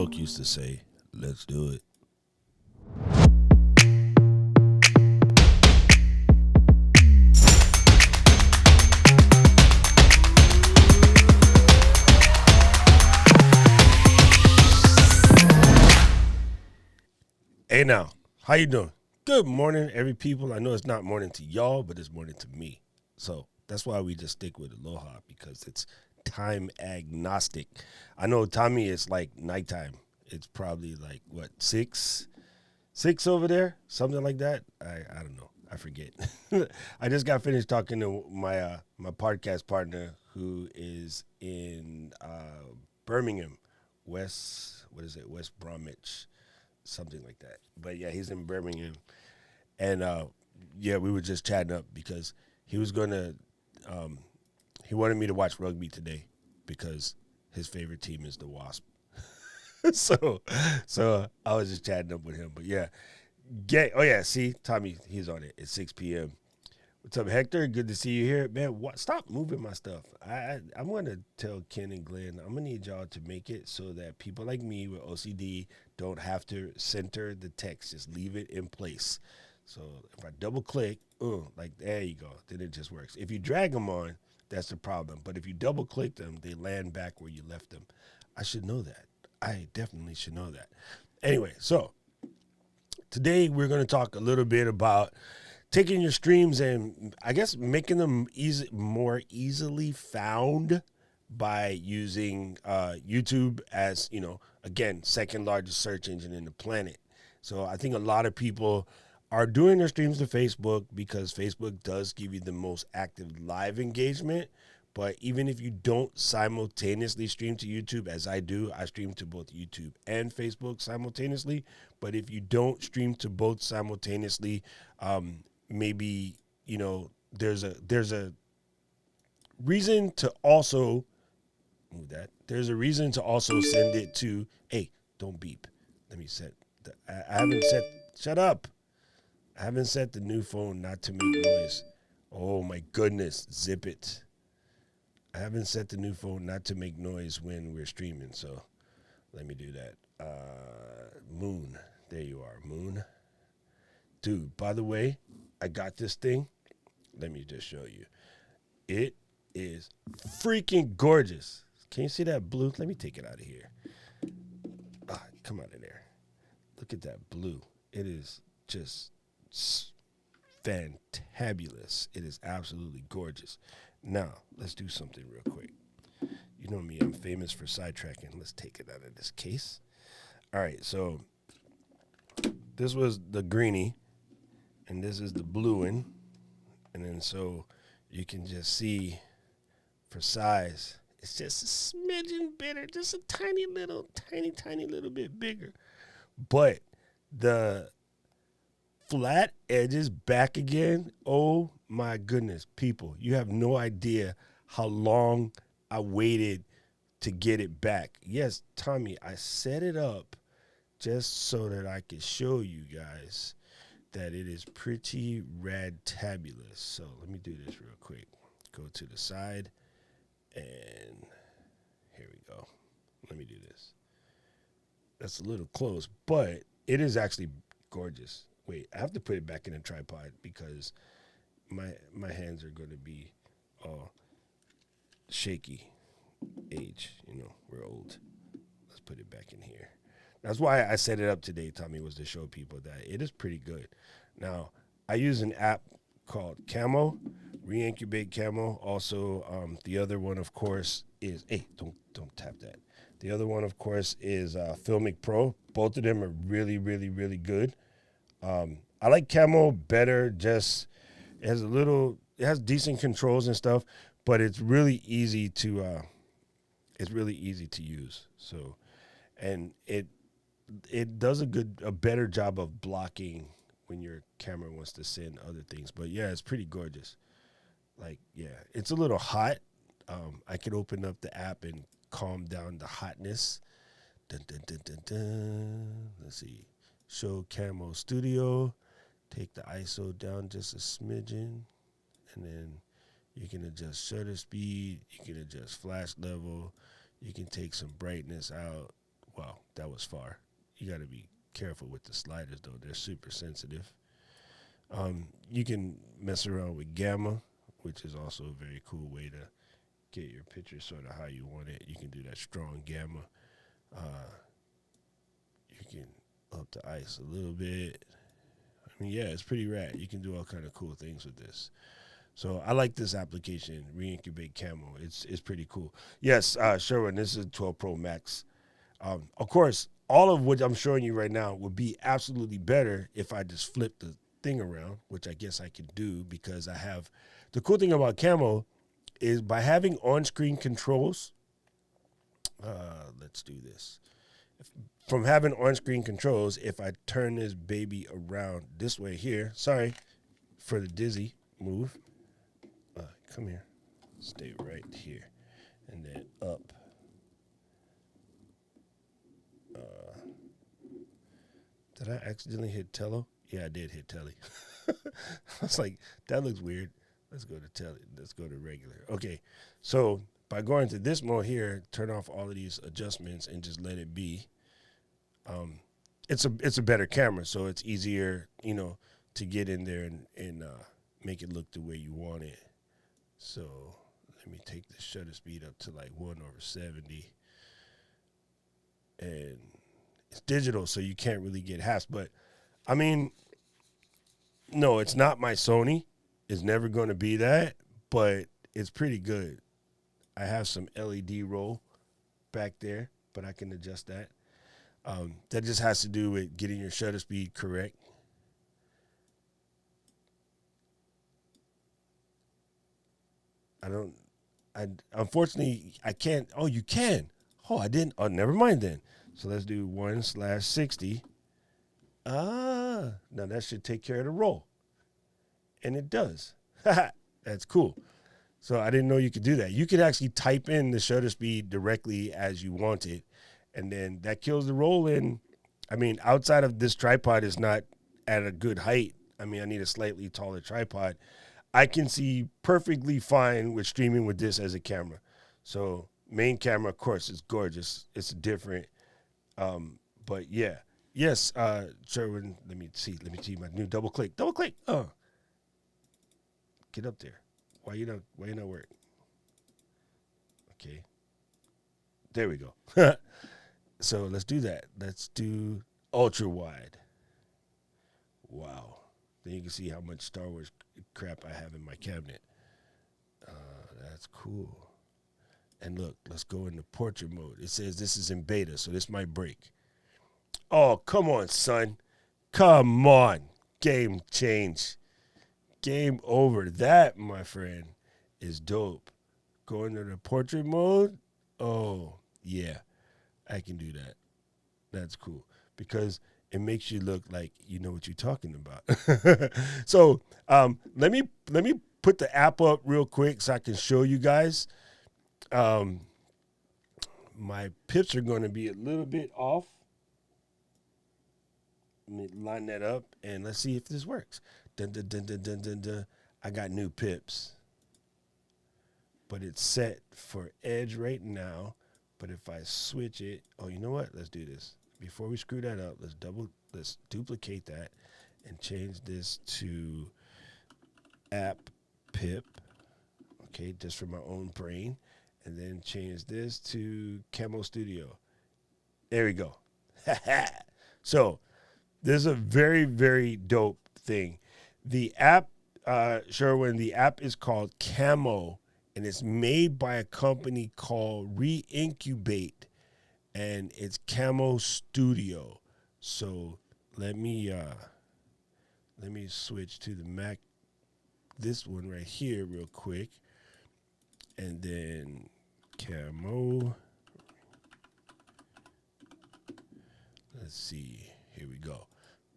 folk used to say, let's do it. Hey now, how you doing? Good morning, every people. I know it's not morning to y'all, but it's morning to me. So that's why we just stick with Aloha, because it's time agnostic. I know Tommy is like nighttime. It's probably like what, six over there, something like that. I don't know. I forget. I just got finished talking to my my podcast partner who is in Birmingham, West Bromwich, something like that. But yeah, he's in Birmingham, and yeah, we were just chatting up because he was gonna. He wanted me to watch rugby today because his favorite team is the Wasp. so I was just chatting up with him. But yeah, oh yeah, see, Tommy, he's on it at 6 p.m. What's up, Hector? Good to see you here, man. Stop moving my stuff. I'm gonna tell Ken and Glenn, I'm gonna need y'all to make it so that people like me with OCD don't have to center the text. Just leave it in place. So if I double click, like there you go, then it just works. If you drag them on, that's the problem. But if you double click them, they land back where you left them. I should know that. I definitely should know that. Anyway, so today we're going to talk a little bit about taking your streams and I guess making them more easily found by using YouTube as, again, second largest search engine in the planet. So I think a lot of people are doing their streams to Facebook because Facebook does give you the most active live engagement. But even if you don't simultaneously stream to YouTube, as I do, I stream to both YouTube and Facebook simultaneously. But if you don't stream to both simultaneously, maybe, there's a reason to also move that. There's a reason to also send it to, hey, don't beep. Let me set, shut up. I haven't set the new phone not to make noise. Oh my goodness, zip it. I haven't set the new phone not to make noise when we're streaming, so let me do that. Moon, there you are, Moon. Dude, by the way, I got this thing. Let me just show you. It is freaking gorgeous. Can you see that blue? Let me take it out of here. Come out of there. Look at that blue. It is just fantabulous. It is absolutely gorgeous. Now, let's do something real quick. You know me, I'm famous for sidetracking. Let's take it out of this case. All right, so this was the greenie, and this is the blue one. And then so you can just see for size, it's just a smidgen bigger, just a tiny little bit bigger. But the flat edges back again. Oh my goodness, people. You have no idea how long I waited to get it back. Yes, Tommy, I set it up just so that I could show you guys that it is pretty rad-tabulous. So let me do this real quick. Go to the side, and here we go. Let me do this. That's a little close, but it is actually gorgeous. Wait, I have to put it back in a tripod because my hands are going to be all shaky. Age, we're old. Let's put it back in here. That's why I set it up today, Tommy, was to show people that it is pretty good. Now, I use an app called Camo, Incubate Camo. Also, the other one, of course, is, hey, don't tap that. The other one, of course, is Filmic Pro. Both of them are really, really, really good. I like Camo better. Just it has decent controls and stuff, but it's really easy to use. So, and it does a better job of blocking when your camera wants to send other things. But yeah, it's pretty gorgeous. Like, yeah, it's a little hot. I could open up the app and calm down the hotness. Dun, dun, dun, dun, dun. Let's see. Show Camo Studio. Take the ISO down just a smidgen. And then you can adjust shutter speed. You can adjust flash level. You can take some brightness out. Wow, that was far. You got to be careful with the sliders, though. They're super sensitive. You can mess around with gamma, which is also a very cool way to get your picture sort of how you want it. You can do that strong gamma. You can up the ice a little bit. I mean, yeah, it's pretty rad. You can do all kind of cool things with this. So I like this application, Reincubate Camo. It's pretty cool. Yes, Sherwin, this is 12 Pro Max. Of course, all of what I'm showing you right now would be absolutely better if I just flip the thing around, which I guess I can do because I have. The cool thing about Camo is by having on-screen controls. Let's do this. From having on-screen controls, if I turn this baby around this way here, sorry for the dizzy move. Come here. Stay right here. And then up. Did I accidentally hit Tello? Yeah, I did hit Telly. I was like, that looks weird. Let's go to Telly. Let's go to regular. Okay, so by going to this mode here, turn off all of these adjustments and just let it be. It's a better camera, so it's easier, to get in there and make it look the way you want it. So let me take the shutter speed up to like 1/70. And it's digital, so you can't really get haps. But, I mean, no, it's not my Sony. It's never going to be that, but it's pretty good. I have some LED roll back there, but I can adjust that. That just has to do with getting your shutter speed correct. Unfortunately, I can't. Oh, you can. Oh, I didn't. Oh, never mind then. So let's do 1/60. Now that should take care of the roll. And it does. That's cool. So I didn't know you could do that. You could actually type in the shutter speed directly as you want it. And then that kills the roll in. I mean, outside of this tripod is not at a good height. I mean, I need a slightly taller tripod. I can see perfectly fine with streaming with this as a camera. So main camera, of course, is gorgeous. It's different. But yeah. Yes, Sherwin, let me see my new double click. Double click. Get up there. Why you not working? Okay. There we go. So let's do that. Let's do ultra wide. Wow. Then you can see how much Star Wars crap I have in my cabinet. That's cool. And look, let's go into portrait mode. It says this is in beta, so this might break. Oh, come on, son. Come on. Game change. Game over. That, my friend, is dope. Going to the portrait mode. Oh, yeah. I can do that. That's cool. Because it makes you look like you know what you're talking about. So let me put the app up real quick so I can show you guys. My pips are going to be a little bit off. Let me line that up and let's see if this works. Dun, dun, dun, dun, dun, dun, dun. I got new pips. But it's set for edge right now. But if I switch it, oh, you know what? Let's do this. Before we screw that up, let's duplicate that and change this to app pip. Okay, just for my own brain. And then change this to Camo Studio. There we go. So this is a very, very dope thing. The app, Sherwin, the app is called Camo, and it's made by a company called Incubate, and it's Camo Studio. So let me switch to the Mac, this one right here real quick, and then Camo. Let's see. Here we go.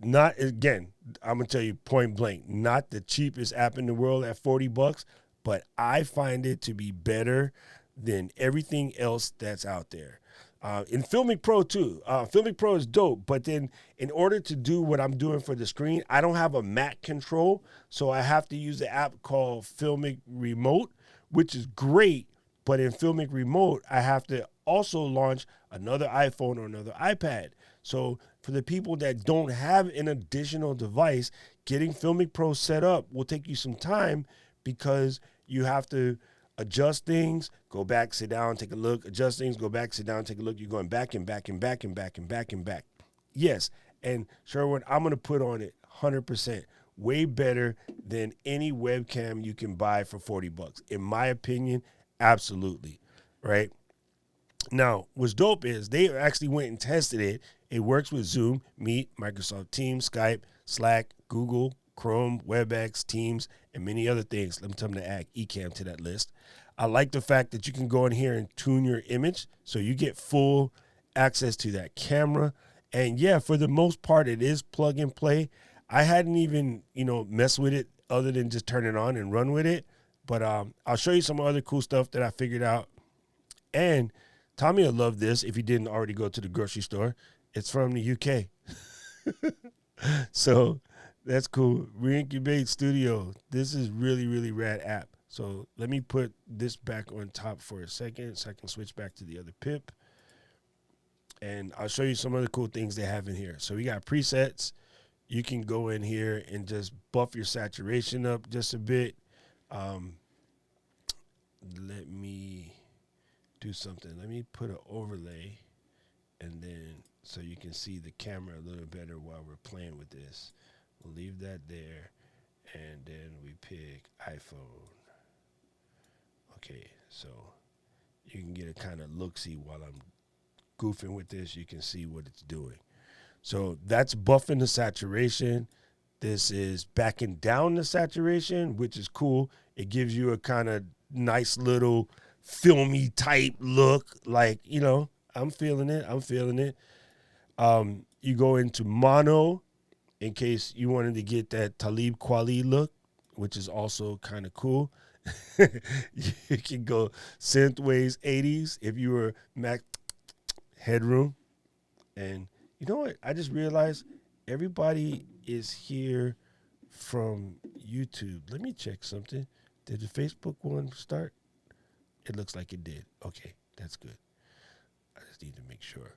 Not, again, I'm going to tell you point blank, not the cheapest app in the world at $40, but I find it to be better than everything else that's out there. In Filmic Pro, too. Filmic Pro is dope, but then in order to do what I'm doing for the screen, I don't have a Mac control, so I have to use the app called Filmic Remote, which is great, but in Filmic Remote, I have to also launch another iPhone or another iPad. So for the people that don't have an additional device, getting Filmic Pro set up will take you some time because you have to adjust things, go back, sit down, take a look, adjust things, go back, sit down, take a look. You're going back and back and back and back and back and back. Yes, and Sherwin, I'm going to put on it 100%. Way better than any webcam you can buy for $40. In my opinion, absolutely, right? Now, what's dope is they actually went and tested it. It works with Zoom, Meet, Microsoft Teams, Skype, Slack, Google, Chrome, WebEx, Teams, and many other things. Let me tell them to add Ecamm to that list. I like the fact that you can go in here and tune your image so you get full access to that camera. And yeah, for the most part, it is plug and play. I hadn't even, messed with it other than just turn it on and run with it. But I'll show you some other cool stuff that I figured out. And Tommy will love this if he didn't already go to the grocery store. It's from the UK. So that's cool. Incubate Studio. This is really, really rad app. So let me put this back on top for a second so I can switch back to the other pip. And I'll show you some other cool things they have in here. So we got presets. You can go in here and just buff your saturation up just a bit. Let me do something. Let me put an overlay, and then so you can see the camera a little better while we're playing with this. We'll leave that there, and then we pick iPhone. Okay, so you can get a kind of look-see while I'm goofing with this. You can see what it's doing. So that's buffing the saturation. This is backing down the saturation, which is cool. It gives you a kind of nice little filmy type look. Like, I'm feeling it. I'm feeling it. You go into mono in case you wanted to get that Talib Kweli look, which is also kind of cool. You can go synthwaves 80s if you were Mac headroom. And you know what? I just realized everybody is here from YouTube. Let me check something. Did the Facebook one start? It looks like it did. Okay, that's good. I just need to make sure.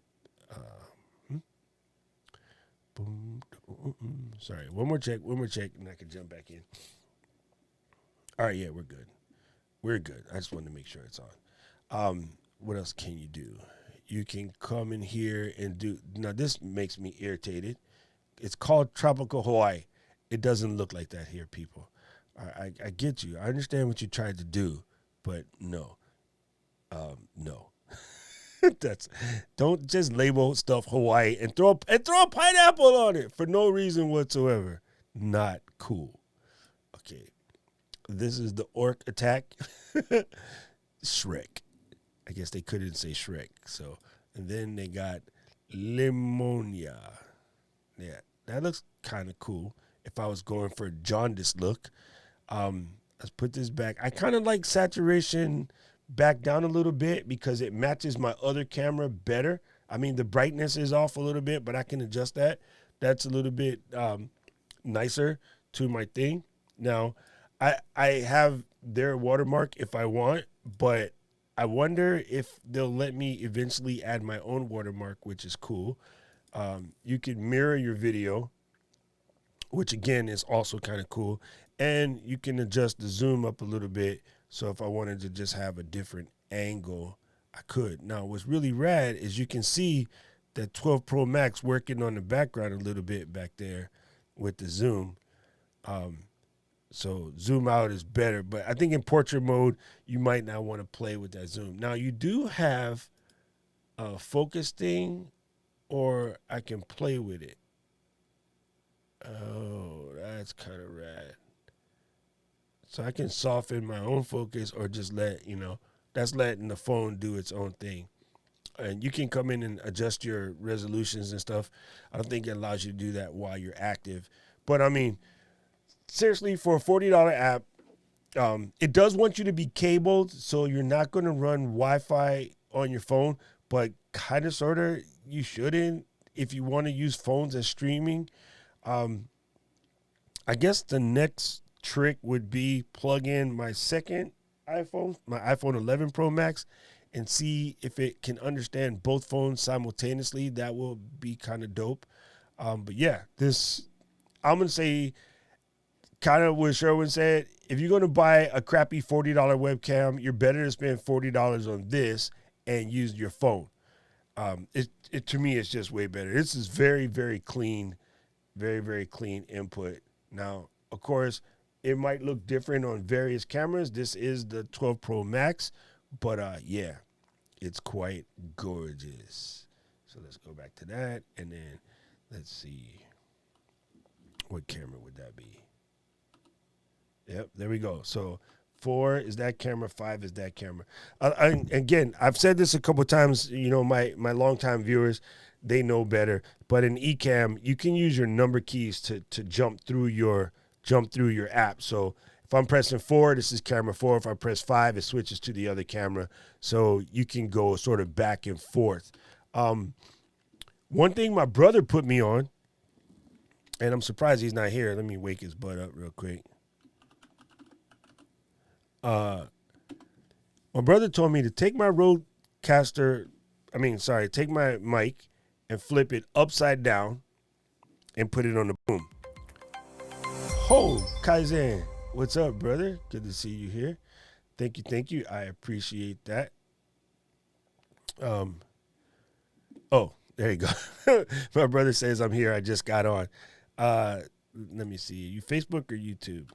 Sorry, one more check, and I can jump back in. All right, yeah, we're good. We're good. I just wanted to make sure it's on. What else can you do? You can come in here and do, now this makes me irritated. It's called Tropical Hawaii. It doesn't look like that here, people. I get you. I understand what you tried to do, but no. No. Don't just label stuff Hawaii and throw a pineapple on it for no reason whatsoever. Not cool. Okay. This is the orc attack. Shrek. I guess they couldn't say Shrek. So, and then they got Limonia. Yeah, that looks kind of cool. If I was going for a jaundice look, let's put this back. I kind of like saturation back down a little bit because it matches my other camera better. I mean, the brightness is off a little bit, but I can adjust that. That's a little bit nicer to my thing. Now, I have their watermark if I want, but I wonder if they'll let me eventually add my own watermark, which is cool. You can mirror your video, which again is also kind of cool. And you can adjust the zoom up a little bit. So if I wanted to just have a different angle, I could. Now, what's really rad is you can see that 12 Pro Max working on the background a little bit back there with the zoom. So zoom out is better, but I think in portrait mode, you might not want to play with that zoom. Now you do have a focus thing, or I can play with it. Oh, that's kind of rad. So I can soften my own focus or just that's letting the phone do its own thing. And you can come in and adjust your resolutions and stuff. I don't think it allows you to do that while you're active. But I mean, seriously, for a $40 app, it does want you to be cabled, so you're not going to run Wi-Fi on your phone, but kind of, sort of, you shouldn't if you want to use phones as streaming. I guess the next trick would be plug in my second iPhone, my iPhone 11 Pro Max, and see if it can understand both phones simultaneously. That will be kind of dope. But yeah, I'm going to say kind of what Sherwin said. If you're going to buy a crappy $40 webcam, you're better to spend $40 on this and use your phone. It to me, it's just way better. This is very, very clean, very, very clean input. Now, of course, it might look different on various cameras. This is the 12 Pro Max, but yeah, it's quite gorgeous. So let's go back to that, and then let's see. What camera would that be? Yep, there we go. So 4 is that camera, 5 is that camera. Again, I've said this a couple of times. You know, my longtime viewers, they know better. But in Ecamm, you can use your number keys to jump through your app. So if I'm pressing 4, this is camera 4. If I press 5, it switches to the other camera. So you can go sort of back and forth. One thing my brother put me on, and I'm surprised he's not here. Let me wake his butt up real quick. My brother told me to take my take my mic and flip it upside down and put it on the boom. Ho, Kaizen, what's up, brother? Good to see you here. Thank you. I appreciate that. Oh, there you go. My brother says I'm here. I just got on. Let me see. You Facebook or YouTube?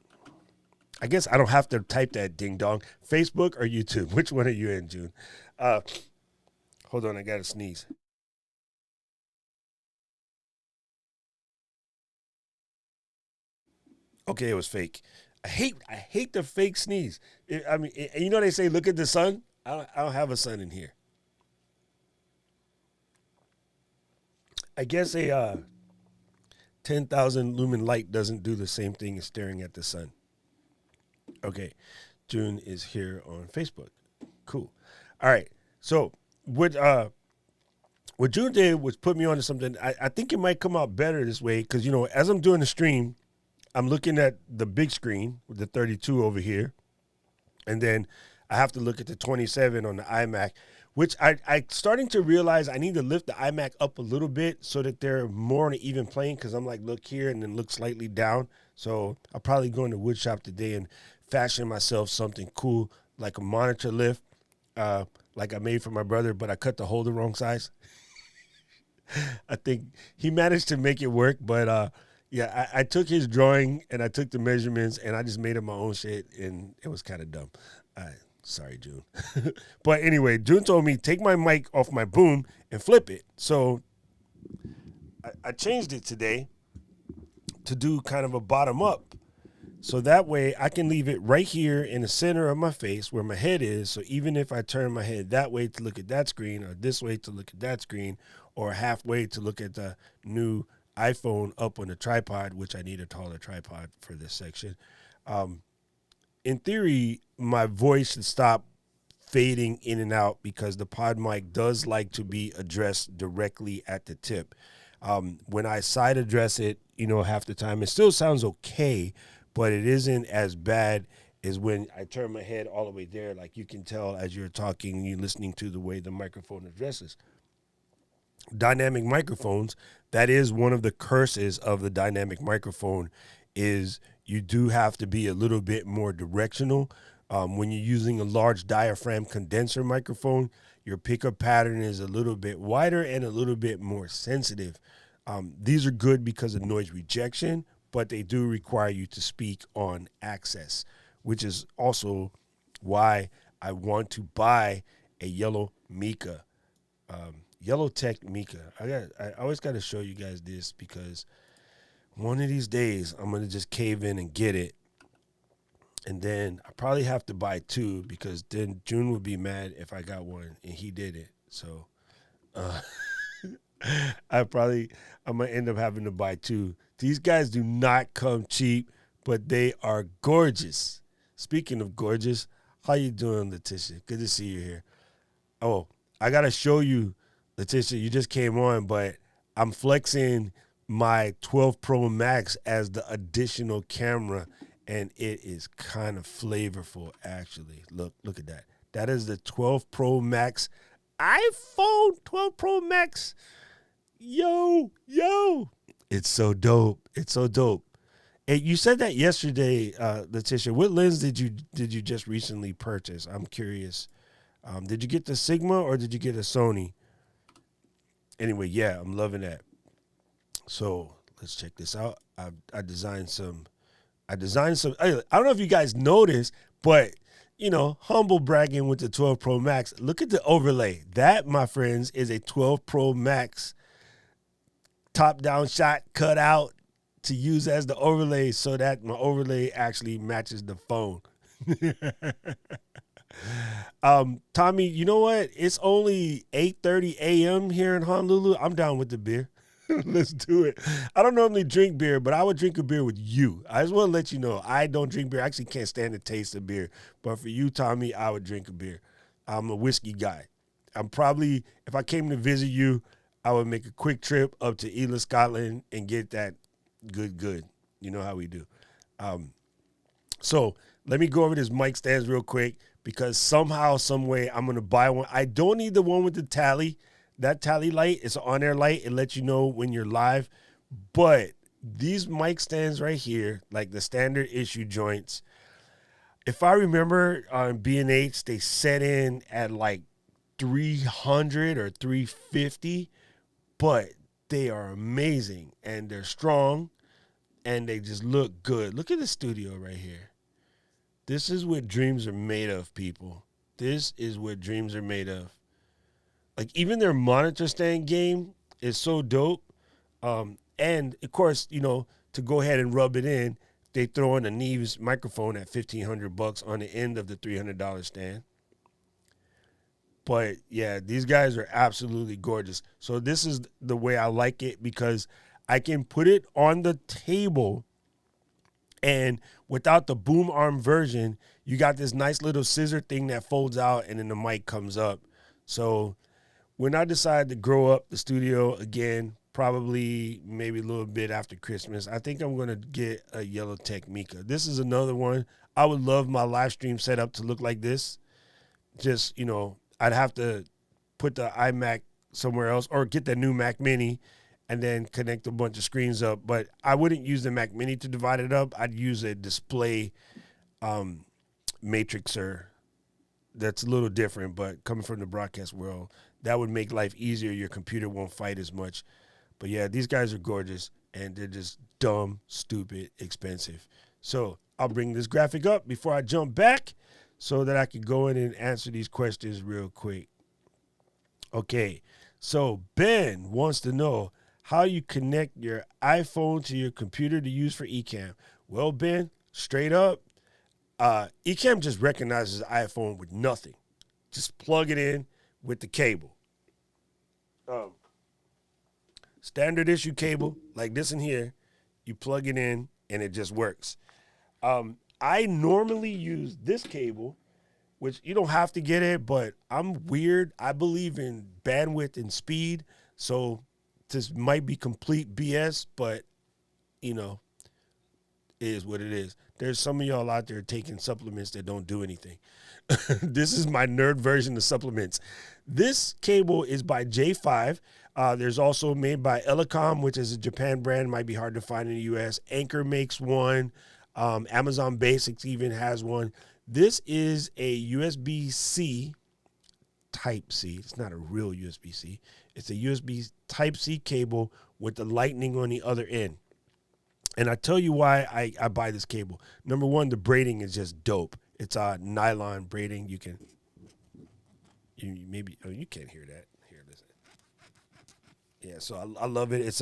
I guess I don't have to type that ding dong. Facebook or YouTube? Which one are you in, June? Hold on, I gotta sneeze. Okay, it was fake. I hate the fake sneeze. You know they say look at the sun. I don't have a sun in here. I guess a 10,000 lumen light doesn't do the same thing as staring at the sun. Okay, June is here on Facebook. Cool. All right. So what June did was put me onto something. I think it might come out better this way because, you know, as I'm doing the stream, I'm looking at the big screen with the 32 over here, and then I have to look at the 27 on the iMac, which I starting to realize I need to lift the iMac up a little bit so that they're more on an even plane because I'm like, look here and then look slightly down. So I'll probably go into woodshop today and fashion myself something cool like a monitor lift, like I made for my brother, but I cut the hole the wrong size. I think he managed to make it work, but yeah, I took his drawing and I took the measurements and I just made up my own shit and it was kind of dumb. Sorry, June. But anyway, June told me take my mic off my boom and flip it. So I changed it today to do kind of a bottom up. So that way I can leave it right here in the center of my face where my head is. So even if I turn my head that way to look at that screen or this way to look at that screen or halfway to look at the new iPhone up on the tripod, which I need a taller tripod for this section. In theory, my voice should stop fading in and out because the pod mic does like to be addressed directly at the tip. When I side address it, you know, half the time, it still sounds okay, but it isn't as bad as when I turn my head all the way there. Like you can tell as you're talking, you're listening to the way the microphone addresses. Dynamic microphones, that is one of the curses of the dynamic microphone, is you do have to be a little bit more directional. When you're using a large diaphragm condenser microphone, your pickup pattern is a little bit wider and a little bit more sensitive. These are good because of noise rejection, but they do require you to speak on access, which is also why I want to buy a yellow Mica. Yellow Tech Mica. I always got to show you guys this because one of these days I'm going to just cave in and get it. And then I probably have to buy two because then June would be mad if I got one and he did it. So I'm going to end up having to buy two. These guys do not come cheap, but they are gorgeous. Speaking of gorgeous, how you doing, Letitia? Good to see you here. Oh, I got to show you, Letitia, you just came on, but I'm flexing my 12 Pro Max as the additional camera, and it is kind of flavorful, actually. Look at that. That is the 12 Pro Max iPhone 12 Pro Max. Yo. It's so dope. It's so dope. Hey, you said that yesterday, Letitia. What lens did you just recently purchase? I'm curious. Did you get the Sigma or did you get a Sony? Anyway, yeah, I'm loving that. So let's check this out. I designed some. I don't know if you guys noticed, but humble bragging with the 12 Pro Max. Look at the overlay. That, my friends, is a 12 Pro Max top-down shot cut out to use as the overlay, so that my overlay actually matches the phone. Tommy, you know what? It's only 8:30 a.m. here in Honolulu. I'm down with the beer. Let's do it. I don't normally drink beer, but I would drink a beer with you. I just want to let you know, I don't drink beer. I actually can't stand the taste of beer. But for you, Tommy, I would drink a beer. I'm a whiskey guy. If I came to visit you, I would make a quick trip up to Ela, Scotland, and get that good. You know how we do. So let me go over this mic stands real quick, because somehow, some way, I'm going to buy one. I don't need the one with the tally. That tally light is an on-air light. It lets you know when you're live. But these mic stands right here, like the standard issue joints, if I remember on B&H, they set in at like 300 or 350, but they are amazing, and they're strong, and they just look good. Look at the studio right here. This is what dreams are made of, people. This is what dreams are made of. Like, even their monitor stand game is so dope. And, of course, to go ahead and rub it in, they throw in a Neves microphone at $1,500 on the end of the $300 stand. But, yeah, these guys are absolutely gorgeous. So this is the way I like it, because I can put it on the table, and without the boom arm version, you got this nice little scissor thing that folds out, and then the mic comes up. So when I decide to grow up the studio again, probably maybe a little bit after Christmas, I think I'm going to get a yellow Technica. This is another one. I would love my live stream setup to look like this. Just, I'd have to put the iMac somewhere else, or get the new Mac Mini and then connect a bunch of screens up. But I wouldn't use the Mac Mini to divide it up. I'd use a display matrixer that's a little different, but coming from the broadcast world, that would make life easier. Your computer won't fight as much. But yeah, these guys are gorgeous, and they're just dumb, stupid, expensive. So I'll bring this graphic up before I jump back so that I can go in and answer these questions real quick. Okay, so Ben wants to know how you connect your iPhone to your computer to use for Ecamm. Well, Ben, straight up, Ecamm just recognizes the iPhone with nothing. Just plug it in with the cable. Standard issue cable, like this in here, you plug it in and it just works. I normally use this cable, which you don't have to get it, but I'm weird. I believe in bandwidth and speed, so this might be complete BS, but, it is what it is. There's some of y'all out there taking supplements that don't do anything. This is my nerd version of supplements. This cable is by J5. There's also made by Ecamm, which is a Japan brand. Might be hard to find in the U.S. Anchor makes one. Amazon Basics even has one. This is a USB-C Type-C. It's not a real USB-C. It's a USB Type-C cable with the lightning on the other end. And I tell you why I buy this cable. Number one, the braiding is just dope. It's nylon braiding. You can't hear that. Here, listen. Yeah, so I love it. It's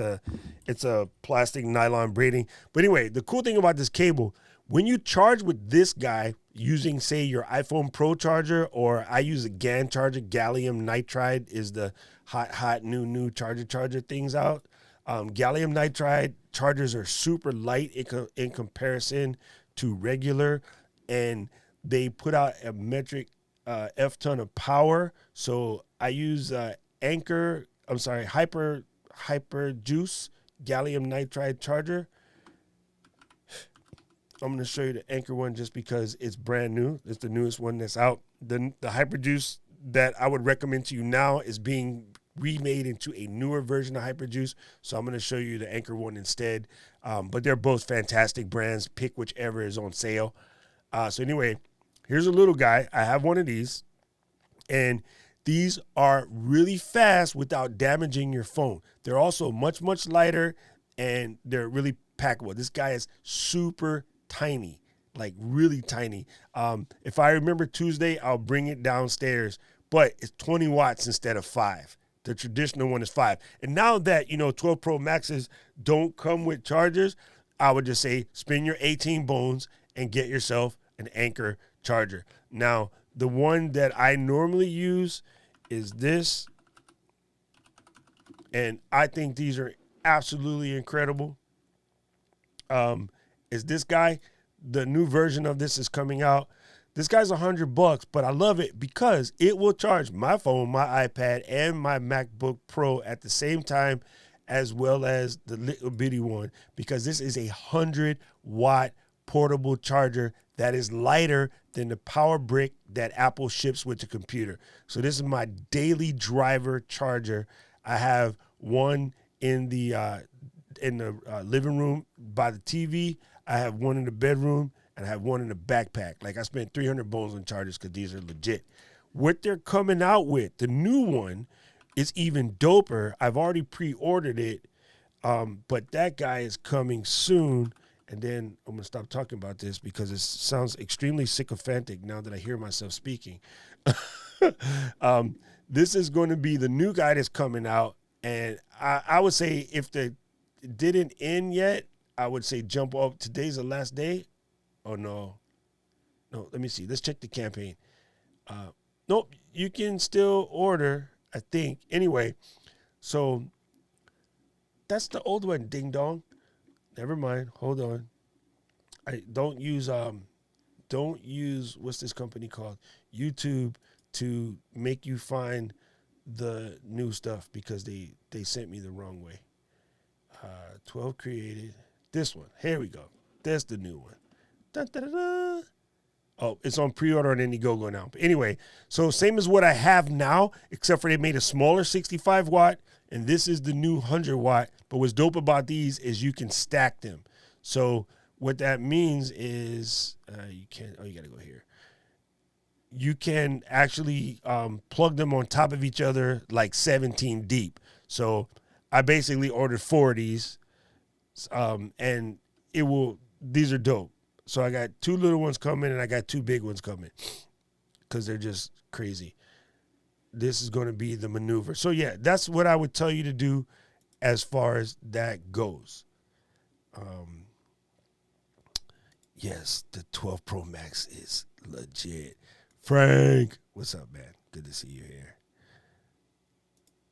a plastic nylon braiding. But anyway, the cool thing about this cable, when you charge with this guy using, say, your iPhone Pro charger, or I use a GAN charger, gallium nitride is the hot new charger things out. Gallium nitride chargers are super light in comparison to regular, and they put out a metric F-ton of power. So I use Hyper Juice gallium nitride charger. I'm going to show you the Anchor one just because it's brand new. It's the newest one that's out. The Hyperjuice that I would recommend to you now is being remade into a newer version of Hyperjuice. So I'm going to show you the Anchor one instead. But they're both fantastic brands. Pick whichever is on sale. So anyway, here's a little guy. I have one of these. And these are really fast without damaging your phone. They're also much, much lighter, and they're really packable. This guy is super tiny, like really tiny. If I remember Tuesday, I'll bring it downstairs, but it's 20 watts instead of 5. The traditional one is 5. And now that, 12 Pro Maxes don't come with chargers, I would just say spin your 18 bones and get yourself an Anchor charger. Now, the one that I normally use is this, and I think these are absolutely incredible. Is this guy? The new version of this is coming out. This guy's $100, but I love it because it will charge my phone, my iPad, and my MacBook Pro at the same time, as well as the little bitty one, because this is a 100-watt portable charger that is lighter than the power brick that Apple ships with the computer. So this is my daily driver charger. I have one in the living room by the TV. I have one in the bedroom, and I have one in the backpack. Like, I spent 300 bones on chargers because these are legit. What they're coming out with, the new one, is even doper. I've already pre-ordered it, but that guy is coming soon. And then I'm going to stop talking about this because it sounds extremely sycophantic now that I hear myself speaking. This is going to be the new guy that's coming out. And I would say if it didn't end yet, I would say jump off. Today's the last day. Oh, no. No, let me see. Let's check the campaign. Nope, you can still order, I think. Anyway, so that's the old one, ding dong. Never mind. Hold on. I don't use what's this company called? YouTube to make you find the new stuff because they sent me the wrong way. 12 created. This one. Here we go. That's the new one. Dun, dun, dun, dun. Oh, it's on pre-order on Indiegogo now. But anyway, so same as what I have now, except for they made a smaller 65 watt, and this is the new 100 watt. But what's dope about these is you can stack them. So what that means is you got to go here. You can actually plug them on top of each other like 17 deep. So I basically ordered 4 of these, and these are dope. So I got 2 little ones coming and I got 2 big ones coming because they're just crazy. This is going to be the maneuver. So, yeah, that's what I would tell you to do as far as that goes. Yes, the 12 Pro Max is legit. Frank, what's up, man? Good to see you here.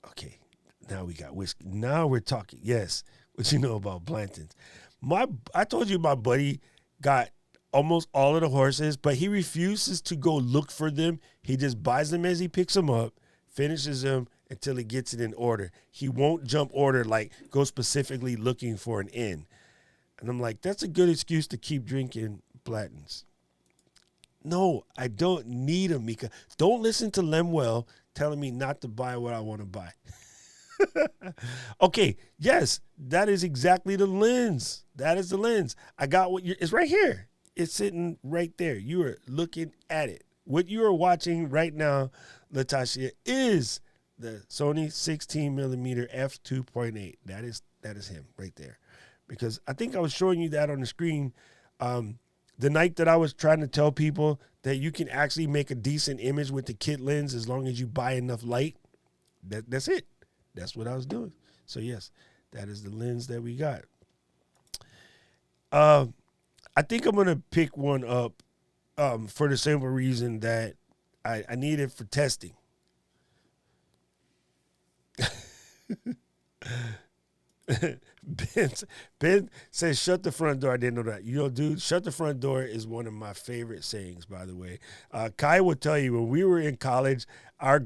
Okay, now we got whiskey. Now we're talking. Yes, what you know about Blantons. I told you my buddy got almost all of the horses, but he refuses to go look for them. He just buys them as he picks them up, finishes them until he gets it in order. He won't jump order, like go specifically looking for an inn. And I'm like, that's a good excuse to keep drinking Blantons. No, I don't need them, Mika. Don't listen to Lemuel telling me not to buy what I want to buy. Okay, yes, that is exactly the lens. That is the lens. I got it's right here. It's sitting right there. You are looking at it. What you are watching right now, Latasha, is the Sony 16mm f2.8. That is him right there. Because I think I was showing you that on the screen the night that I was trying to tell people that you can actually make a decent image with the kit lens as long as you buy enough light. That's it. That's what I was doing. So, yes, that is the lens that we got. I think I'm going to pick one up for the simple reason that I need it for testing. Ben says, shut the front door. I didn't know that. You know, dude, shut the front door is one of my favorite sayings, by the way. Kai will tell you, when we were in college, our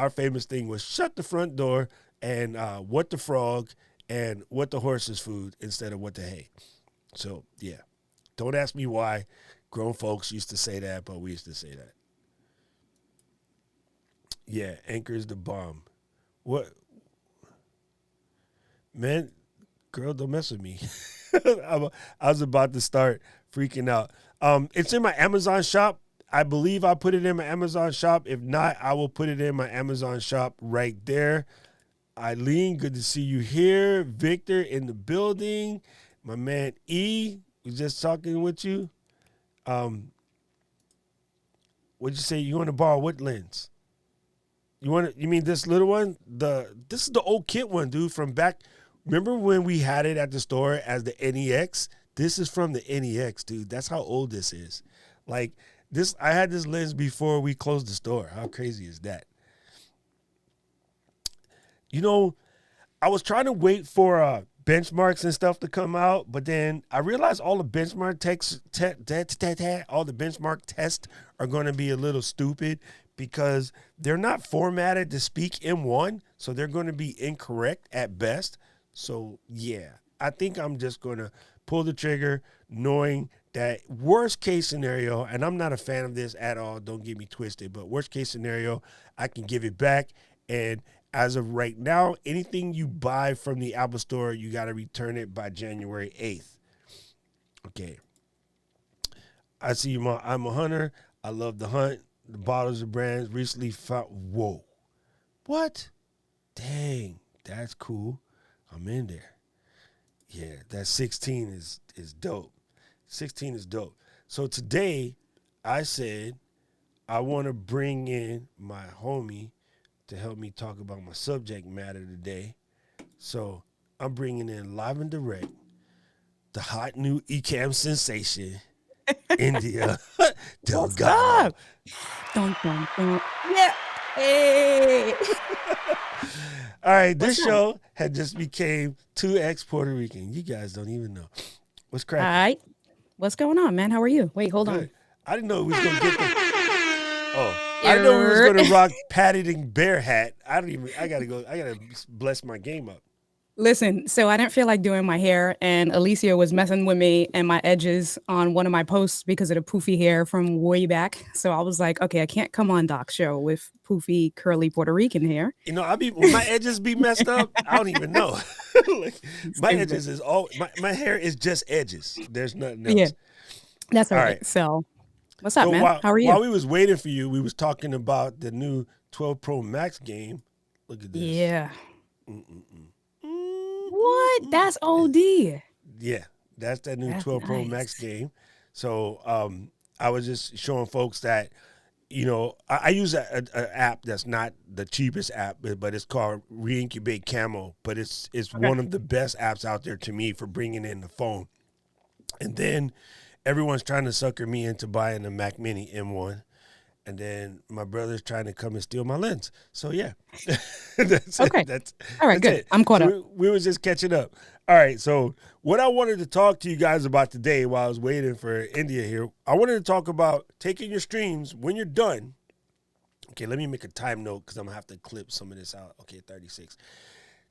famous thing was shut the front door and what the frog and what the horse's food instead of what the hay. So, yeah, Don't ask me why. Grown folks used to say that, but we used to say that. Yeah, Anchor is the bomb. What? Man, girl, don't mess with me. I was about to start freaking out. It's in my Amazon shop. I believe I put it in my Amazon shop. If not, I will put it in my Amazon shop right there. Eileen, good to see you here. Victor in the building. My man E was just talking with you. What'd you say? You want to borrow what lens? You mean this little one? This is the old kit one, dude, from back. Remember when we had it at the store as the NEX? This is from the NEX, dude. That's how old this is. Like this, I had this lens before we closed the store. How crazy is that? You know, I was trying to wait for benchmarks and stuff to come out, but then I realized all the benchmark all the benchmark tests are going to be a little stupid because they're not formatted to speak M1, so they're going to be incorrect at best. So yeah, I think I'm just going to pull the trigger knowing that worst case scenario, and I'm not a fan of this at all, don't get me twisted, but worst case scenario, I can give it back. And as of right now, anything you buy from the Apple Store, you got to return it by January 8th. Okay. I see you, I'm a hunter. I love the hunt. The bottles of brands recently found. Whoa. What? Dang. That's cool. I'm in there. Yeah, that 16 is dope. 16 is dope. So today, I said I want to bring in my homie to help me talk about my subject matter today. So I'm bringing in live and direct the hot new Ecamm sensation, India Delgado. Dun, dun, dun. Yeah. Hey. All right, this show had just became 2X Puerto Rican. You guys don't even know. What's cracking? All right. What's going on, man? How are you? Wait, hold on. I didn't know we was gonna get the. Oh, I didn't know we was gonna rock padded bear hat. I gotta bless my game up. Listen, so I didn't feel like doing my hair, and Alicia was messing with me and my edges on one of my posts because of the poofy hair from way back. So I was like, okay, I can't come on Doc's show with poofy, curly Puerto Rican hair. You know, when my edges be messed up, I don't even know. Like, my edges is all my hair is just edges. There's nothing else. Yeah, that's all right. So, what's up, man? How are you? While we was waiting for you, we was talking about the new 12 Pro Max game. Look at this. Yeah. What? That's OD. Yeah, that's that new 12 Pro Max game. So I was just showing folks that, you know, I use an app that's not the cheapest app, but it's called Incubate Camo. But it's one of the best apps out there to me for bringing in the phone. And then everyone's trying to sucker me into buying a Mac Mini M1. And then my brother's trying to come and steal my lens. So, yeah. That's okay. That's all right, good. I'm caught up. We were just catching up. All right, so what I wanted to talk to you guys about today while I was waiting for India here, I wanted to talk about taking your streams when you're done. Okay, let me make a time note because I'm going to have to clip some of this out. Okay, 36.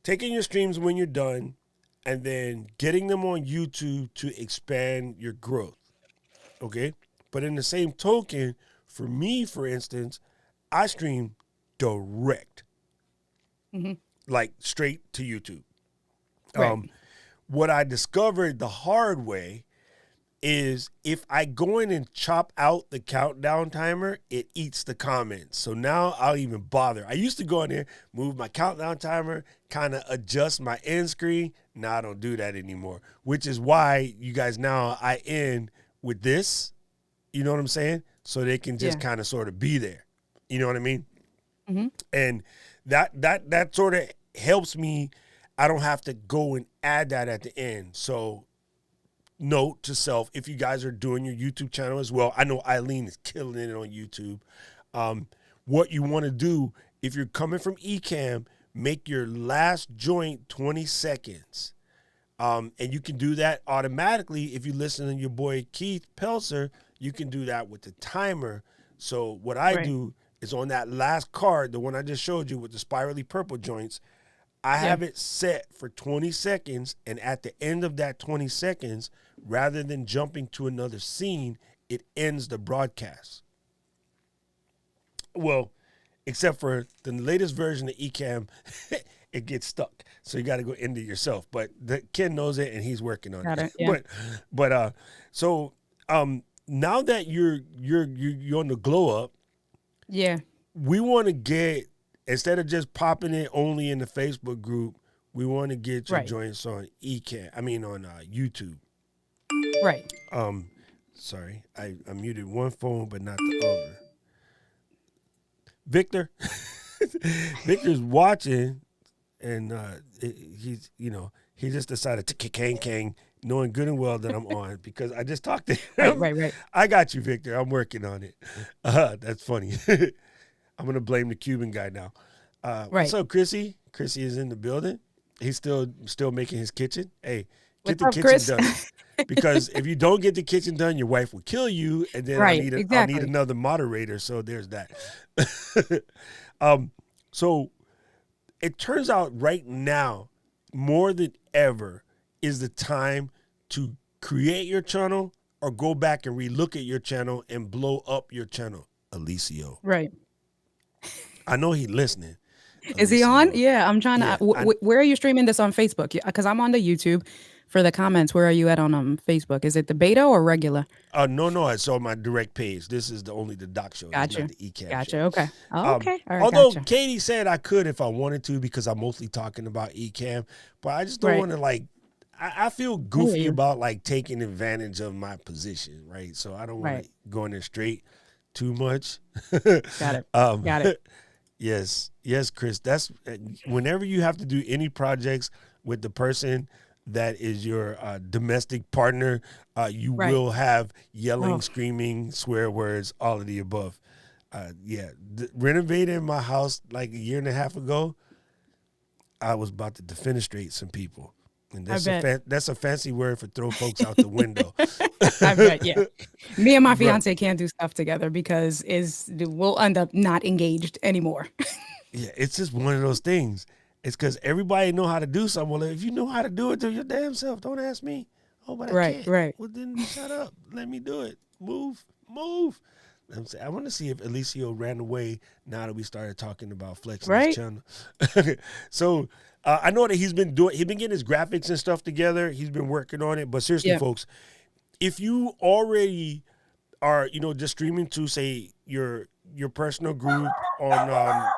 Taking your streams when you're done and then getting them on YouTube to expand your growth. Okay? But in the same token, for me, for instance, I stream direct, like straight to YouTube. Right. What I discovered the hard way is if I go in and chop out the countdown timer, it eats the comments. So now I'll even bother. I used to go in there, move my countdown timer, kind of adjust my end screen. Now I don't do that anymore, which is why you guys now I end with this. You know what I'm saying? So they can just kind of sort of be there. You know what I mean? Mm-hmm. And that sort of helps me. I don't have to go and add that at the end. So note to self, if you guys are doing your YouTube channel as well, I know Eileen is killing it on YouTube. What you want to do, if you're coming from Ecamm, make your last joint 20 seconds. And you can do that automatically if you listen to your boy Keith Pelser. You can do that with the timer. So what I do is on that last card, the one I just showed you with the spirally purple joints, I have it set for 20 seconds, and at the end of that 20 seconds, rather than jumping to another scene, it ends the broadcast. Well, except for the latest version of Ecamm, it gets stuck. So you got to go end it yourself. But Ken knows it, and he's working on Got it. Yeah. So now that you're on the glow up, we want to get, instead of just popping it only in the Facebook group, we want to get your joints on on YouTube. Right. Sorry, I muted one phone but not the other. Victor's watching, and he just decided to kang, knowing good and well that I'm on because I just talked to him. Right. I got you, Victor. I'm working on it. That's funny. I'm gonna blame the Cuban guy now. What's up, Chrissy? Chrissy is in the building. He's still making his kitchen. Hey, get the kitchen done. Because if you don't get the kitchen done, your wife will kill you, and then I'll need another moderator. So there's that. So it turns out right now, more than ever, is the time to create your channel or go back and relook at your channel and blow up your channel. Alicio. Right. I know he's listening. Is he on? Yeah, I'm trying to. Where are you streaming this on Facebook? Because I'm on the YouTube. For the comments, where are you at on Facebook? Is it the beta or regular? No, it's on my direct page. This is only the doc show. Gotcha. Not the Ecamm Gotcha. show. Okay. Oh, okay. All right. Although gotcha. Katie said I could if I wanted to because I'm mostly talking about Ecamm, but I just don't want to I feel goofy about taking advantage of my position, right? So I don't want to go in there straight too much. Got it. Got it. Yes, Chris. That's whenever you have to do any projects with the person that is your domestic partner, you will have yelling, screaming, swear words, all of the above. Renovating my house like a year and a half ago, I was about to defenestrate some people. And that's a fancy word for throw folks out the window. I bet, yeah. Me and my fiance can't do stuff together because we'll end up not engaged anymore. Yeah, it's just one of those things. It's because everybody know how to do something. Well, if you know how to do it, do your damn self. Don't ask me. Oh, but I can't. Right. Well, then shut up. Let me do it. Move. I want to see if Alicio ran away now that we started talking about flexing his channel. So I know that he's been getting his graphics and stuff together. He's been working on it. But seriously, folks, if you already are, just streaming to say your personal group on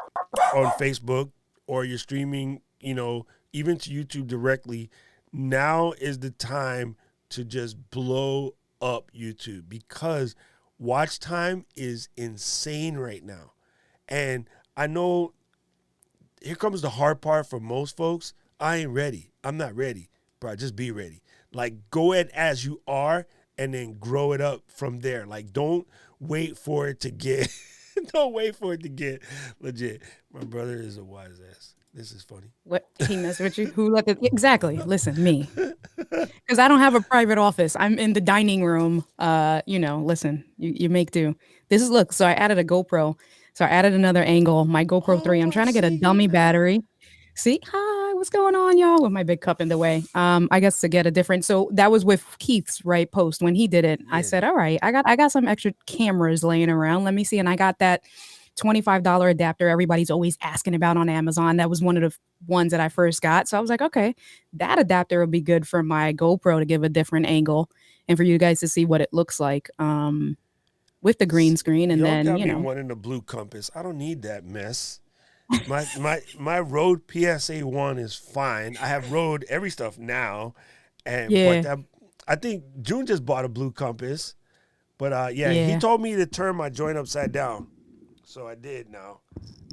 Facebook, or you're streaming, even to YouTube directly, now is the time to just blow up YouTube because watch time is insane right now. And I know here comes the hard part for most folks. I ain't ready. I'm not ready, bro. Just be ready. Go ahead as you are and then grow it up from there. Don't wait for it to get legit. My brother is a wise ass. This is funny. What? He messed with you? Who let it? Exactly. Listen, me. Because I don't have a private office. I'm in the dining room. Listen, you make do. So I added a GoPro. So I added another angle. My GoPro 3. I'm trying to get a dummy battery. See? Hi, what's going on, y'all? With my big cup in the way. I guess to get a different. So that was with Keith's post when he did it. Yeah. I said, all right, I got some extra cameras laying around. Let me see. And I got that $25 adapter everybody's always asking about on Amazon. That was one of the ones that I first got. So I was like, okay, that adapter will be good for my GoPro to give a different angle and for you guys to see what it looks like with the green screen. And then, got me one in the blue compass. I don't need that mess. My Rode PSA 1 is fine. I have Rode every stuff now. But I think June just bought a blue compass. But he told me to turn my joint upside down. So I did now.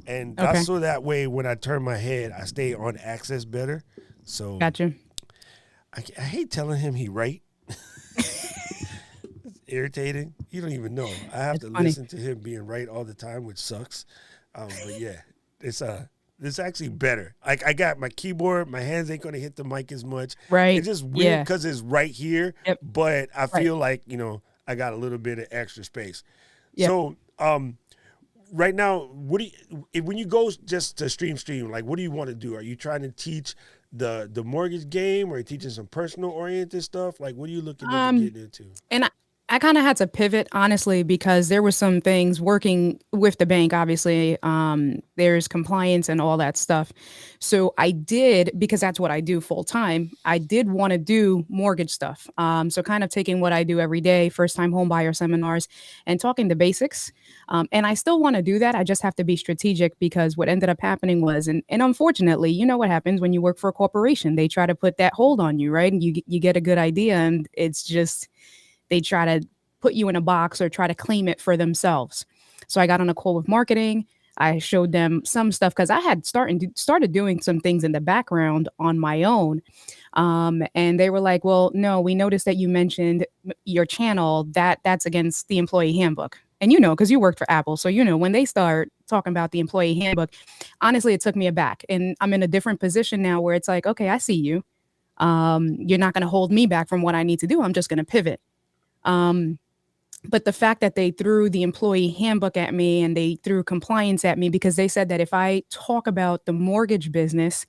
And that's so that way when I turn my head, I stay on axis better. So gotcha. I hate telling him he right. It's irritating. You don't even know. I have to listen to him being right all the time, which sucks. But yeah, it's actually better. I got my keyboard. My hands ain't going to hit the mic as much. Right. It's just weird because it's right here. Yep. But I feel like, I got a little bit of extra space. Yep. So, right now, when you go just to stream, like, what do you want to do? Are you trying to teach the mortgage game, or are you teaching some personal oriented stuff? Like, what are you looking into getting into? And I kind of had to pivot, honestly, because there were some things working with the bank. Obviously, there's compliance and all that stuff. So I did, because that's what I do full time. I did want to do mortgage stuff. So kind of taking what I do every day, first time home buyer seminars, and talking the basics. And I still want to do that. I just have to be strategic, because what ended up happening was, and unfortunately, you know what happens when you work for a corporation? They try to put that hold on you, right? And you get a good idea, and it's just, they try to put you in a box or try to claim it for themselves. So I got on a call with marketing. I showed them some stuff, because I had started doing some things in the background on my own. And they were like, well, no, we noticed that you mentioned your channel, that's against the employee handbook. And because you worked for Apple. So, when they start talking about the employee handbook, honestly, it took me aback. And I'm in a different position now where it's like, okay, I see you. You're not going to hold me back from what I need to do. I'm just going to pivot. But the fact that they threw the employee handbook at me and they threw compliance at me, because they said that if I talk about the mortgage business,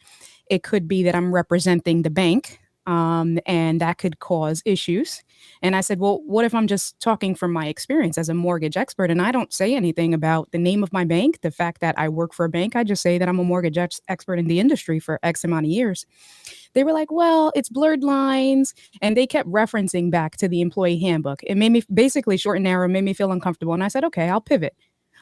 it could be that I'm representing the bank, and that could cause issues. And I said, well, what if I'm just talking from my experience as a mortgage expert, and I don't say anything about the name of my bank, the fact that I work for a bank? I just say that I'm a mortgage expert in the industry for X amount of years. They were like, well, it's blurred lines. And they kept referencing back to the employee handbook. It made me, basically, short and narrow, made me feel uncomfortable. And I said, okay, I'll pivot.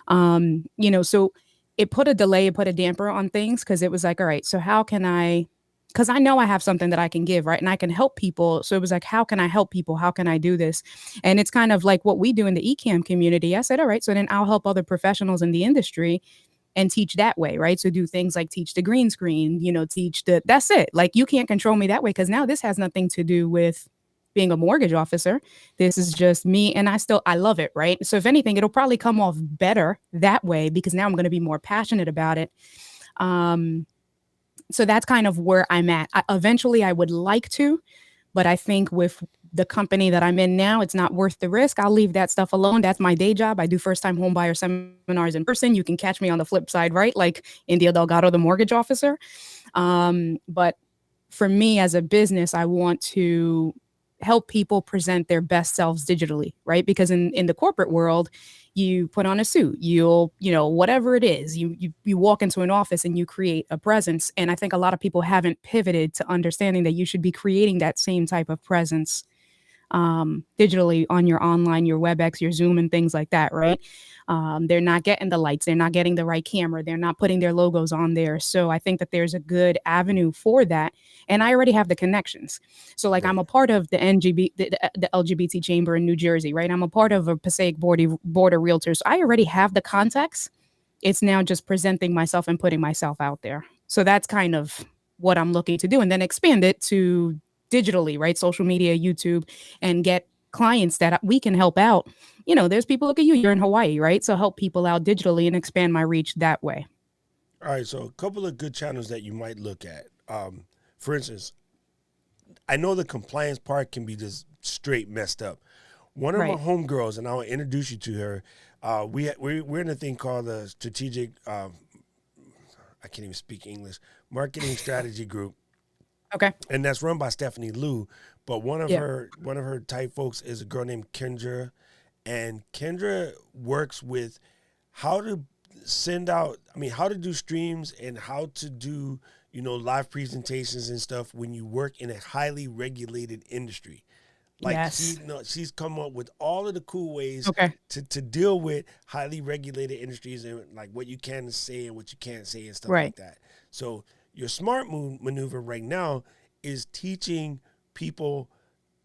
So it put a delay, it put a damper on things, because it was like, all right, so how can because I know I have something that I can give, right? And I can help people. So it was like, how can I help people? How can I do this? And it's kind of like what we do in the Ecamm community. I said, all right, so then I'll help other professionals in the industry and teach that way, right? So do things like teach the green screen, that's it. Like, you can't control me that way, because now this has nothing to do with being a mortgage officer. This is just me, and I love it, right? So if anything, it'll probably come off better that way, because now I'm going to be more passionate about it. So that's kind of where I'm at. Eventually, I would like to, but I think with the company that I'm in now, it's not worth the risk. I'll leave that stuff alone. That's my day job. I do first-time home buyer seminars in person. You can catch me on the flip side, right? Like India Delgado, the mortgage officer. But for me as a business, I want to help people present their best selves digitally, right? Because in the corporate world, you put on a suit, you'll, whatever it is, you walk into an office and you create a presence. And I think a lot of people haven't pivoted to understanding that you should be creating that same type of presence digitally on your online, your WebEx, your Zoom, and things like that, right? They're not getting the lights, they're not getting the right camera, they're not putting their logos on there. So I think that there's a good avenue for that. And I already have the connections. So like, I'm a part of the the LGBT chamber in New Jersey, right? I'm a part of a Passaic border realtors. I already have the contacts. It's now just presenting myself and putting myself out there. So that's kind of what I'm looking to do, and then expand it to digitally, right? Social media, YouTube, and get clients that we can help out. There's people, look at you, you're in Hawaii, right? So help people out digitally and expand my reach that way. All right, so a couple of good channels that you might look at. For instance, I know the compliance part can be just straight messed up. One of my homegirls, and I'll introduce you to her, we're in a thing called the strategic, I can't even speak English, marketing strategy group. Okay. And that's run by Stephanie Liu. But one of her type folks is a girl named Kendra. And Kendra works with how to how to do streams and how to do, live presentations and stuff when you work in a highly regulated industry. Like, she's come up with all of the cool ways to deal with highly regulated industries, and like what you can say and what you can't say and stuff like that. So your smart maneuver right now is teaching people,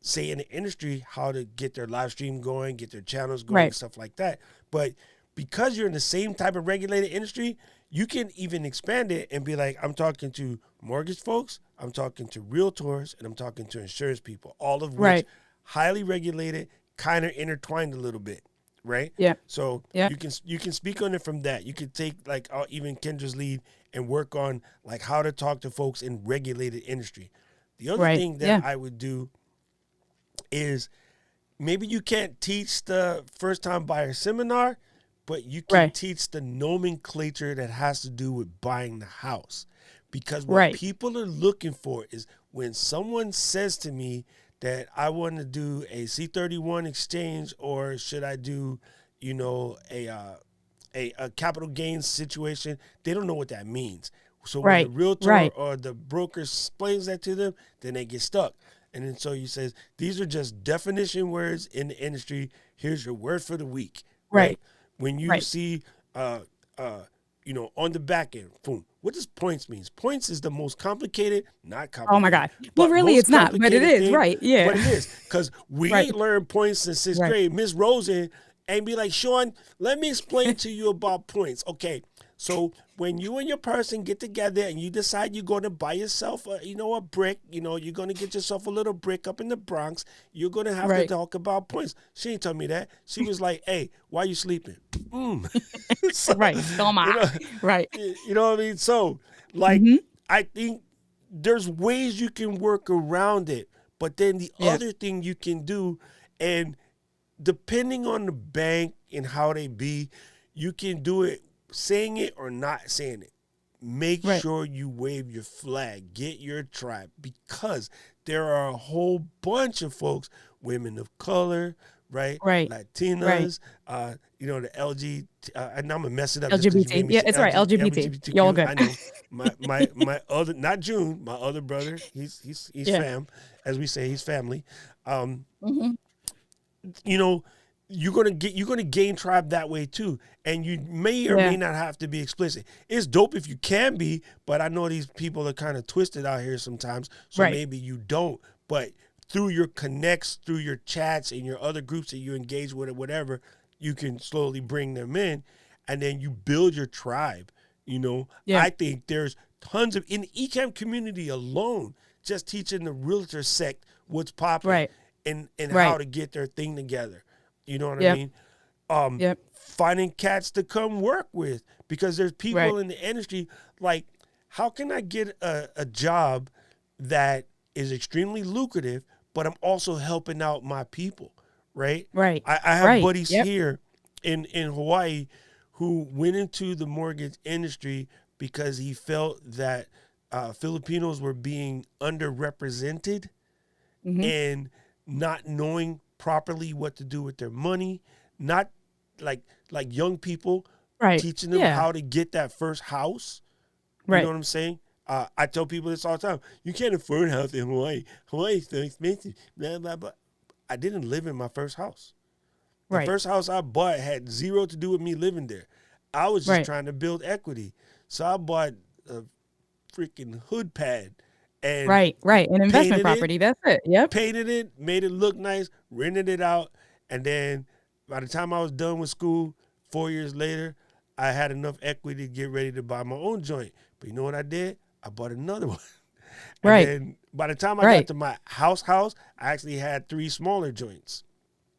say in the industry, how to get their live stream going, get their channels going, and stuff like that. But because you're in the same type of regulated industry, you can even expand it and be like, I'm talking to mortgage folks, I'm talking to realtors, and I'm talking to insurance people, all of which highly regulated, kind of intertwined a little bit, right? Yeah. So you can speak on it from that. You could take like even Kendra's lead and work on like how to talk to folks in regulated industry. The other thing that I would do is maybe you can't teach the first time buyer seminar, but you can Right. teach the nomenclature that has to do with buying the house. Because what Right. people are looking for is when someone says to me that I want to do a C31 exchange, or should I do, you know, a capital gains situation, they don't know what that means. So when the Right. realtor Right. or the broker explains that to them, then they get stuck. And then so you says, these are just definition words in the industry. Here's your word for the week, right? Right. When you Right. see, you know, on the back end, boom, what does points means? Points is the most complicated, not Oh my complicated, God. Well, but really, most it's not, but it complicated is. thing. Right. Yeah. But it is, because we Right. ain't learned points since sixth Right. grade. Miss Rosen and be like, Sean, let me explain to you about points. Okay, so when you and your person get together and you decide you're going to buy yourself a brick, you're going to get yourself a little brick up in the Bronx, you're going to have to Right. talk about points. She ain't tell me that. She was like, hey, why you sleeping? So, Right. Toma. you know, Right. you know what I mean? So, like, Mm-hmm. I think there's ways you can work around it. But then the Yeah. other thing you can do, and depending on the bank and how they be, you can do it saying it or not saying it. Make Right. sure you wave your flag, get your tribe, because there are a whole bunch of folks, women of color, right? Right. Latinas, the LG, and I'm gonna mess it up just because you LGBT. made me Yeah, say it's right. LGBT. Y'all good. I know. My other, not June, my other brother, he's Yeah. fam, as we say, he's family. Mm-hmm. You're gonna gain tribe that way too, and you may or may Yeah. not have to be explicit. It's dope if you can be, but I know these people are kind of twisted out here sometimes, so Right. maybe you don't. But through your connects, through your chats and your other groups that you engage with or whatever, you can slowly bring them in, and then you build your tribe. Yeah. I think there's tons of in the Ecamm community alone, just teaching the realtor sect what's popping Right. and how Right. to get their thing together. You know what I Yep. mean? Yep. Finding cats to come work with, because there's people Right. in the industry like, how can I get a job that is extremely lucrative, but I'm also helping out my people, right? Right. I have Right. buddies Yep. here in Hawaii who went into the mortgage industry because he felt that Filipinos were being underrepresented Mm-hmm. and not knowing properly what to do with their money, not like young people, Right. teaching them Yeah. how to get that first house. You Right. know what I'm saying? I tell people this all the time. You can't afford a house in Hawaii. Hawaii's so expensive. Blah, blah, blah. I didn't live in my first house. The Right. first house I bought had zero to do with me living there. I was just Right. trying to build equity. So I bought a freaking hood pad and Right. Right. An investment painted it, property. That's it. Yep. made it look nice, rented it out, and then by the time I was done with school, 4 years later, I had enough equity to get ready to buy my own joint. But you know what I did? I bought another one. And Right. then by the time I got Right. to my house, I actually had 3 smaller joints.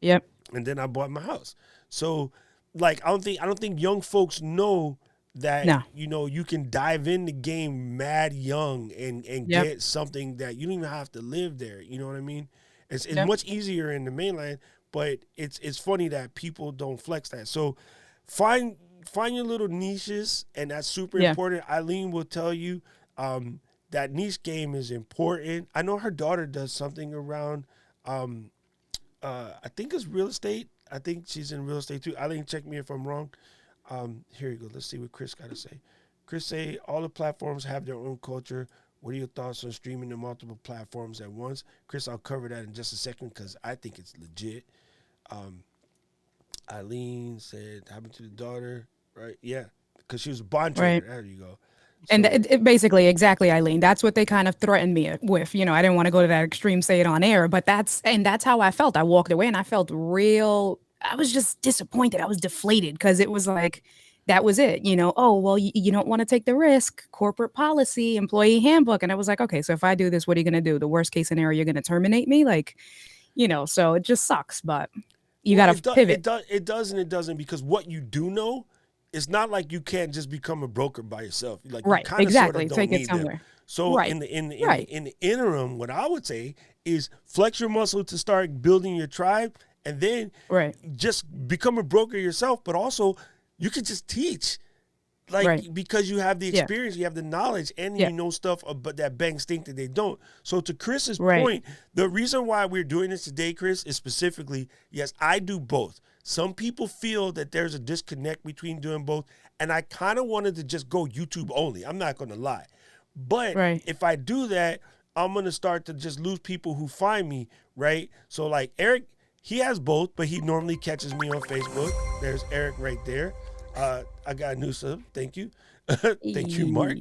Yep. And then I bought my house. So like I don't think young folks know that No. you can dive in the game mad young and Yep. get something that you don't even have to live there. You know what I mean? It's Yep. much easier in the mainland, but it's funny that people don't flex that. So find your little niches, and that's super Yeah. important. Eileen will tell you that niche game is important. I know her daughter does something around I think it's real estate. I think she's in real estate too. Eileen, check me if I'm wrong. Here you go. Let's see what Chris got to say. Chris say all the platforms have their own culture. What are your thoughts on streaming to multiple platforms at once? Chris, I'll cover that in just a second because I think it's legit. Eileen said, happened to the daughter, right? Yeah, because she was a bond trader. Right. There you go. And So- it basically, exactly, Eileen. That's what they kind of threatened me with. I didn't want to go to that extreme, say it on air, but that's how I felt. I walked away and I felt I was just disappointed. I was deflated because it was like, that was it. Oh, well, you don't want to take the risk, corporate policy, employee handbook. And I was like, okay, so if I do this, what are you going to do? The worst case scenario, you're going to terminate me? So it just sucks, but you Well, got to pivot. It does and it doesn't, because what you do know, it's not like you can't just become a broker by yourself. Like, Right, you kind of exactly. sort of don't Take it need them. somewhere. So Right, in the right. interim, what I would say is flex your muscle to start building your tribe, and then Right. just become a broker yourself, but also you could just teach. Right. Because you have the Yeah. experience, you have the knowledge, and Yeah. you know stuff but that banks think that they don't. So to Chris's Right. point, the reason why we're doing this today, Chris, is specifically, yes, I do both. Some people feel that there's a disconnect between doing both, and I kind of wanted to just go YouTube only. I'm not going to lie. But Right. if I do that, I'm going to start to just lose people who find me, right? So like Eric, he has both, but he normally catches me on Facebook. There's Eric right there. I got a new sub. Thank you. Thank you, Mark.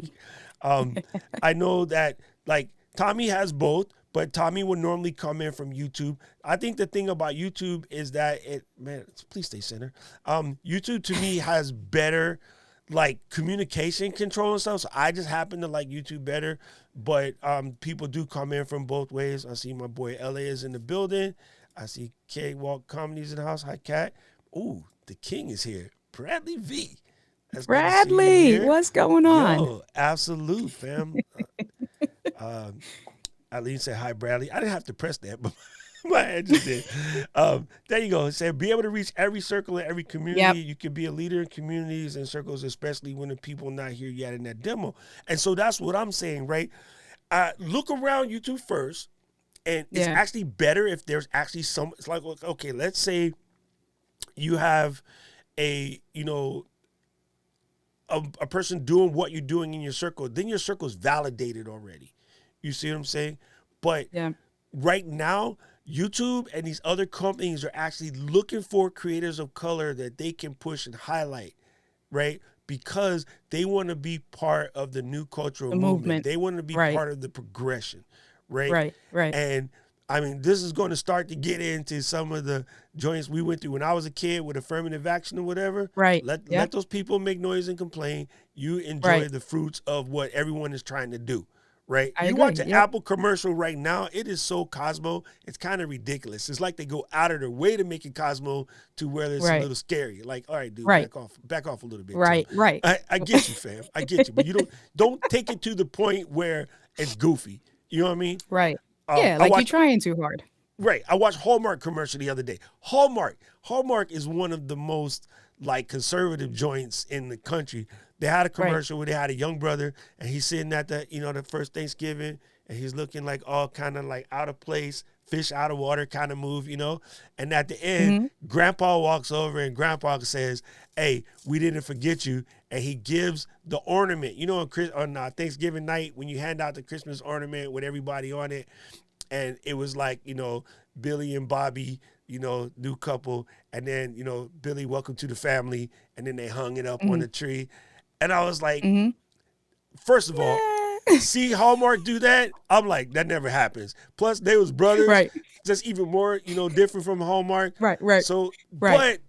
I know that like Tommy has both, but Tommy would normally come in from YouTube. I think the thing about YouTube is that please stay center. YouTube to me has better like communication control and stuff. So I just happen to like YouTube better, but people do come in from both ways. I see my boy LA is in the building. I see K-Walk Comedy's in the house. Hi, Cat. Ooh, the king is here. Bradley V. That's good to see you Bradley, here. what's going on? Yo, absolute, fam. Eileen said, hi, Bradley. I didn't have to press that, but my head just did. There you go. It said, be able to reach every circle and every community. Yep. You can be a leader in communities and circles, especially when the people not here yet in that demo. And so that's what I'm saying, right? Look around YouTube first. And it's actually better if there's actually some, it's like, okay, let's say you have a person doing what you're doing in your circle, then your circle is validated already. You see what I'm saying? But right now, YouTube and these other companies are actually looking for creators of color that they can push and highlight, right? Because they want to be part of the new cultural movement. They want to be part of the progression. Right. And I mean, this is going to start to get into some of the joints we went through when I was a kid with affirmative action or whatever. Right. Let those people make noise and complain. You enjoy the fruits of what everyone is trying to do. Right. I you agree. watch an Apple commercial right now. It is so Cosmo. It's kind of ridiculous. It's like they go out of their way to make it Cosmo to where it's a little scary. Like, all right, dude, back off a little bit. Right. I get you, fam. I get you. But you don't take it to the point where it's goofy. You know what I mean? Right. Like you're trying too hard. Right. I watched Hallmark commercial the other day. Hallmark is one of the most like conservative joints in the country. They had a commercial where they had a young brother and he's sitting at the first Thanksgiving and he's looking like all kind of like out of place, fish out of water kind of move, And at the end, Grandpa walks over and Grandpa says, hey, we didn't forget you. And he gives the ornament, on Thanksgiving night when you hand out the Christmas ornament with everybody on it. And it was like, Billy and Bobby, new couple. And then, Billy, welcome to the family. And then they hung it up on the tree. And I was like, first of all, see Hallmark do that? I'm like, that never happens. Plus, they was brothers. Right. Just even more, different from Hallmark. Right. So, but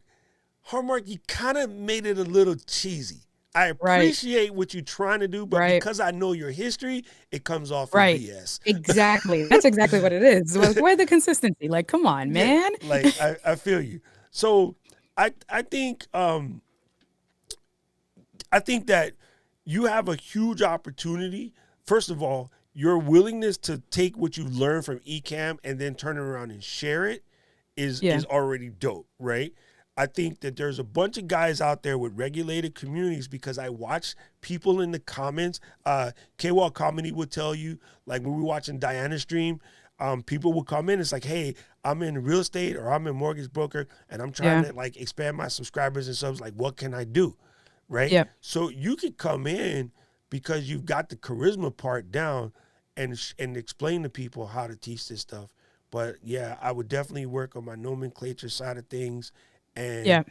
Hallmark, you kind of made it a little cheesy. I appreciate what you're trying to do, but because I know your history, it comes off as BS. Exactly. That's exactly what it is. Where's the consistency? Like, come on, man. Like, I feel you. So I think that you have a huge opportunity. First of all, your willingness to take what you learned from Ecamm and then turn it around and share it is already dope, right? I think that there's a bunch of guys out there with regulated communities because I watch people in the comments. K-Walk Comedy would tell you, like when we were watching Diana's stream, people would come in. It's like, hey, I'm in real estate or I'm in mortgage broker and I'm trying to like expand my subscribers and subs. Like, what can I do? Right. Yeah. So you could come in because you've got the charisma part down and explain to people how to teach this stuff. But yeah, I would definitely work on my nomenclature side of things and,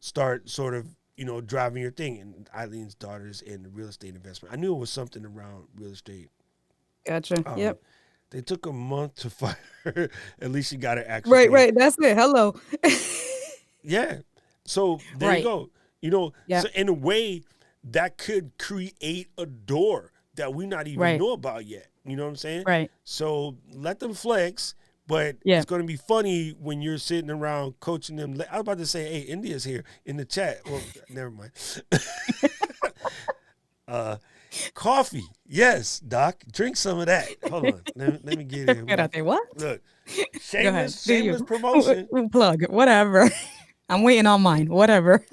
start sort of, driving your thing. And Eileen's daughter's in real estate investment. I knew it was something around real estate. Gotcha. Yep. They took a month to fire her. At least she got her actual Right. That's it. Hello. Yeah. So there you go. So in a way that could create a door that we not even know about yet. You know what I'm saying? Right. So let them flex, but it's going to be funny when you're sitting around coaching them. I was about to say, hey, India's here in the chat. Well, never mind. Coffee. Yes, Doc. Drink some of that. Hold on. Let me get it. Get out there. What? Look, shameless promotion. Plug. Whatever. I'm waiting on mine. Whatever.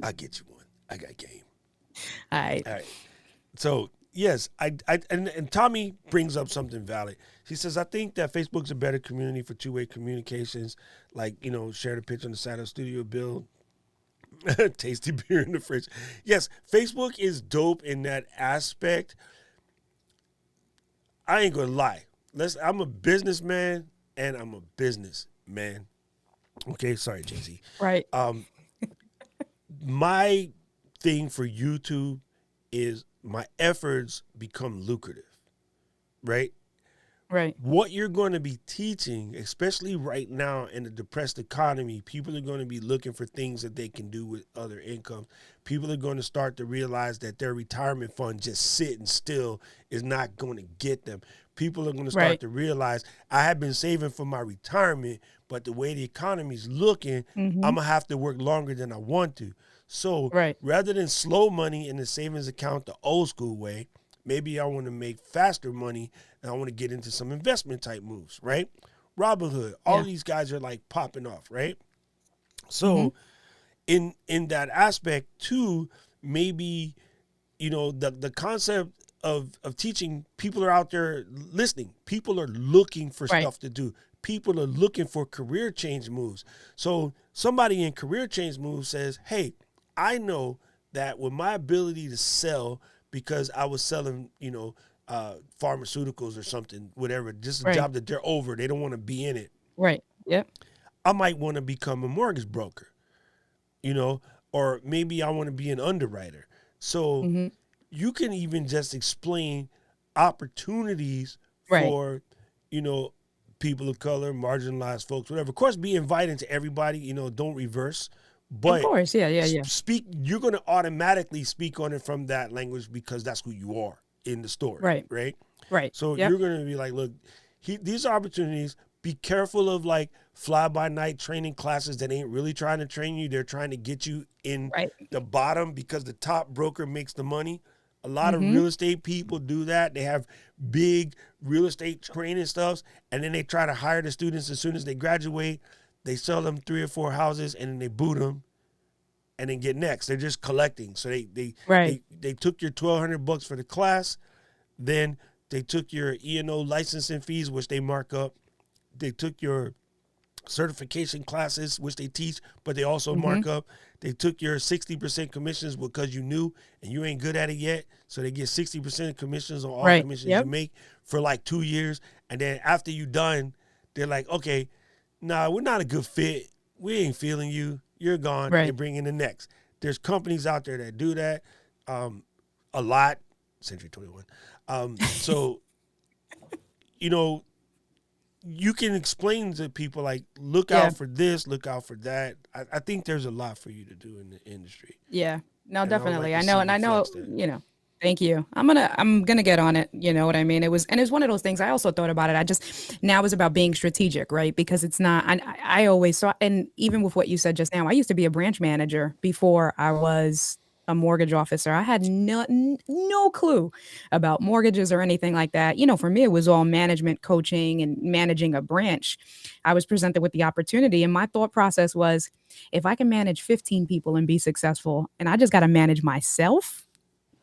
I'll get you one. I got game. All right. All right. So yes, and Tommy brings up something valid. She says, I think that Facebook's a better community for two-way communications, like, share the picture on the side of the studio bill, tasty beer in the fridge. Yes, Facebook is dope in that aspect. I ain't gonna lie. I'm a businessman and I'm a businessman. Okay, sorry, Jay-Z. Right. My thing for YouTube is my efforts become lucrative, right? Right. What you're going to be teaching, especially right now in a depressed economy, people are going to be looking for things that they can do with other income. People are going to start to realize that their retirement fund just sitting still is not going to get them. People are going to start to realize I have been saving for my retirement, but the way the economy is looking, I'm going to have to work longer than I want to. So rather than slow money in the savings account the old school way, maybe I want to make faster money and I want to get into some investment type moves, right? Robinhood, all these guys are like popping off, right? So in that aspect too, maybe, the concept of teaching, people are out there listening. People are looking for stuff to do. People are looking for career change moves. So somebody in career change moves says, hey, I know that with my ability to sell, because I was selling, pharmaceuticals or something, whatever, just a job that they're over, they don't want to be in it. Right. Yep. I might want to become a mortgage broker, or maybe I want to be an underwriter. So you can even just explain opportunities for, people of color, marginalized folks, whatever. Of course, be inviting to everybody, don't reverse. But of course, yeah. Speak. You're going to automatically speak on it from that language because that's who you are in the story, right? So you're going to be like, look, these are opportunities. Be careful of like fly by night training classes that ain't really trying to train you. They're trying to get you in the bottom because the top broker makes the money. A lot of real estate people do that. They have big real estate training stuffs, and then they try to hire the students as soon as they graduate. They sell them 3 or 4 houses and then they boot them and then get next. They're just collecting. So they took your $1,200 for the class. Then they took your E&O licensing fees, which they mark up. They took your certification classes, which they teach, but they also mark up. They took your 60% commissions because you knew and you ain't good at it yet. So they get 60% commissions on all commissions you make for like 2 years. And then after you done, they're like, okay, nah, we're not a good fit. We ain't feeling you. You're gone. They bring in the next. There's companies out there that do that a lot. Century 21. So, you can explain to people like, look out for this, look out for that. I think there's a lot for you to do in the industry. Yeah, no, and definitely. I know, thank you. I'm gonna get on it. You know what I mean? It was one of those things. I also thought about it. Now it's about being strategic, right? Because it's not. I always saw, and even with what you said just now, I used to be a branch manager before I was a mortgage officer. I had no clue about mortgages or anything like that. For me, it was all management, coaching, and managing a branch. I was presented with the opportunity, and my thought process was, if I can manage 15 people and be successful, and I just got to manage myself,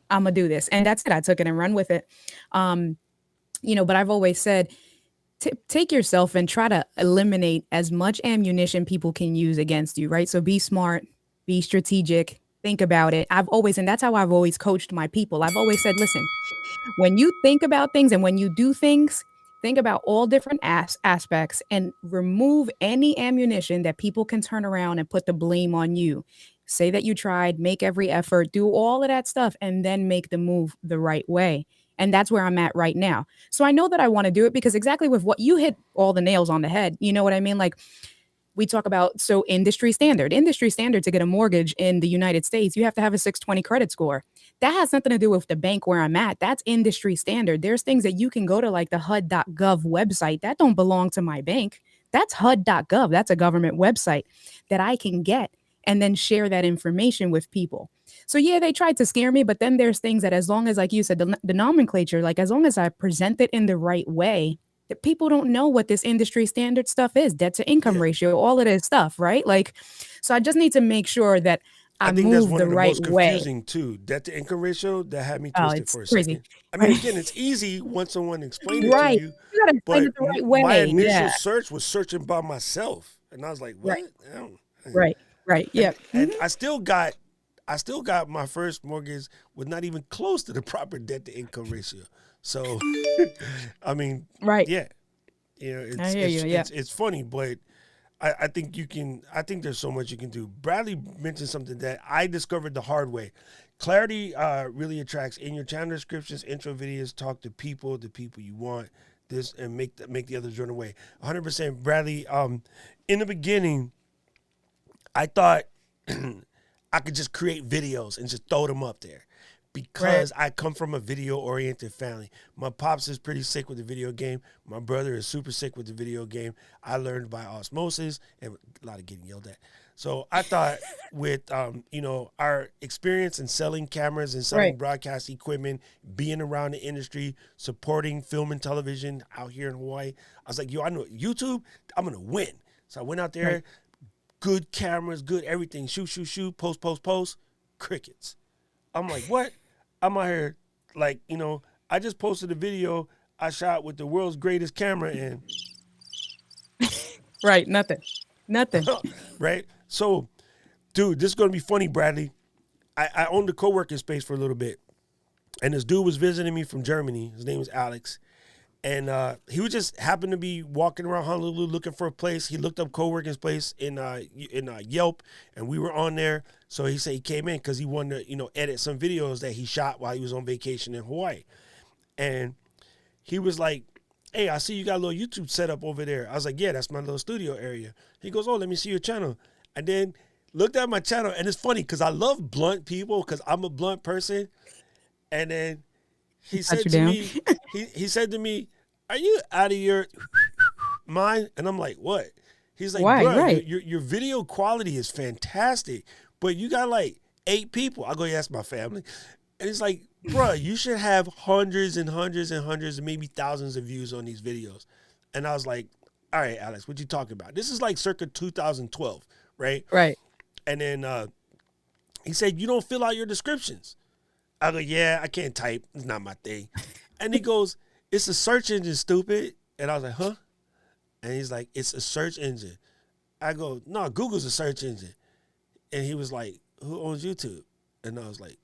I'm going to do this. And that's it. I took it and run with it. But I've always said, take yourself and try to eliminate as much ammunition people can use against you, right? So be smart, be strategic, think about it. And that's how I've always coached my people. I've always said, listen, when you think about things and when you do things, think about all different aspects and remove any ammunition that people can turn around and put the blame on you. Say that you tried, make every effort, do all of that stuff, and then make the move the right way. And that's where I'm at right now. So I know that I want to do it because exactly with what you hit all the nails on the head. You know what I mean? Like, we talk about, so industry standard to get a mortgage in the United States, you have to have a 620 credit score. That has nothing to do with the bank where I'm at. That's industry standard. There's things that you can go to, like the HUD.gov website, that don't belong to my bank. That's HUD.gov. That's a government website that I can get and then share that information with people. So yeah, they tried to scare me, but then there's things that, as long as, like you said, the nomenclature, like as long as I present it in the right way, that people don't know what this industry standard stuff is, debt to income ratio, all of this stuff, right? Like, so I just need to make sure that I think that's move one the of the right most way. confusing too. That to income ratio that had me Oh, twisted it's for a crazy. second. I mean, Right. again, it's easy once someone explained it to Right. you, You gotta explain but it the right my way. initial Yeah. search was searching by myself, and I was like, Right. "What?" I don't- Right. Right. Yep. and I still got my first mortgage with not even close to the proper debt to income ratio. So, I mean, Right. yeah, you know, I hear you. Yeah. it's funny, but I think you can. I think there's so much you can do. Bradley mentioned something that I discovered the hard way. Clarity really attracts in your channel descriptions, intro videos. Talk to people, the people you want. This and make the others run away. 100%, Bradley. In the beginning, I thought I could just create videos and just throw them up there because I come from a video-oriented family. My pops is pretty sick with the video game. My brother is super sick with the video game. I learned by osmosis and a lot of getting yelled at. So I thought with, our experience in selling cameras and selling broadcast equipment, being around the industry, supporting film and television out here in Hawaii, I was like, yo, I know YouTube, I'm going to win. So I went out there, good cameras, good everything, shoot, post, crickets. I'm like, what? I'm out here, like, I just posted a video I shot with the world's greatest camera and Right. Nothing. right? So, dude, this is going to be funny, Bradley. I owned a co-working space for a little bit, and this dude was visiting me from Germany. His name was Alex, and he was just happened to be walking around Honolulu looking for a place. He looked up co-working space in Yelp, and we were on there. So he said he came in because he wanted to, edit some videos that he shot while he was on vacation in Hawaii. And he was like, hey, I see you got a little YouTube setup over there. I was like, yeah, that's my little studio area. He goes, oh, let me see your channel. And then looked at my channel, and it's funny because I love blunt people because I'm a blunt person. And then he said to me, he said to me, are you out of your mind? And I'm like, what? He's like, bro, your video quality is fantastic, but you got like 8 people. I go, yeah, that's my family. And he's like, bro, you should have hundreds and hundreds and hundreds and maybe thousands of views on these videos. And I was like, all right, Alex, what you talking about? This is like circa 2012, right? Right. And then he said, you don't fill out your descriptions. I go, yeah, I can't type. It's not my thing. And he goes, it's a search engine, stupid. And I was like, huh? And he's like, it's a search engine. I go, no, Google's a search engine. And he was like, who owns YouTube? And I was like,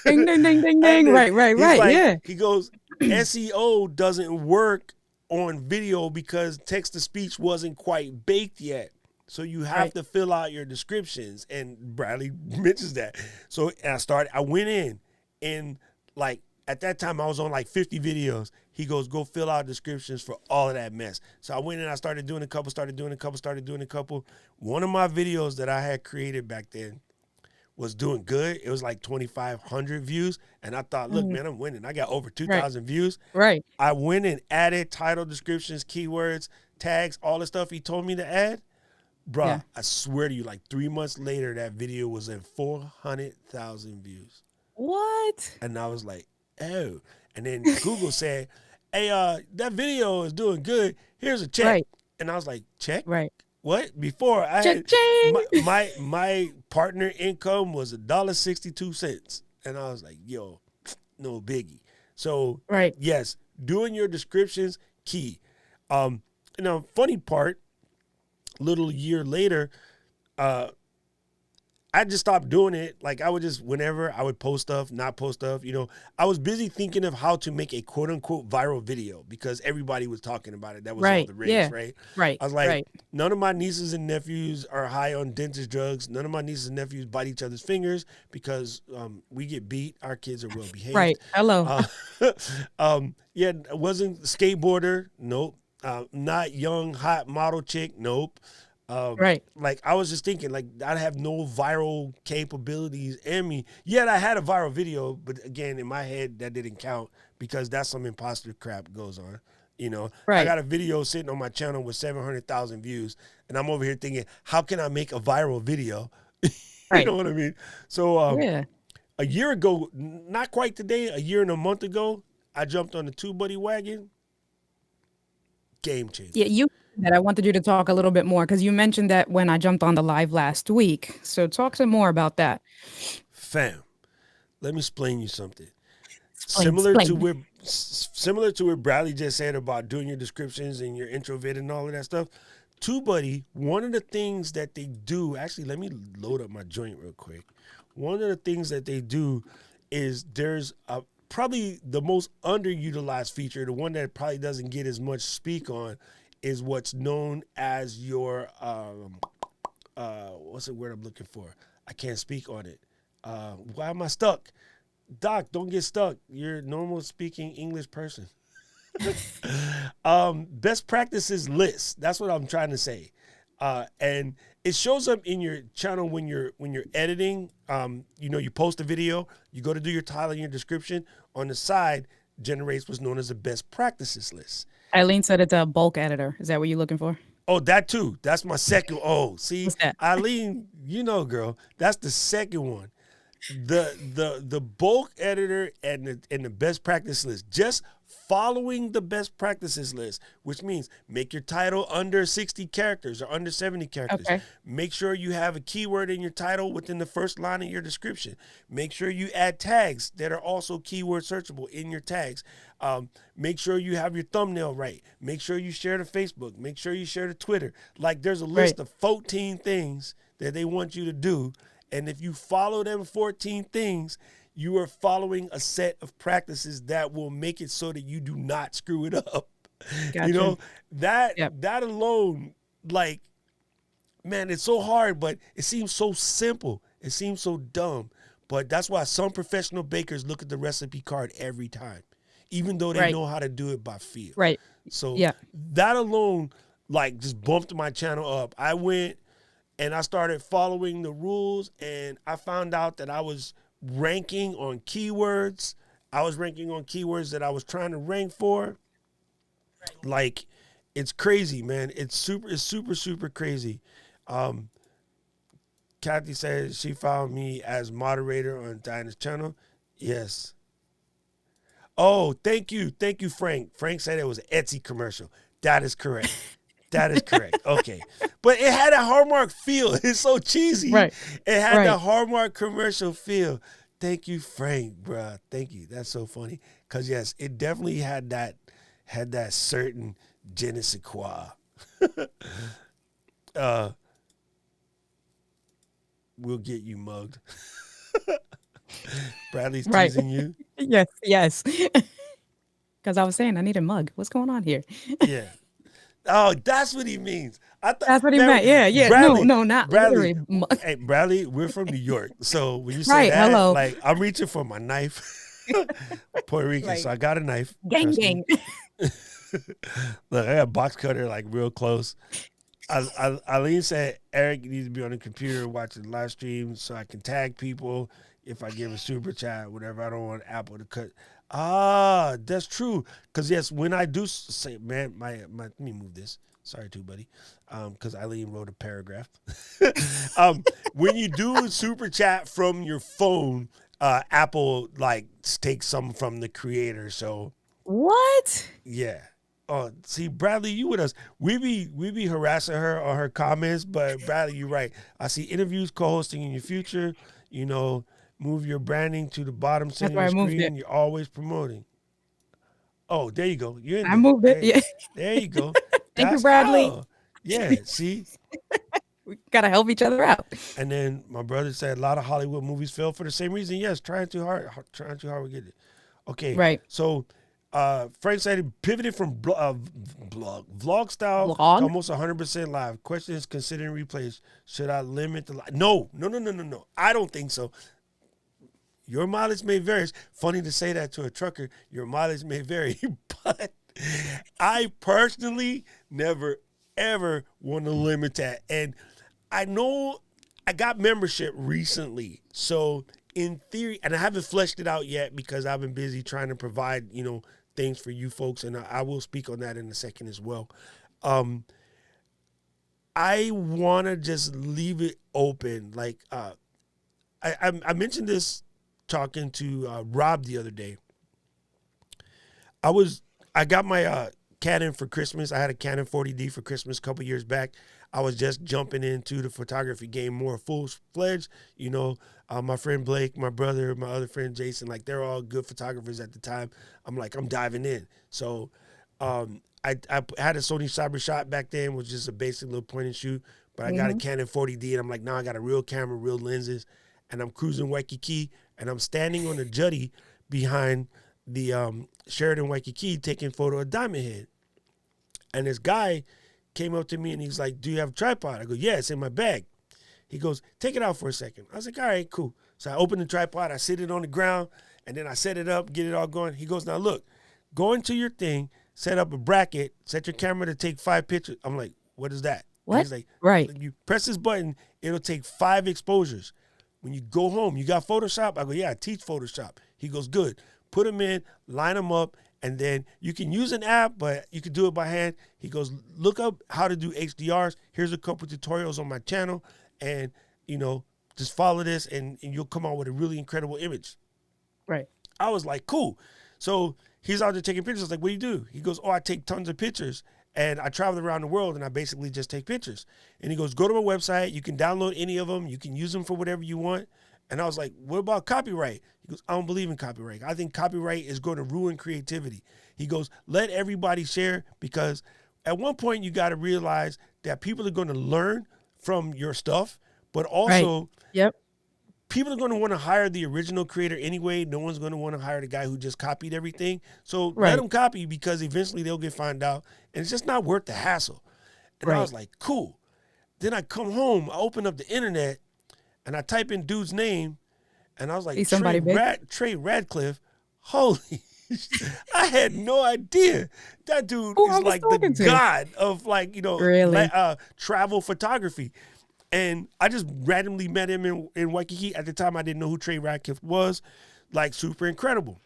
ding, ding, ding, ding, ding. Right. Like, yeah. He goes, SEO doesn't work on video because text-to-speech wasn't quite baked yet. So you have to fill out your descriptions. And Bradley mentions that. So I went in and like, at that time, I was on like 50 videos. He goes, go fill out descriptions for all of that mess. So I went in, I started doing a couple. One of my videos that I had created back then was doing good. It was like 2,500 views. And I thought, look, man, I'm winning. I got over 2,000 views. Right. I went and added title descriptions, keywords, tags, all the stuff he told me to add. Bruh, I swear to you, like 3 months later, that video was in 400,000 views. What? And I was like, oh. And then Google said, hey, that video is doing good. Here's a check. Right. And I was like, check? Right. What? Before I had my partner income was $1.62. And I was like, yo, no biggie. So yes, doing your descriptions, key. Funny part, little year later, I just stopped doing it. Like I would just, whenever I would post stuff, not post stuff, I was busy thinking of how to make a quote unquote viral video because everybody was talking about it. That was all the rage, right? Right. I was like, none of my nieces and nephews are high on dentist drugs. None of my nieces and nephews bite each other's fingers because we get beat. Our kids are well behaved. Right. Hello. Yeah, wasn't skateboarder. Nope. Not young, hot model chick. Nope. Like I was just thinking, like I have no viral capabilities in me. Yet I had a viral video, but again, in my head, that didn't count because that's some imposter crap goes on. I got a video sitting on my channel with 700,000 views, and I'm over here thinking, how can I make a viral video? You know what I mean? So a year ago, not quite today, a year and a month ago, I jumped on the TubeBuddy wagon. Game changer. Yeah, that I wanted you to talk a little bit more because you mentioned that when I jumped on the live last week. So talk some more about that. Fam, let me explain you something. Explain, Similar to explain. what Bradley just said about doing your descriptions and your intro vid and all of that stuff. TubeBuddy, one of the things that they do, actually, let me load up my joint real quick. One of the things that they do is there's probably the most underutilized feature, the one that probably doesn't get as much speak on, is what's known as your what's the word I'm looking for? I can't speak on it. Why am I stuck? Doc, don't get stuck. You're a normal speaking English person. Best practices list. That's what I'm trying to say. And it shows up in your channel when you're editing. You post a video, you go to do your title and your description. On the side, generates what's known as a best practices list. Eileen said it's a bulk editor. Is that what you're looking for? Oh, that too. That's my second. Oh, see, What's that? Eileen, girl, that's the second one. The bulk editor and the best practice list. Just following the best practices list, which means make your title under 60 characters or under 70 characters. Okay. Make sure you have a keyword in your title within the first line of your description. Make sure you add tags that are also keyword searchable in your tags. Make sure you have your thumbnail right. Make sure you share to Facebook. Make sure you share to Twitter. Like there's a list of 14 things that they want you to do. And if you follow them 14 things, you are following a set of practices that will make it so that you do not screw it up. Gotcha. That alone, like, man, it's so hard, but it seems so simple. It seems so dumb. But that's why some professional bakers look at the recipe card every time, even though they know how to do it by feel. Right. So that alone, like, just bumped my channel up. I went and I started following the rules, and I found out that I was ranking on keywords. I was ranking on keywords that I was trying to rank for. Like, it's crazy, man. It's super crazy. Kathy said she found me as moderator on Dinah's channel. Yes. Oh, thank you, Frank. Frank said it was an Etsy commercial. That is correct. That is correct. Okay. But it had a Hallmark feel. It's so cheesy. Right. It had the Hallmark commercial feel. Thank you, Frank, bruh. Thank you. That's so funny. Because, yes, it definitely had that certain je ne sais quoi. We'll get you mugged. Bradley's teasing you. Yes. Because I was saying I need a mug. What's going on here? Yeah. Oh, that's what he means. That's what he meant. Yeah. Bradley, no, not Bradley. literally. Hey, Bradley, we're from New York. So when you say that, hello. like, I'm reaching for my knife. Puerto Rican, so I got a knife. Gang. Look, I got a box cutter, like, real close. Eileen said Eric needs to be on the computer watching live stream so I can tag people if I give a super chat, whatever. I don't want Apple to cut. Ah, that's true. Because, yes, when I do say, man, my let me move this. Sorry, too, buddy. Because Eileen wrote a paragraph. When you do super chat from your phone, Apple, like, takes some from the creator. So What? Yeah. Oh, see, Bradley, you with us. We be harassing her on her comments, but Bradley, you're right. I see interviews, co-hosting in your future. Move your branding to the bottom center of the screen. You're always promoting. Oh, there you go. You're in there. I moved it. Yeah. There you go. Thank you, Bradley. Yeah, see? We got to help each other out. And then my brother said a lot of Hollywood movies fail for the same reason. Yes, trying too hard we get it. Okay. Right. So Frank said he pivoted from vlog style to almost 100% live. Question is, considering replays, should I limit the live? No. I don't think so. Your mileage may vary. It's funny to say that to a trucker. Your mileage may vary, but I personally never, ever want to limit that. And I know I got membership recently. So in theory, and I haven't fleshed it out yet because I've been busy trying to provide, things for you folks. And I will speak on that in a second as well. I want to just leave it open. Like, I mentioned this talking to Rob the other day. I got my Canon for Christmas. I had a Canon 40D for Christmas a couple years back. I was just jumping into the photography game more full-fledged. You know, my friend Blake, my brother, my other friend Jason, like they're all good photographers at the time. I'm like, I'm diving in. So I had a Sony Cybershot back then, which was just a basic little point and shoot. But I got a Canon 40D, and I'm like, now I got a real camera, real lenses, and I'm cruising Waikiki, and I'm standing on the jetty behind the Sheridan Waikiki taking photo of Diamond Head. And this guy came up to me, and he's like, do you have a tripod? I go, yeah, it's in my bag. He goes, take it out for a second. I was like, all right, cool. So I open the tripod, I sit it on the ground, and then I set it up, get it all going. He goes, now look, go into your thing, set up a bracket, set your camera to take 5 pictures. I'm like, what is that? What? He's like, right. You press this button, it'll take 5 exposures. When you go home, you got Photoshop? I go, yeah, I teach Photoshop. He goes, good. Put them in, line them up, and then you can use an app, but you can do it by hand. He goes, look up how to do HDRs. Here's a couple tutorials on my channel, and, you know, just follow this, and you'll come out with a really incredible image. Right. I was like, cool. So he's out there taking pictures. I was like, what do you do? He goes, oh, I take tons of pictures. And I travel around the world, and I basically just take pictures. And he goes, go to my website. You can download any of them. You can use them for whatever you want. And I was like, what about copyright? He goes, I don't believe in copyright. I think copyright is going to ruin creativity. He goes, let everybody share, because at one point you got to realize that people are going to learn from your stuff, but also people are going to want to hire the original creator anyway. No one's going to want to hire the guy who just copied everything. So let them copy, because eventually they'll get found out, and it's just not worth the hassle. And I was like, cool. Then I come home, I open up the internet, and I type in dude's name, and I was like, Trey Radcliffe. Holy, I had no idea. That dude is like the god of, like, you know, travel photography. And I just randomly met him in Waikiki. At the time, I didn't know who Trey Radcliffe was. Like, super incredible.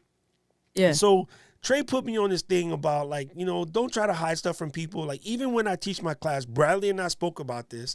Yeah. So Trey put me on this thing about, like, you know, don't try to hide stuff from people. Like, even when I teach my class, Bradley and I spoke about this.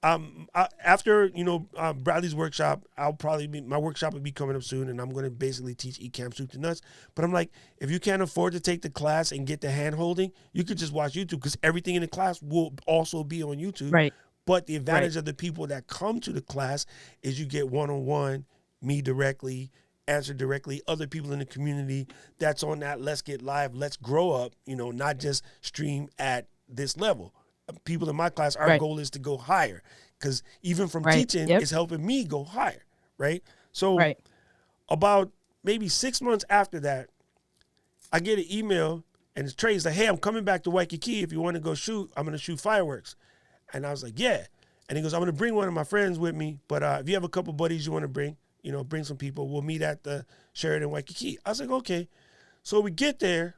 After, you know, Bradley's workshop, my workshop will be coming up soon, and I'm going to basically teach Ecamm soup to nuts. But I'm like, if you can't afford to take the class and get the hand holding, you could just watch YouTube, because everything in the class will also be on YouTube. Right. But the advantage of the people that come to the class is you get one-on-one, me directly, answer directly, other people in the community that's on that let's get live, let's grow up, you know, not just stream at this level. People in my class, our goal is to go higher, because even from teaching, it's helping me go higher, right? So about maybe 6 months after that, I get an email, and it's Trey's like, hey, I'm coming back to Waikiki. If you want to go shoot, I'm going to shoot fireworks. And I was like, yeah. And he goes, I'm going to bring one of my friends with me, but if you have a couple buddies you want to bring, you know, bring some people. We'll meet at the Sheridan Waikiki. I was like, okay. So we get there,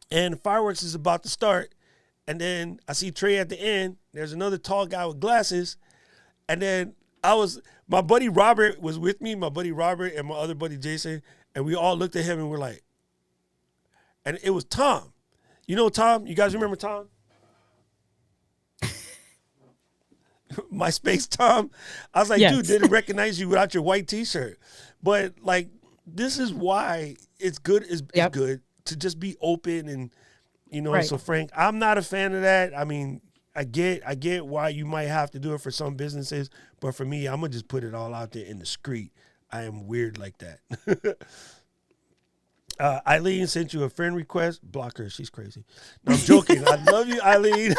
and the fireworks is about to start. And then I see Trey at the end. There's another tall guy with glasses. And then my buddy Robert was with me, my buddy Robert and my other buddy Jason. And we all looked at him and we're like, and it was Tom. You know Tom? You guys remember Tom? MySpace Tom. I was like, dude, didn't recognize you without your white t-shirt. But like, this is why it's good. It's good to just be open and, you know, so Frank, I'm not a fan of that. I mean, I get why you might have to do it for some businesses, but for me, I'm gonna just put it all out there in the street. I am weird like that. Eileen sent you a friend request. Block her. She's crazy. No, I'm joking. I love you, Eileen.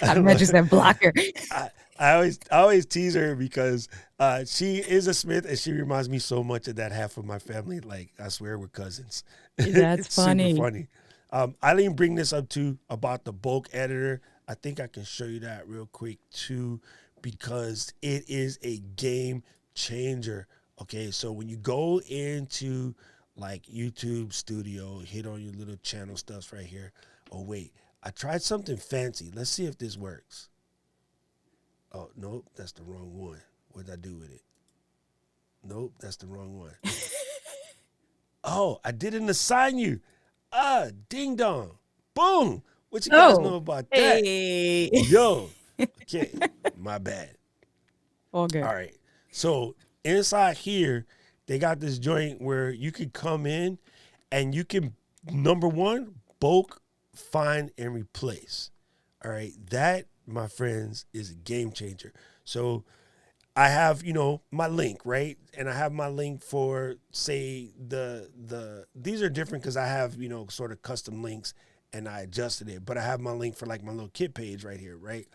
I imagine that blocker. I always tease her because she is a Smith, and she reminds me so much of that half of my family. Like, I swear we're cousins. That's it's funny. Super funny. Eileen bring this up too about the bulk editor. I think I can show you that real quick too, because it is a game changer. Okay, so when you go into like YouTube Studio, hit on your little channel stuff right here. Oh wait, I tried something fancy. Let's see if this works. Oh, nope, that's the wrong one. What did I do with it? Nope, that's the wrong one. Oh, I didn't assign you. Ding dong. Boom. What you guys know about that? Yo. Okay, my bad. All good. All right. So inside here, they got this joint where you can come in and you can, number one, bulk find and replace. All right, that, my friends, is a game changer. So I have, my link, right? And I have my link for, say, these are different because I have, sort of custom links and I adjusted it. But I have my link for like my little kit page right here, right?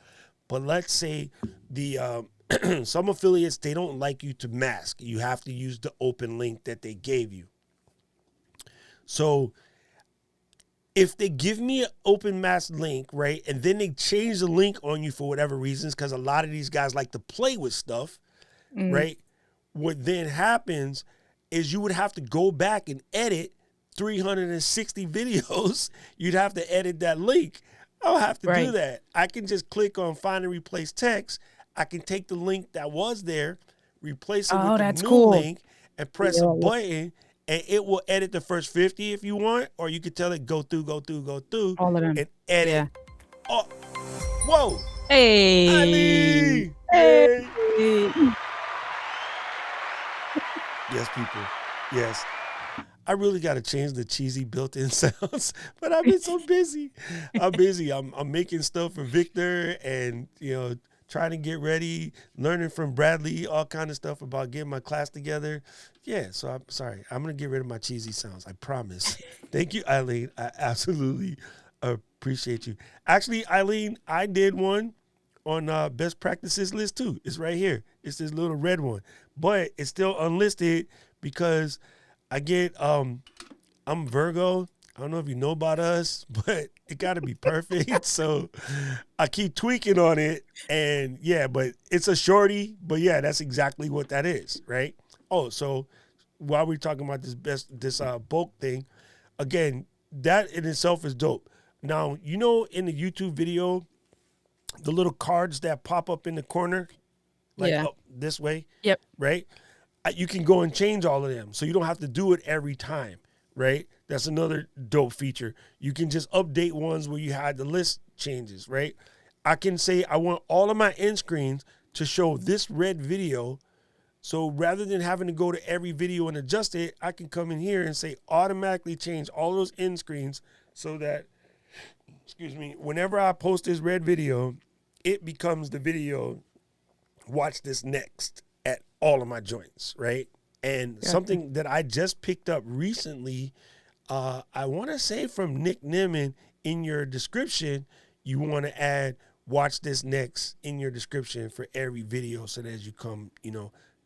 But let's say the some affiliates, they don't like you to mask. You have to use the open link that they gave you. So if they give me an open mask link, right, and then they change the link on you for whatever reasons, because a lot of these guys like to play with stuff, right? What then happens is you would have to go back and edit 360 videos. You'd have to edit that link. I don't have to do that. I can just click on find and replace text. I can take the link that was there, replace it with a new link, and press a button, and it will edit the first 50 if you want, or you could tell it go through, all of them, and edit. Yeah. Oh, whoa! Hey! Ali! Hey! Yes, people. Yes. I really got to change the cheesy built-in sounds, but I've been so busy. I'm making stuff for Victor, and trying to get ready, learning from Bradley, all kind of stuff about getting my class together. Yeah, so I'm sorry. I'm going to get rid of my cheesy sounds. I promise. Thank you, Eileen. I absolutely appreciate you. Actually, Eileen, I did one on best practices list too. It's right here. It's this little red one, but it's still unlisted because I get, I'm Virgo. I don't know if you know about us, but it got to be perfect. So I keep tweaking on it. And yeah, but it's a shorty. But yeah, that's exactly what that is, right? Oh, so while we're talking about this bulk thing, again, that in itself is dope. Now, in the YouTube video, the little cards that pop up in the corner, like up this way, right? You can go and change all of them. So you don't have to do it every time, right? That's another dope feature. You can just update ones where you had the list changes, right? I can say I want all of my end screens to show this red video. So rather than having to go to every video and adjust it, I can come in here and say automatically change all those end screens so that, whenever I post this red video, it becomes the video, watch this next at all of my joints, right? And something that I just picked up recently, I want to say from Nick Nimmin, in your description, you want to add watch this next in your description for every video so that as you come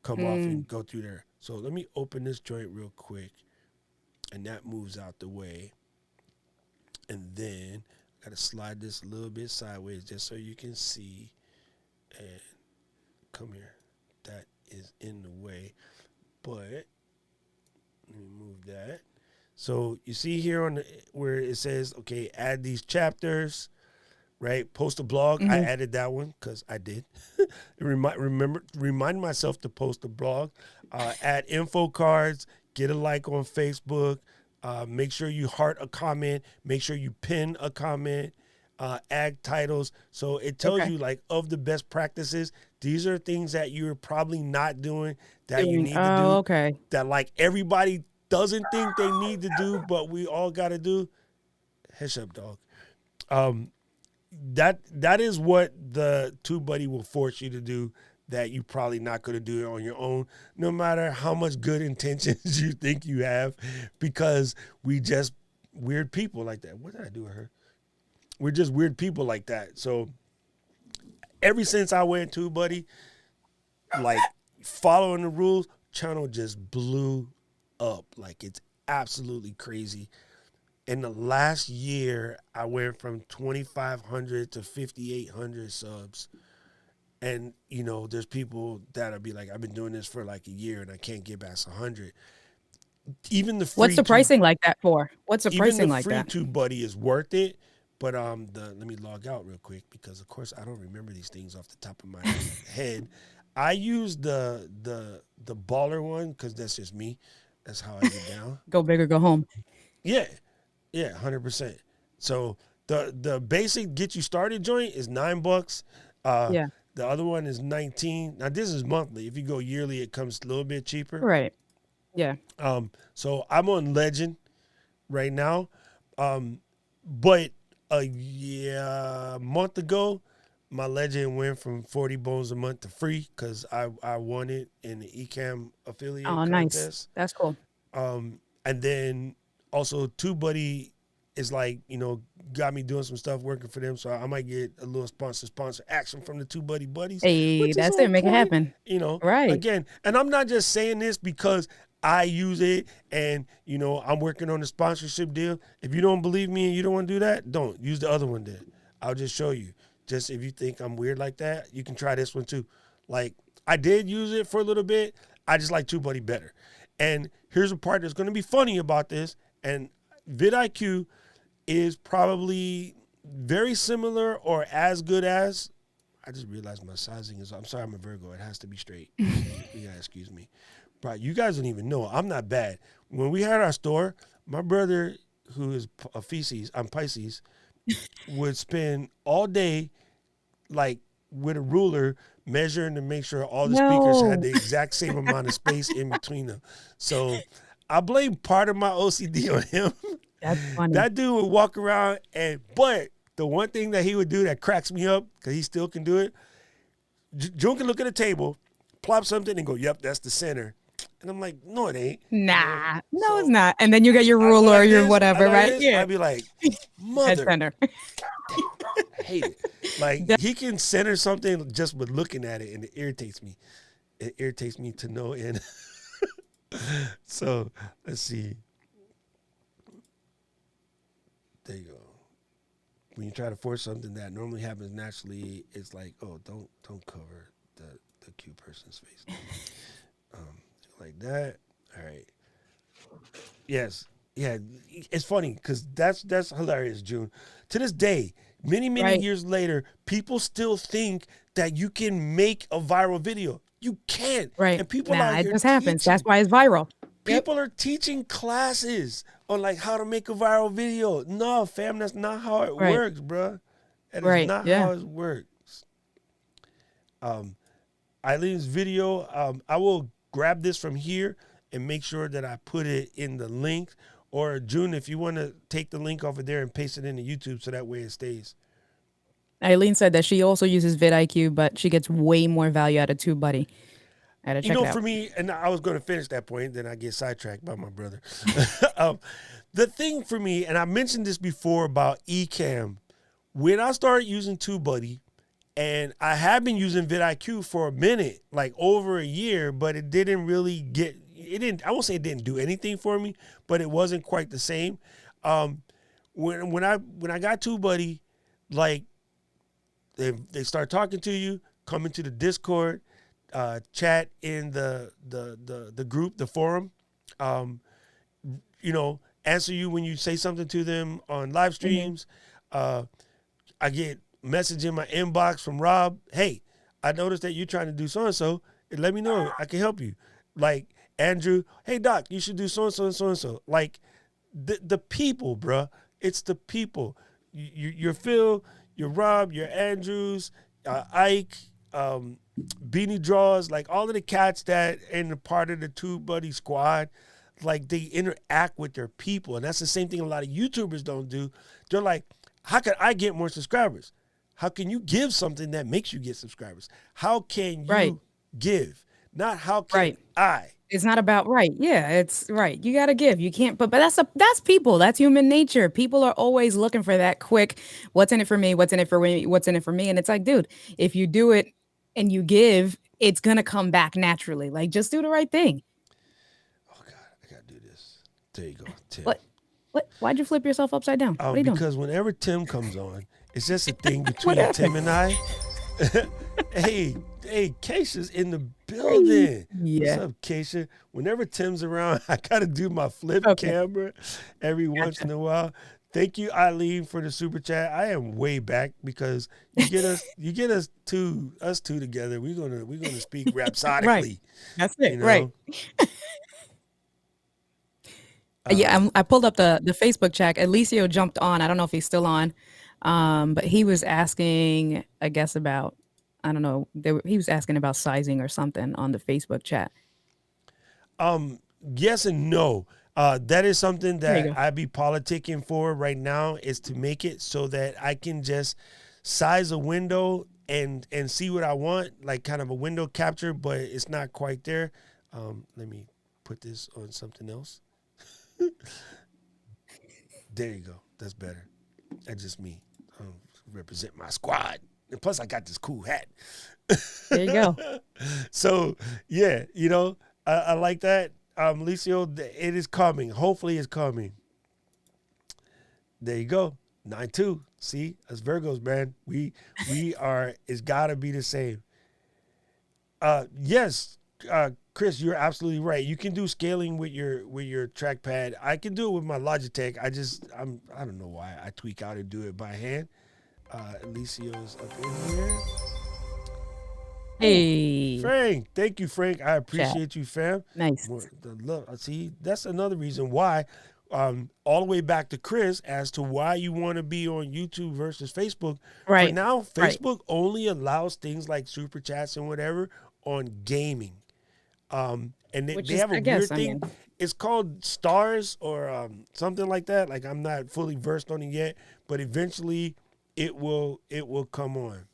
off and go through there. So let me open this joint real quick, and that moves out the way. And then I got to slide this a little bit sideways just so you can see. And come here. That is in the way. But let me move that. So you see here where it says, okay, add these chapters, right? Post a blog. I added that one because I did. Remind myself to post a blog. Add info cards. Get a like on Facebook. Make sure you heart a comment. Make sure you pin a comment. Add titles. So it tells you like of the best practices. These are things that you're probably not doing that you need to do. Okay. That like everybody doesn't think they need to do, but we all got to do. Hush up, dog. That is what the TubeBuddy will force you to do that you probably not going to do it on your own, no matter how much good intentions you think you have, because we just weird people like that. What did I do with her? We're just weird people like that. So ever since I went TubeBuddy, like following the rules, channel just blew up. Like it's absolutely crazy. In the last year, I went from 2,500 to 5,800 subs. And, there's people that'll be like, I've been doing this for like a year and I can't get past 100. Even the free What's the pricing like that for? What's the pricing like that? Even the free TubeBuddy is worth it. But let me log out real quick because, of course, I don't remember these things off the top of my head. I use the baller one because that's just me. That's how I get down. Go big or go home. Yeah, 100%. So the basic get you started joint is $9. The other one is $19. Now this is monthly. If you go yearly, it comes a little bit cheaper. Right. Yeah. So I'm on Legend right now. But a month ago, my legend went from 40 bones a month to free because I won it in the Ecamm affiliate Oh, nice. contest. That's cool. And then also TubeBuddy is like, got me doing some stuff working for them. So I might get a little sponsor action from the TubeBuddy buddies, Hey, which is that's it. on Make it point, happen. Right. again. And I'm not just saying this because I use it and, I'm working on a sponsorship deal. If you don't believe me and you don't want to do that, don't use the other one then. I'll just show you. Just if you think I'm weird like that, you can try this one too. Like I did use it for a little bit. I just like TubeBuddy better. And here's a part that's going to be funny about this. And vidIQ is probably very similar or as good as. I just realized my sizing is. I'm sorry, I'm a Virgo. It has to be straight. You gotta excuse me. But you guys don't even know. I'm not bad. When we had our store, my brother, who is a I'm Pisces, would spend all day like with a ruler measuring to make sure all the speakers had the exact same amount of space in between them. So I blame part of my OCD on him. That's funny. That dude would walk around but the one thing that he would do that cracks me up, because he still can do it, June can look at a table, plop something and go, yep, that's the center. And I'm like, no, it ain't. Nah, no, it's not. And then you get your ruler or your whatever, right? Yeah. I'd be like, mother. Center. I hate it. Like he can center something just with looking at it, and it irritates me. It irritates me to no end. So let's see. There you go. When you try to force something that normally happens naturally, it's like, oh, don't cover the cute person's face. Like that. All right. Yes. Yeah. It's funny because that's hilarious, June. To this day, many years later, people still think that you can make a viral video. You can't. Right. And people it just happens. That's why it's viral. People are teaching classes on like how to make a viral video. No, fam, that's not how it works, bro. That is not how it works. Eileen's video, I will grab this from here and make sure that I put it in the link. Or June, if you want to take the link off of there and paste it into YouTube so that way it stays. Eileen said that she also uses vidIQ, but she gets way more value out of TubeBuddy. I had to check it out. For me, and I was going to finish that point, then I get sidetracked by my brother. The thing for me, and I mentioned this before about Ecamm, when I started using TubeBuddy, and I have been using vidIQ for a minute, like over a year, but it didn't really I won't say it didn't do anything for me, but it wasn't quite the same. When I got TubeBuddy, like they start talking to you, come into the Discord, chat in the group, the forum, answer you when you say something to them on live streams. I get message in my inbox from Rob. Hey, I noticed that you're trying to do so-and-so. Let me know. I can help you. Like Andrew, hey, Doc, you should do so-and-so and so-and-so. Like the people, bruh. It's the people. You're Phil, you're Rob, you're Andrews, Ike, Beanie Draws, like all of the cats that in the part of the TubeBuddy squad, like they interact with their people. And that's the same thing a lot of YouTubers don't do. They're like, how can I get more subscribers? How can you give something that makes you get subscribers? How can you give? Not how can I? It's not about it's right. You got to give. You can't, but that's people. That's human nature. People are always looking for that quick, what's in it for me? What's in it for me? What's in it for me? And it's like, dude, if you do it and you give, it's going to come back naturally. Like, just do the right thing. Oh God, I got to do this. There you go, Tim. What? Why'd you flip yourself upside down? What are you doing? Because whenever Tim comes on, it's just a thing between Tim and I. Hey, Keisha's in the building. Yeah. What's up, Keisha? Whenever Tim's around, I gotta do my flip camera every once in a while. Thank you, Eileen, for the super chat. I am way back because you get us two together. We're gonna speak rhapsodically. Right. That's it. Right. I pulled up the Facebook chat. Alicio jumped on. I don't know if he's still on. But he was asking, I guess, about, I don't know, he was asking about sizing or something on the Facebook chat. Yes and no. That is something There you that go. I be politicking for right now, is to make it so that I can just size a window and see what I want, like kind of a window capture, but it's not quite there. Let me put this on something else. There you go. That's better. That's just me. Represent my squad. And plus, I got this cool hat. There you go. So, yeah, I like that. Licio, it is coming. Hopefully, it's coming. There you go. 9-2. See, as Virgos, man, we are. It's got to be the same. Yes, Chris, you're absolutely right. You can do scaling with your trackpad. I can do it with my Logitech. I don't know why I tweak out and do it by hand. Alicio's up in here. Hey, Frank, thank you, Frank. I chat. appreciate you, fam. Nice. See, that's another reason why. All the way back to Chris as to why you want to be on YouTube versus Facebook. Right. For now, Right. Facebook only allows things like super chats and whatever on gaming. And they have a weird thing. It's called stars or something like that. Like, I'm not fully versed on it yet, but eventually it will come on.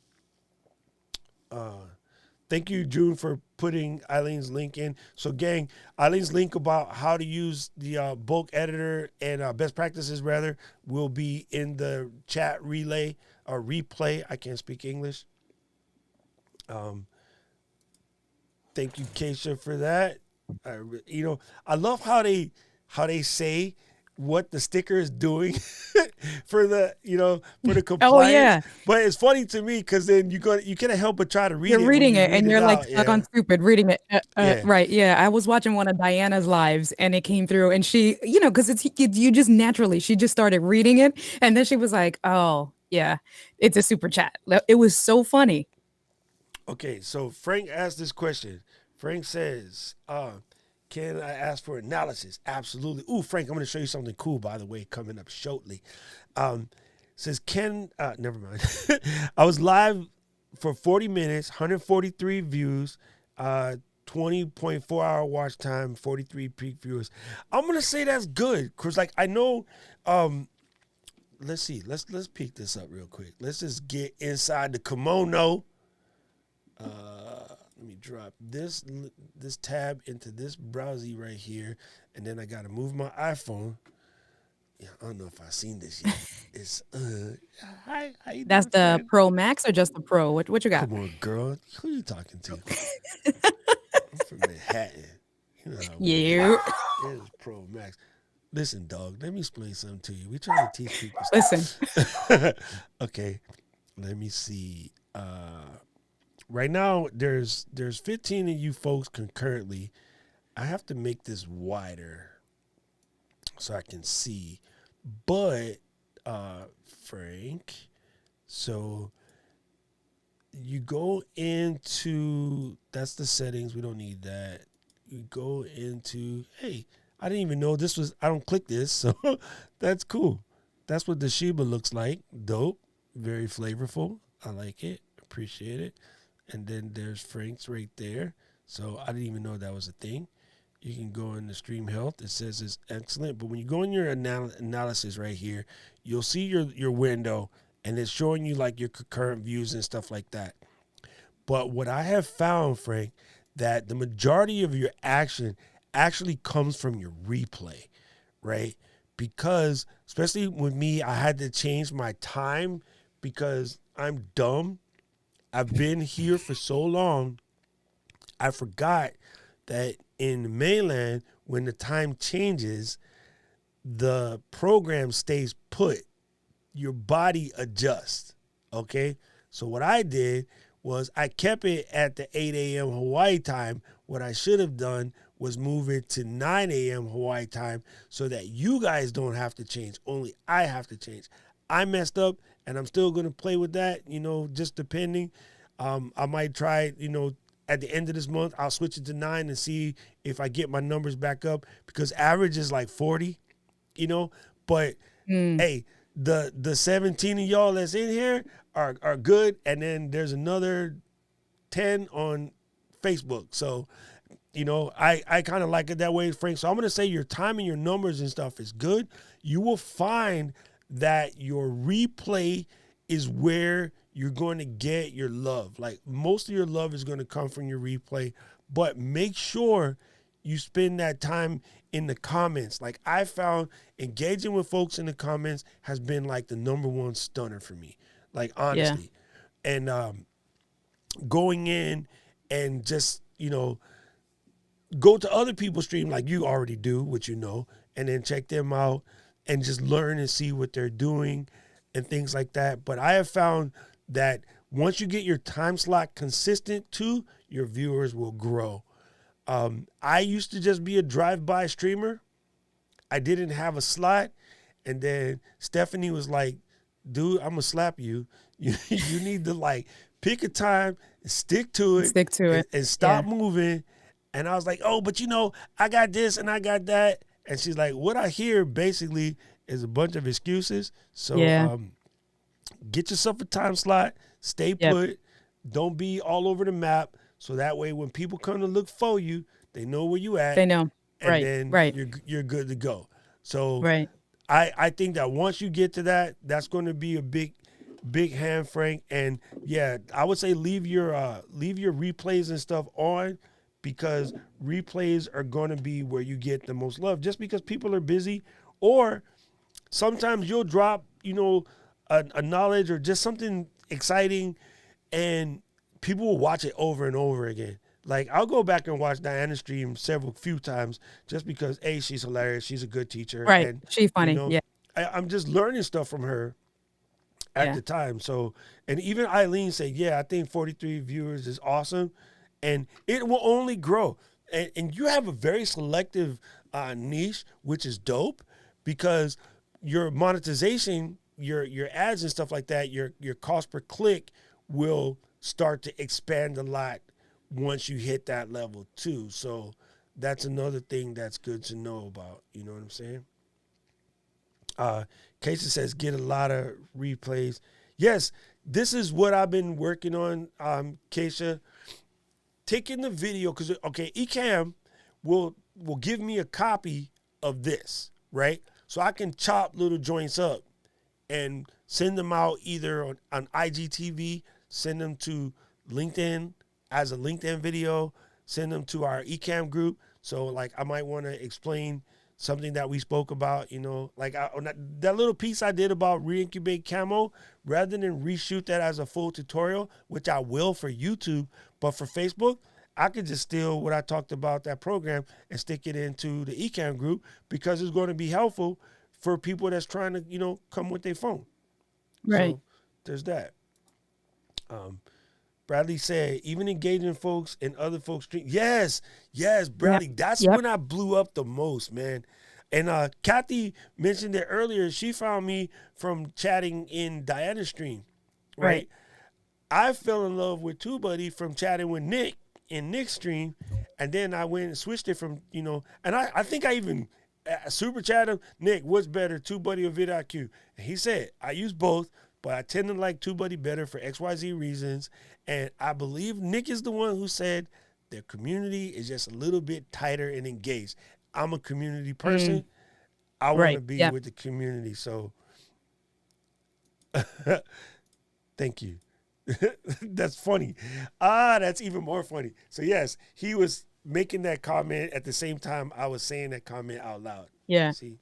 Thank you, June, for putting Eileen's link in. So, gang, Eileen's link about how to use the bulk editor and best practices, rather, will be in the chat relay or replay. I can't speak English. Thank you, Keisha, for that. I love how they say what the sticker is doing for the compliance. Oh, yeah. But it's funny to me because then you can't help but try to read it. You're reading it and you're like stuck on stupid reading it. Yeah. Right. Yeah. I was watching one of Diana's lives and it came through and she, because you just naturally, she just started reading it. And then she was like, oh, yeah, it's a super chat. It was so funny. Okay. So Frank asked this question. Frank says, can I ask for analysis? Absolutely. Ooh, Frank, I'm going to show you something cool, by the way, coming up shortly. Says, never mind. I was live for 40 minutes, 143 views, 20.4 hour watch time, 43 peak viewers. I'm going to say that's good. Because, like, I know, let's see. Let's peek this up real quick. Let's just get inside the kimono. Let me drop this tab into this browser right here, and then I gotta move my iPhone. Yeah, I don't know if I've seen this yet. It's hi, how you That's doing, the friend? Pro Max or just the Pro? What you got? Come on, girl. Who you talking to? I'm from Manhattan. You know how Yeah. it is Pro Max. Listen, dog. Let me explain something to you. We trying to teach people stuff. Listen. Okay. Let me see. Right now, there's 15 of you folks concurrently. I have to make this wider so I can see. But, Frank, so you go into, that's the settings. We don't need that. You go into, hey, I didn't even know this was, I don't click this. So that's cool. That's what the Sheba looks like. Dope. Very flavorful. I like it. Appreciate it. And then there's Frank's right there. So I didn't even know that was a thing. You can go into Stream Health. It says it's excellent. But when you go in your analysis right here, you'll see your window, and it's showing you like your concurrent views and stuff like that. But what I have found, Frank, that the majority of your action actually comes from your replay, right? Because especially with me, I had to change my time because I'm dumb. I've been here for so long, I forgot that in the mainland, when the time changes, the program stays put. Your body adjusts, okay? So what I did was I kept it at the 8 a.m. Hawaii time. What I should have done was move it to 9 a.m. Hawaii time so that you guys don't have to change. Only I have to change. I messed up, and I'm still going to play with that, just depending. I might try, at the end of this month, I'll switch it to 9 and see if I get my numbers back up because average is like 40, But, hey, the 17 of y'all that's in here are good. And then there's another 10 on Facebook. So You know, I kind of like it that way, Frank. So I'm going to say your time and your numbers and stuff is good. You will find that your replay is where you're going to get your love. Like most of your love is going to come from your replay, but make sure you spend that time in the comments. Like I found engaging with folks in the comments has been like the number one stunner for me. Like honestly. And going in and just, you know, go to other people's stream like you already do, which you know, and then check them out and just learn and see what they're doing and things like that. But I have found that once you get your time slot consistent too, your viewers will grow. I used to just be a drive-by streamer. I didn't have a slot. And then Stephanie was like, dude, I'm going to slap you. You need to like pick a time, stick to it, and stop moving. And I was like, oh, but you know, I got this and I got that. And she's like, what I hear basically is a bunch of excuses. So get yourself a time slot, stay put, don't be all over the map. So that way when people come to look for you, they know where you at. They know. And then you're good to go. So I think that once you get to that, that's going to be a big hand, Frank. And yeah, I would say leave your replays and stuff on, because replays are going to be where you get the most love, just because people are busy. Or sometimes you'll drop, you know, a knowledge or just something exciting, and people will watch it over and over again. Like I'll go back and watch Diana's stream few times just because A, she's hilarious, she's a good teacher, right? And she's funny. You know, I'm just learning stuff from her at the time. So, and even Eileen said, yeah, I think 43 viewers is awesome, and it will only grow. And you have a very selective niche, which is dope, because your monetization, your ads and stuff like that, your cost per click will start to expand a lot once you hit that level too. So that's another thing that's good to know about. You know what I'm saying? Keisha says, get a lot of replays. Yes, this is what I've been working on, Keisha. Taking the video, because, okay, Ecamm will give me a copy of this, right? So I can chop little joints up and send them out either on IGTV, send them to LinkedIn as a LinkedIn video, send them to our Ecamm group. So, like, I might want to explain something that we spoke about, you know, like that little piece I did about re-incubate camo, rather than reshoot that as a full tutorial, which I will for YouTube, but for Facebook, I could just steal what I talked about, that program, and stick it into the Ecamm group, because it's going to be helpful for people that's trying to, you know, come with their phone. Right. So there's that. Bradley said, even engaging folks in other folks' stream. Yes, Bradley. That's when I blew up the most, man. And Kathy mentioned it earlier. She found me from chatting in Diana's stream, right? I fell in love with TubeBuddy from chatting with Nick in Nick's stream, and then I went and switched it from, you know, and I think I even super chat him, Nick, what's better, TubeBuddy or vidIQ? And he said, I use both, but I tend to like TubeBuddy better for XYZ reasons. And I believe Nick is the one who said their community is just a little bit tighter and engaged. I'm a community person. I want to be with the community. So thank you. That's funny. That's even more funny. So yes, he was making that comment at the same time I was saying that comment out loud. Yeah. See,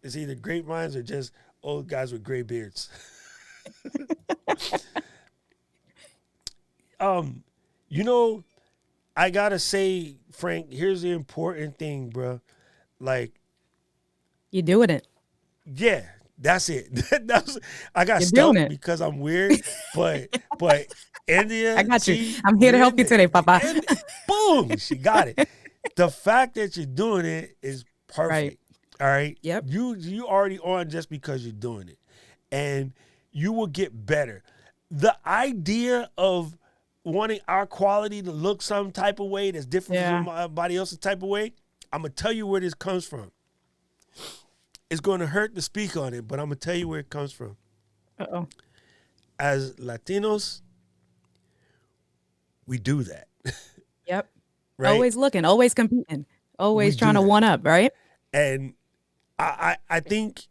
it's either great minds or just old guys with gray beards. You know, I gotta say, Frank, here's the important thing, bro. Like, you're doing it. Yeah, that's it. I got stuck because I'm weird, but India, I got you. I'm here to help you today, Papa. Boom, she got it. The fact that you're doing it is perfect. All right. Yep. You already on just because you're doing it, and you will get better. The idea of wanting our quality to look some type of way that's different from everybody else's type of way, I'm going to tell you where this comes from. It's going to hurt to speak on it, but I'm going to tell you where it comes from. Uh-oh. As Latinos, we do that. Yep. right? Always looking, always competing, We always trying do to that. one up, right? And I think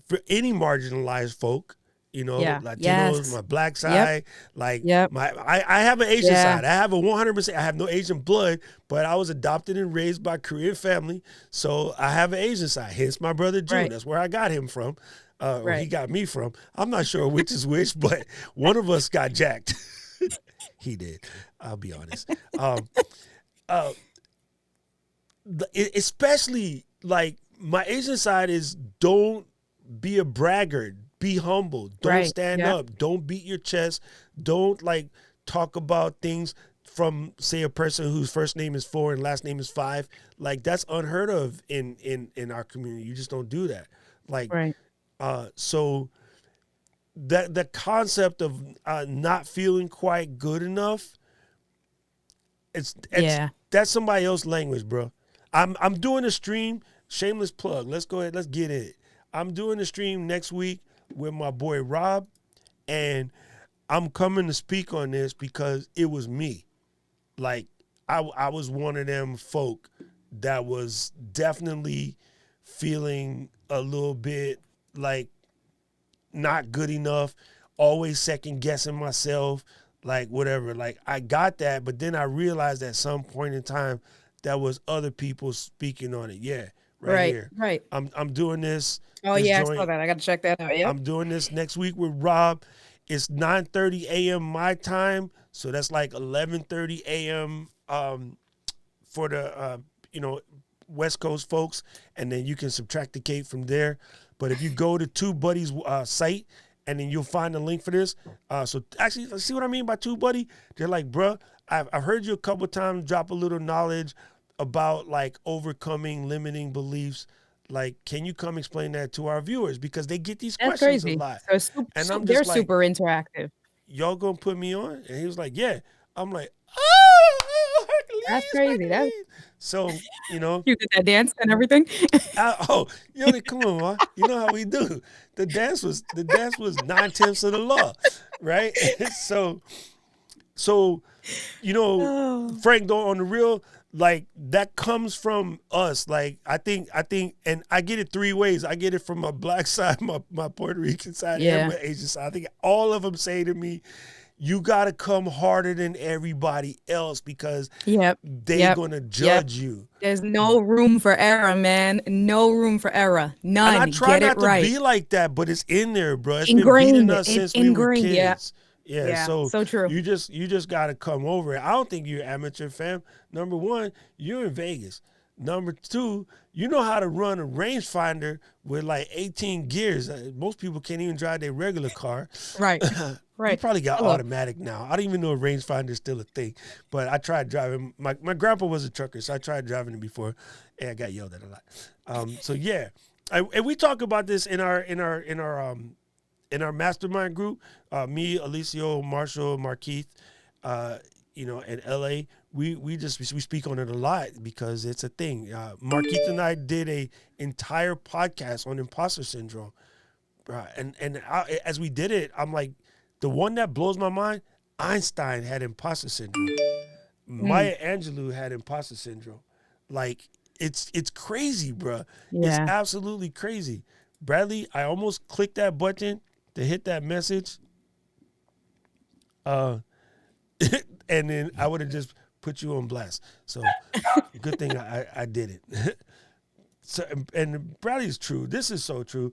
for any marginalized folk, Yeah. Latinos, Yes. my black Yep. side, like Yep. I have an Asian Yeah. side. I have a 100%. I have no Asian blood, but I was adopted and raised by Korean family, so I have an Asian side. Hence my brother June. Right. That's where I got him from, or he Right. got me from. I'm not sure which is which, but one of us got jacked. He did. I'll be honest. Uh, Especially like my Asian side is don't be a braggart, be humble, don't Right. stand Yep. up, don't beat your chest, don't like talk about things from say a person whose first name is 4 and last name is 5. Like that's unheard of in our community. You just don't do that. Like Right. so that the concept of not feeling quite good enough, it's Yeah. that's somebody else's language, bro. I'm doing a stream, shameless plug. Let's go ahead, let's get it. I'm doing a stream next week with my boy Rob, and I'm coming to speak on this because it was me. Like I was one of them folk that was definitely feeling a little bit like not good enough, always second guessing myself, like whatever. Like I got that, but then I realized at some point in time that was other people speaking on it. Yeah, right here. Right. I'm doing this. Oh this yeah, I joint. saw that. I got to check that out. Yep. I'm doing this next week with Rob. It's 9:30 a.m. my time, so that's like 11:30 a.m. For the West Coast folks, and then you can subtract the K from there. But if you go to Two Buddies site, and then you'll find the link for this. So actually, see what I mean by Two Buddy? They're like, bruh, I've heard you a couple times drop a little knowledge about like overcoming limiting beliefs. Like, can you come explain that to our viewers? Because they get these That's questions a crazy. lot. So And I'm they're just like, super interactive. y'all gonna put me on? And he was like, yeah. I'm like, oh, Hercules, That's crazy. That's so, you did that dance and everything. come on, man. You know how we do. The dance was 9/10 of the law, right? so, Oh. Frank, though, on the real, like that comes from us. Like I think, and I get it 3 ways. I get it from my black side, my Puerto Rican side, Yeah. and my Asian side. I think all of them say to me, you got to come harder than everybody else because Yep. they're going to judge you. There's no room for error, man. No room for error. None. And I try Get not it to right. be like that, but it's in there, bro. It's Ingrained. been beating us It's since we were ingrained, yeah. kids. Yeah, Yeah, so true. You just got to come over it. I don't think you're amateur, fam. Number one, you're in Vegas. Number two, you know how to run a rangefinder with like 18 gears. Most people can't even drive their regular car. Right. Right. You probably got Hello. automatic now. I don't even know if rangefinder is still a thing, but I tried driving. My grandpa was a trucker, so I tried driving it before, and I got yelled at a lot. So yeah, and we talk about this in our mastermind group. Me, Alicio, Marshall, Markeith, in LA. We speak on it a lot because it's a thing. Markeith and I did a entire podcast on imposter syndrome, as we did it, I'm like, the one that blows my mind, Einstein had imposter syndrome. Maya Angelou had imposter syndrome. Like, it's crazy, bro. Yeah. It's absolutely crazy. Bradley, I almost clicked that button to hit that message. And then I would have just put you on blast. So good thing I did it. So, and Bradley's true. This is so true.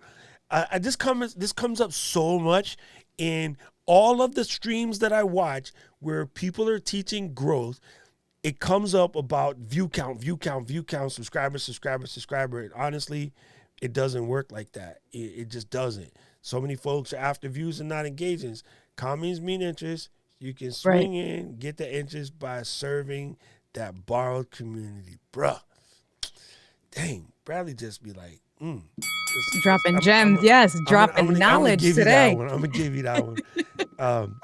This comes up so much in all of the streams that I watch where people are teaching growth. It comes up about view count, subscriber. And honestly, it doesn't work like that. It just doesn't. So many folks are after views and not engaging. Comments mean interest. You can swing in, get the interest by serving that borrowed community. Bruh. Dang, Bradley just be like, dropping gems. Dropping knowledge today. I'm going to give you that one.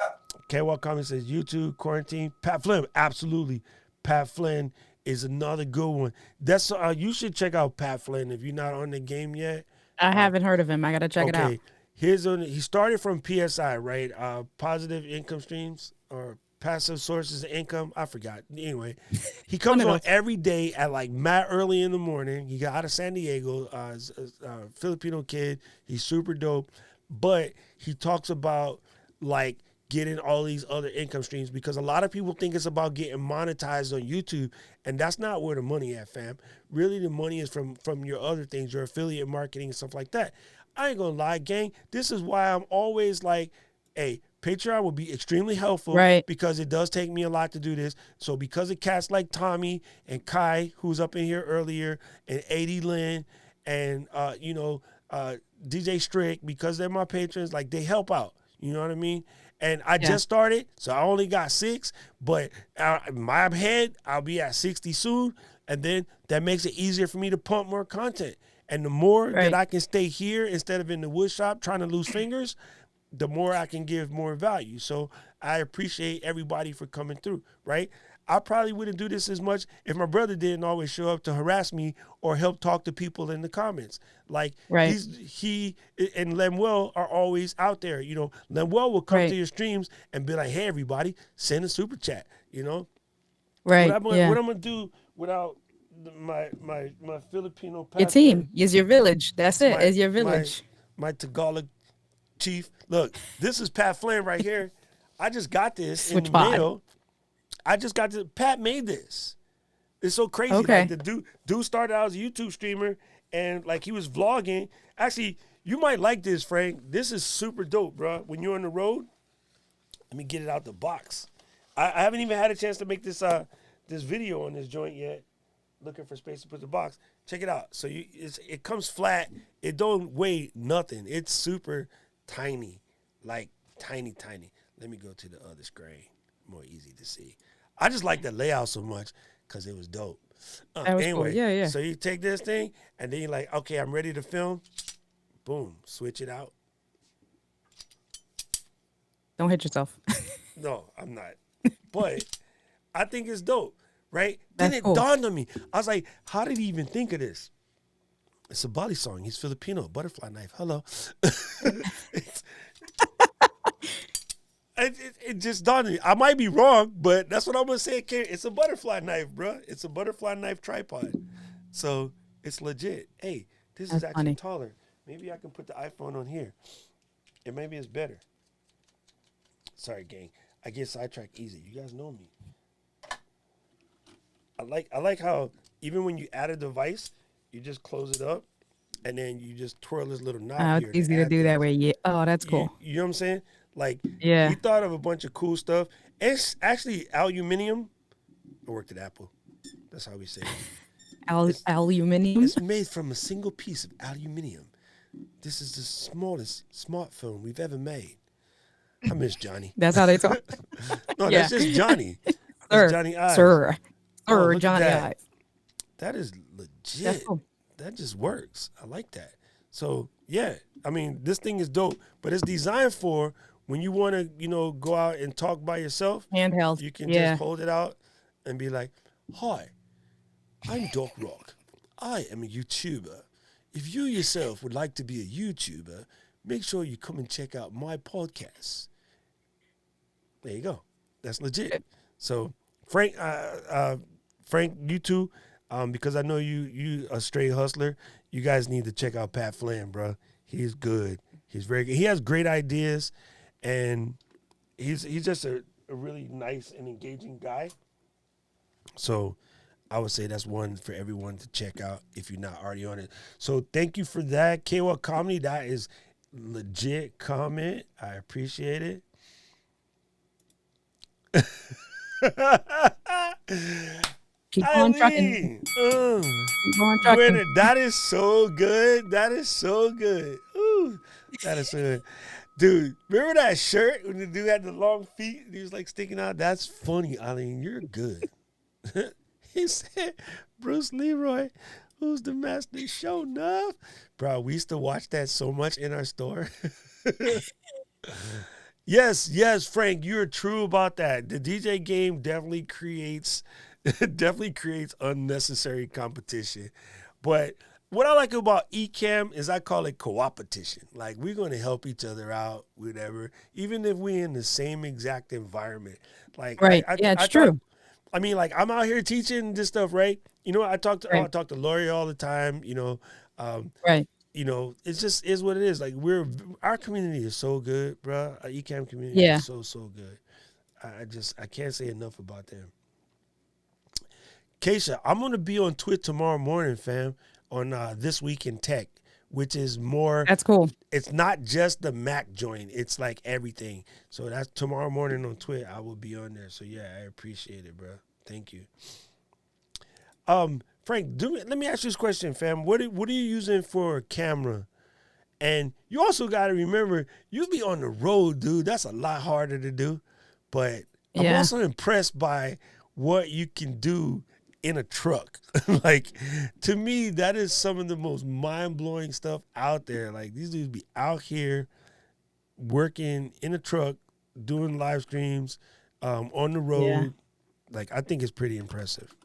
K-Walk comment says, YouTube, quarantine. Pat Flynn, absolutely. Pat Flynn is another good one. That's you should check out Pat Flynn if you're not on the game yet. I haven't heard of him. I got to check it out. He started from PSI, right? Positive income streams or passive sources of income. I forgot. Anyway, he comes on every day at like mad early in the morning. He got out of San Diego, Filipino kid. He's super dope, but he talks about like getting all these other income streams, because a lot of people think it's about getting monetized on YouTube, and that's not where the money at, fam. Really, the money is from your other things, your affiliate marketing and stuff like that. I ain't gonna lie, gang. This is why I'm always like, hey, Patreon will be extremely helpful, right? Because it does take me a lot to do this. So because of cats like Tommy and Kai, who's up in here earlier, and 80 Lynn, and DJ Strick, because they're my patrons, like they help out. You know what I mean? And I just started, so I only got 6. But in my head, I'll be at 60 soon, and then that makes it easier for me to pump more content. And the more that I can stay here instead of in the wood shop trying to lose fingers, the more I can give more value. So I appreciate everybody for coming through, right? I probably wouldn't do this as much if my brother didn't always show up to harass me or help talk to people in the comments. Like he and Lemuel are always out there. You know, Lemuel will come to your streams and be like, "Hey, everybody, send a super chat." You know, right? What I'm gonna do without my Filipino pastor, your team is your village. That's it. Is your village. My Tagalog chief. Look, this is Pat Flynn right here. I just got this in the mail. I just got to. Pat made this. It's so crazy. Okay. Like the dude started out as a YouTube streamer, and like he was vlogging. Actually, you might like this, Frank. This is super dope, bro. When you're on the road, let me get it out the box. I haven't even had a chance to make this this video on this joint yet. Looking for space to put the box. Check it out. So it comes flat. It don't weigh nothing. It's super tiny, like tiny. Let me go to the other screen. More easy to see. I just like the layout so much because it was dope. Anyway, cool. Yeah. So you take this thing and then you're like, okay, I'm ready to film. Boom, switch it out. Don't hit yourself. No, I'm not. But I think it's dope, right? That's then it cool. dawned on me. I was like, how did he even think of this? It's a Bali song. He's Filipino. Butterfly knife. Hello. It just dawned on me. I might be wrong, but that's what I'm going to say. It's a butterfly knife, bro. It's a butterfly knife tripod. So it's legit. Hey, this is actually taller. Maybe I can put the iPhone on here. And maybe it's better. Sorry, gang. I get sidetracked easy. You guys know me. I like how even when you add a device, you just close it up and then you just twirl this little knob here. It's easy to do that way. Yeah. Oh, that's cool. You know what I'm saying? Like, yeah. He thought of a bunch of cool stuff. It's actually aluminum. I worked at Apple. That's how we say it. Aluminum? It's made from a single piece of aluminum. This is the smallest smartphone we've ever made. I miss Johnny. That's how they talk. No, that's just Johnny. Sir, Johnny Ive. Sir, Oh, Johnny Ive. That is legit. That's cool. That just works. I like that. So, yeah. I mean, this thing is dope, but it's designed for when you want to, go out and talk by yourself. Handheld. You can just hold it out and be like, "Hi, I'm Doc Rock. I am a YouTuber. If you yourself would like to be a YouTuber, make sure you come and check out my podcast." There you go. That's legit. So, Frank, you too, because I know you a straight hustler. You guys need to check out Pat Flynn, bro. He's good. He's very good. He has great ideas, and he's just a really nice and engaging guy. So I would say that's one for everyone to check out if you're not already on it. So thank you for that. KWA Comedy, that is legit comment. I appreciate it. Keep on trucking. Keep on trucking. That is so good. That is so good. Ooh, that is so good. Dude, remember that shirt when the dude had the long feet and he was like sticking out? That's funny, Eileen. You're good. He said, Bruce Leroy, who's the master show enough? Bro, we used to watch that so much in our store. Yes, Frank, you're true about that. The DJ game definitely creates unnecessary competition. But what I like about Ecamm is I call it co-opetition. Like, we're going to help each other out, whatever, even if we're in the same exact environment. Like, Right. Yeah, I it's talk, true. I mean, like, I'm out here teaching this stuff, right? You know, I Right. talk to Lori all the time, Right. it's just is what it is. Like, our community is so good, bro. Our Ecamm community is Yeah. so good. I can't say enough about them. Keisha, I'm gonna be on Twitch tomorrow morning, fam, on This Week in Tech, which is more. That's cool. It's not just the Mac joint; it's like everything. So that's tomorrow morning on Twitch. I will be on there. So yeah, I appreciate it, bro. Thank you. Frank, let me ask you this question, fam. What are you using for a camera? And you also got to remember, you be on the road, dude. That's a lot harder to do. But I'm Yeah. also impressed by what you can do in a truck. Like, to me, that is some of the most mind-blowing stuff out there. Like, these dudes be out here working in a truck, doing live streams, on the road. Yeah. Like, I think it's pretty impressive.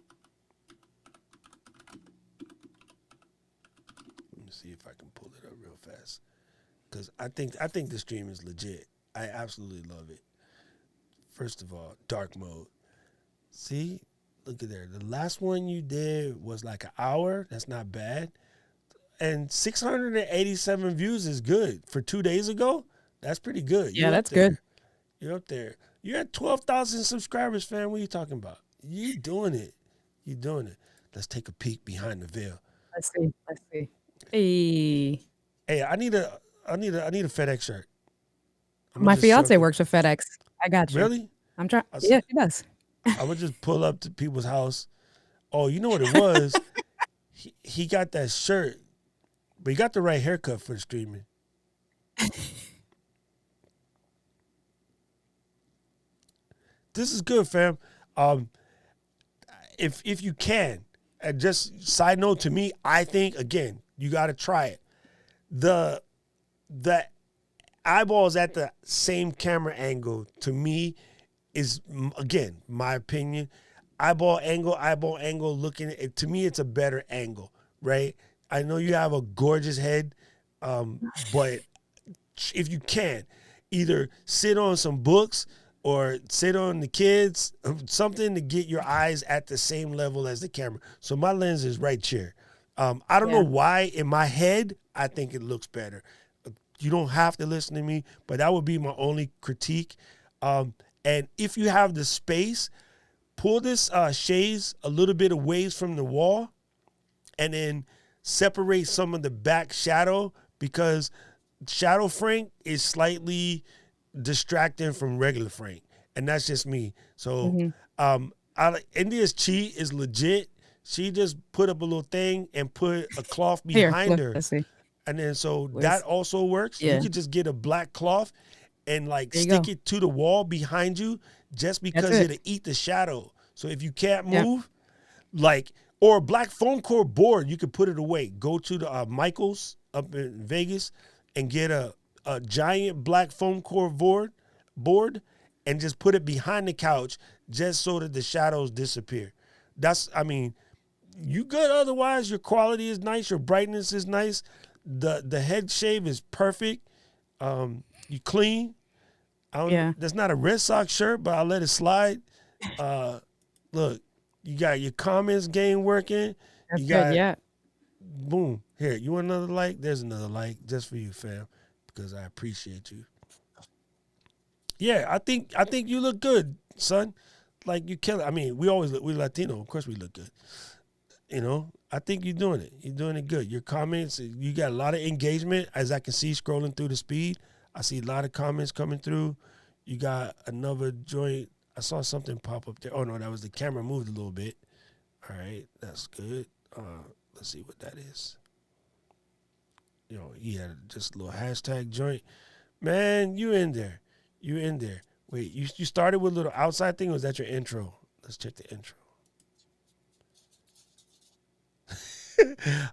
Let me see if I can pull it up real fast. Because I think the stream is legit. I absolutely love it. First of all, dark mode. See? Look at there. The last one you did was like an hour. That's not bad. And 687 views is good. For 2 days ago, that's pretty good. Yeah, that's good. You're up there. You're at 12,000 subscribers, fam. What are you talking about? You doing it. You doing it. Let's take a peek behind the veil. Let's see. Hey. Hey, I need a FedEx shirt. My fiance works for FedEx. I got you. Really? I'm trying. Yeah, he does. I would just pull up to people's house. Oh, you know what it was? he got that shirt, but he got the right haircut for the streaming. This is good, fam. If you can, just side note to me, I think again you got to try it. The eyeballs at the same camera angle to me is, again, my opinion. Eyeball angle. Looking at it, to me, it's a better angle, right? I know you have a gorgeous head, but if you can, either sit on some books or sit on the kids, something to get your eyes at the same level as the camera. So my lens is right here. I don't know why in my head I think it looks better. You don't have to listen to me, but that would be my only critique. And if you have the space, pull this shades a little bit away from the wall and then separate some of the back shadow, because shadow Frank is slightly distracting from regular Frank. And that's just me. So India's cheat is legit. She just put up a little thing and put a cloth behind her. Let's see. And then so that also works. Yeah. You could just get a black cloth and like stick it to the wall behind you, just because it'll eat the shadow. So if you can't move, or a black foam core board, you could put it away. Go to the Michael's up in Vegas and get a giant black foam core board and just put it behind the couch just so that the shadows disappear. You good otherwise. Your quality is nice. Your brightness is nice. The head shave is perfect. You clean. That's not a Red Sox shirt, but I'll let it slide. Look, you got your comments game working. That's good. Boom. Here, you want another like? There's another like just for you, fam, because I appreciate you. Yeah, I think you look good, son. Like, you kill it. I mean, we Latino, of course we look good. I think you're doing it. You're doing it good. Your comments, you got a lot of engagement, as I can see scrolling through the speed. I see a lot of comments coming through. You got another joint. I saw something pop up there. Oh, no, that was the camera moved a little bit. All right, that's good. Let's see what that is. He had just a little hashtag joint. Man, you in there. Wait, you started with a little outside thing, or was that your intro? Let's check the intro.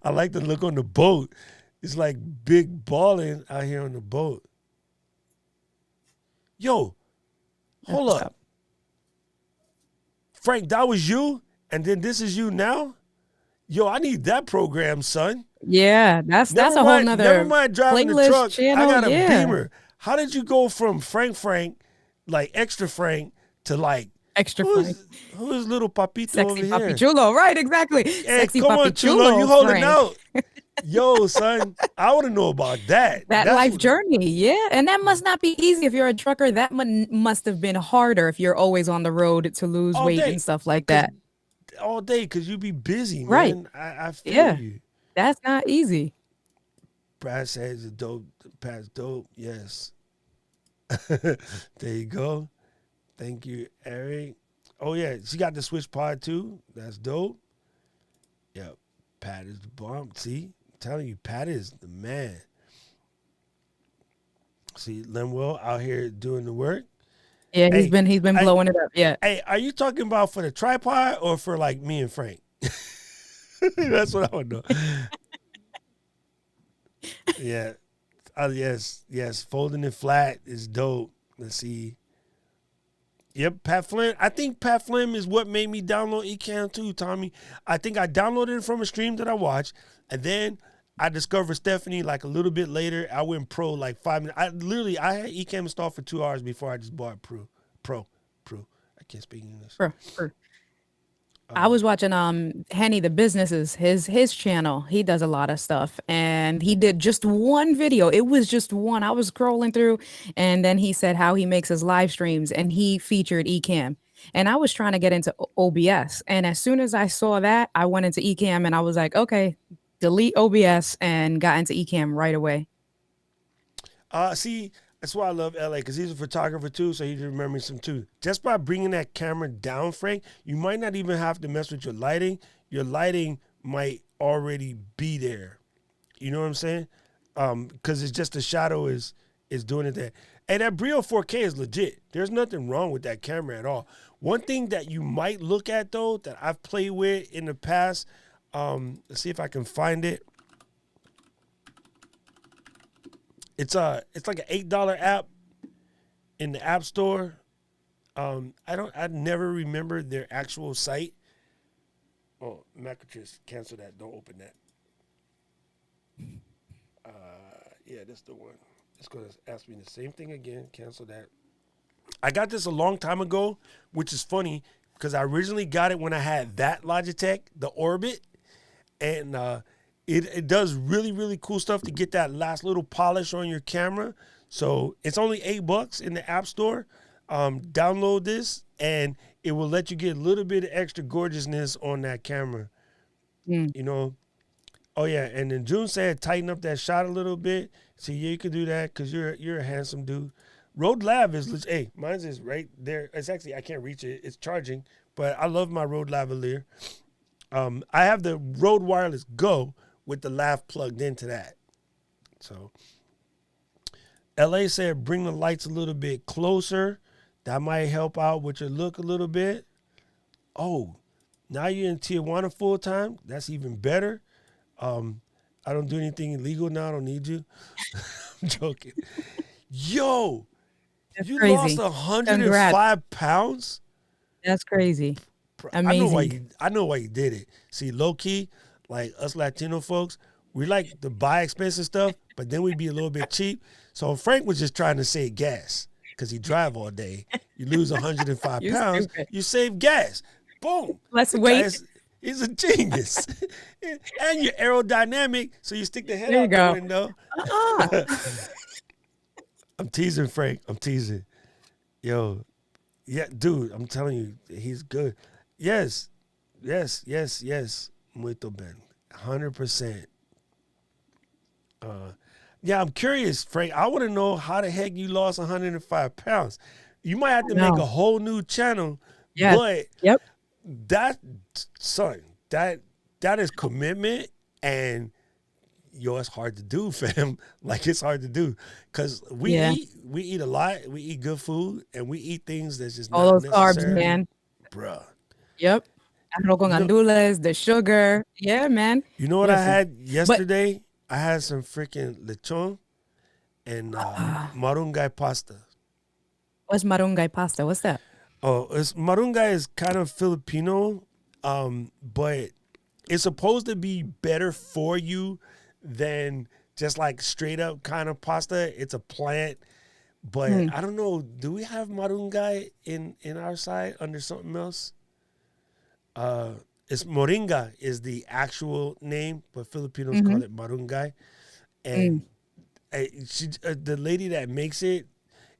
I like the look on the boat. It's like big balling out here on the boat. Yo, hold up. Frank, that was you? And then this is you now? Yo, I need that program, son. Yeah, that's Never a whole mind. Never nother mind driving the playlist truck. I channel. got a Yeah, Beamer. How did you go from Frank, like extra Frank, to like extra Frank, who's little papito over sexy papi here? chulo. Right, exactly. Hey, Sexy come on, papi Chulo, you chulo, holding Frank. out? Yo, son, I want to know about that. That That's life what. journey, yeah, and that must not be easy if you're a trucker. That must have been harder if you're always on the road to lose All weight day, and stuff like cause that. all day, cause you be busy, Right? man. I feel Yeah, you. that's not easy. Brad says the dope. Pat's dope. Yes. There you go. Thank you, Eric. Oh yeah, she got the Switch Pod too. That's dope. Yep. Pat is the bomb. See, I'm telling you, Pat is the man. See, Lemuel out here doing the work. Yeah, he's Hey, been hey, blowing it up. Yeah. hey, are you talking about for the tripod or for like me and Frank? That's what I would know. Yeah. Yes. Folding it flat is dope. Let's see. Yep, Pat Flynn. I think Pat Flynn is what made me download Ecamm too, Tommy. I think I downloaded it from a stream that I watched, and then I discovered Stephanie like a little bit later. I went pro like 5 minutes. I had Ecamm installed for 2 hours before I just bought Pro. I can't speak English. For. I was watching Henny the businesses, his channel. He does a lot of stuff and he did just one video. It was just one. I was scrolling through and then he said how he makes his live streams and he featured Ecamm. And I was trying to get into OBS. And as soon as I saw that, I went into Ecamm and I was like, okay, delete OBS and got into Ecamm right away. See, that's why I love LA, because he's a photographer too, so he remembers some too. Just by bringing that camera down, Frank, you might not even have to mess with your lighting. Your lighting might already be there. You know what I'm saying? Because it's just the shadow is doing it there. And that Brio 4K is legit. There's nothing wrong with that camera at all. One thing that you might look at though, that I've played with in the past, let's see if I can find it. It's like an $8 app in the App Store. I never remember their actual site. Oh, Macatrix, cancel that. Don't open that. Yeah, that's the one. It's gonna ask me the same thing again. Cancel that. I got this a long time ago, which is funny because I originally got it when I had that Logitech, the Orbit, and it does really, really cool stuff to get that last little polish on your camera. So it's only $8 in the App Store. Download this, and it will let you get a little bit of extra gorgeousness on that camera. You know? Oh, yeah. And then June said tighten up that shot a little bit. So, yeah, you can do that because you're a handsome dude. Rode Lav is, hey, mine's is right there. It's actually, I can't reach it. It's charging. But I love my Rode Lavalier. I have the Rode Wireless Go with the Lav plugged into that. So, LA said bring the lights a little bit closer. That might help out with your look a little bit. Oh, now you're in Tijuana full time. That's even better. I don't do anything illegal now. I don't need you. I'm joking. Yo, That's you crazy. lost 105 Congrats. pounds? That's crazy. Amazing. I know why you did it. See, low key, like us Latino folks, we like to buy expensive stuff, but then we be a little bit cheap. So Frank was just trying to save gas because he drive all day. You lose 105 You're pounds, stupid. you save gas. Boom. Less The weight. guy He's a genius. And you're aerodynamic, so you stick the head There you out go. the window. I'm teasing Frank. I'm teasing. Yo, yeah, dude, I'm telling you, he's good. Yes. Muito ben. 100%. Yeah, I'm curious, Frank. I want to know how the heck you lost 105 pounds. You might have to make a whole new channel. Yes. But Yep. that, son, that is commitment, and yo, it's hard to do, fam. Like, it's hard to do because we eat a lot. We eat good food, and we eat things that's just All not those carbs, necessarily, man. bruh. Yep. Arroz con gandules, the sugar. Yeah, man. You know what I had yesterday? But, I had some freaking lechon and marungay pasta. what's marungay pasta? What's that? Oh, marungay is kind of Filipino, but it's supposed to be better for you than just like straight up kind of pasta. It's a plant, but I don't know. Do we have Moringa in our side under something else? It's Moringa is the actual name, but Filipinos call it Moringa. And the lady that makes it,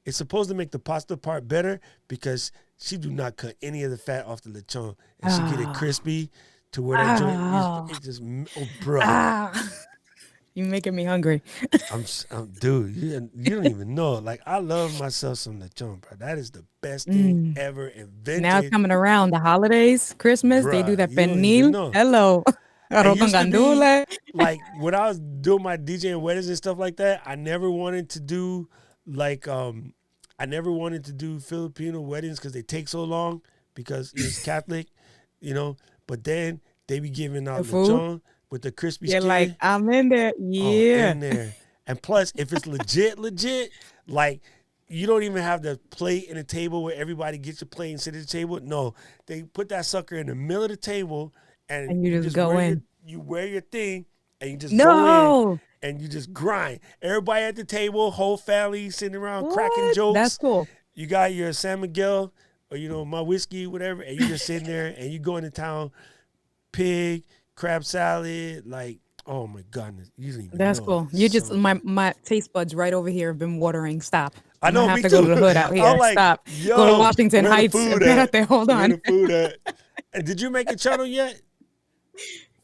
it's supposed to make the pasta part better because she do not cut any of the fat off the lechon, and she get it crispy to where that joint it just bro. You're making me hungry. Dude, you don't even know. Like, I love myself some lechon, bro. That is the best thing ever invented. Now it's coming around the holidays, Christmas. They do that pernil. Hello. It used to be, like, when I was doing my DJing weddings and stuff like that, I never wanted to do Filipino weddings because they take so long because it's Catholic, But then they be giving out lechon with the crispy skin. You're like, I'm in there. Yeah. In there. And plus, if it's legit, like, you don't even have the plate and the table where everybody gets your plate and sit at the table. No, they put that sucker in the middle of the table and you just go in. You wear your thing and you just go in and you just grind. Everybody at the table, whole family sitting around cracking jokes. That's cool. You got your San Miguel or, my whiskey, whatever, and you just sitting there and you go into town, pig, crab salad, like, oh my goodness. You don't even That's know. cool. You just, my taste buds right over here have been watering. Stop. I know, have me to too. go to the hood out here. Like, Stop. Yo, go to Washington Heights. Get out there. Hold on. Where the food at? And did you make a channel yet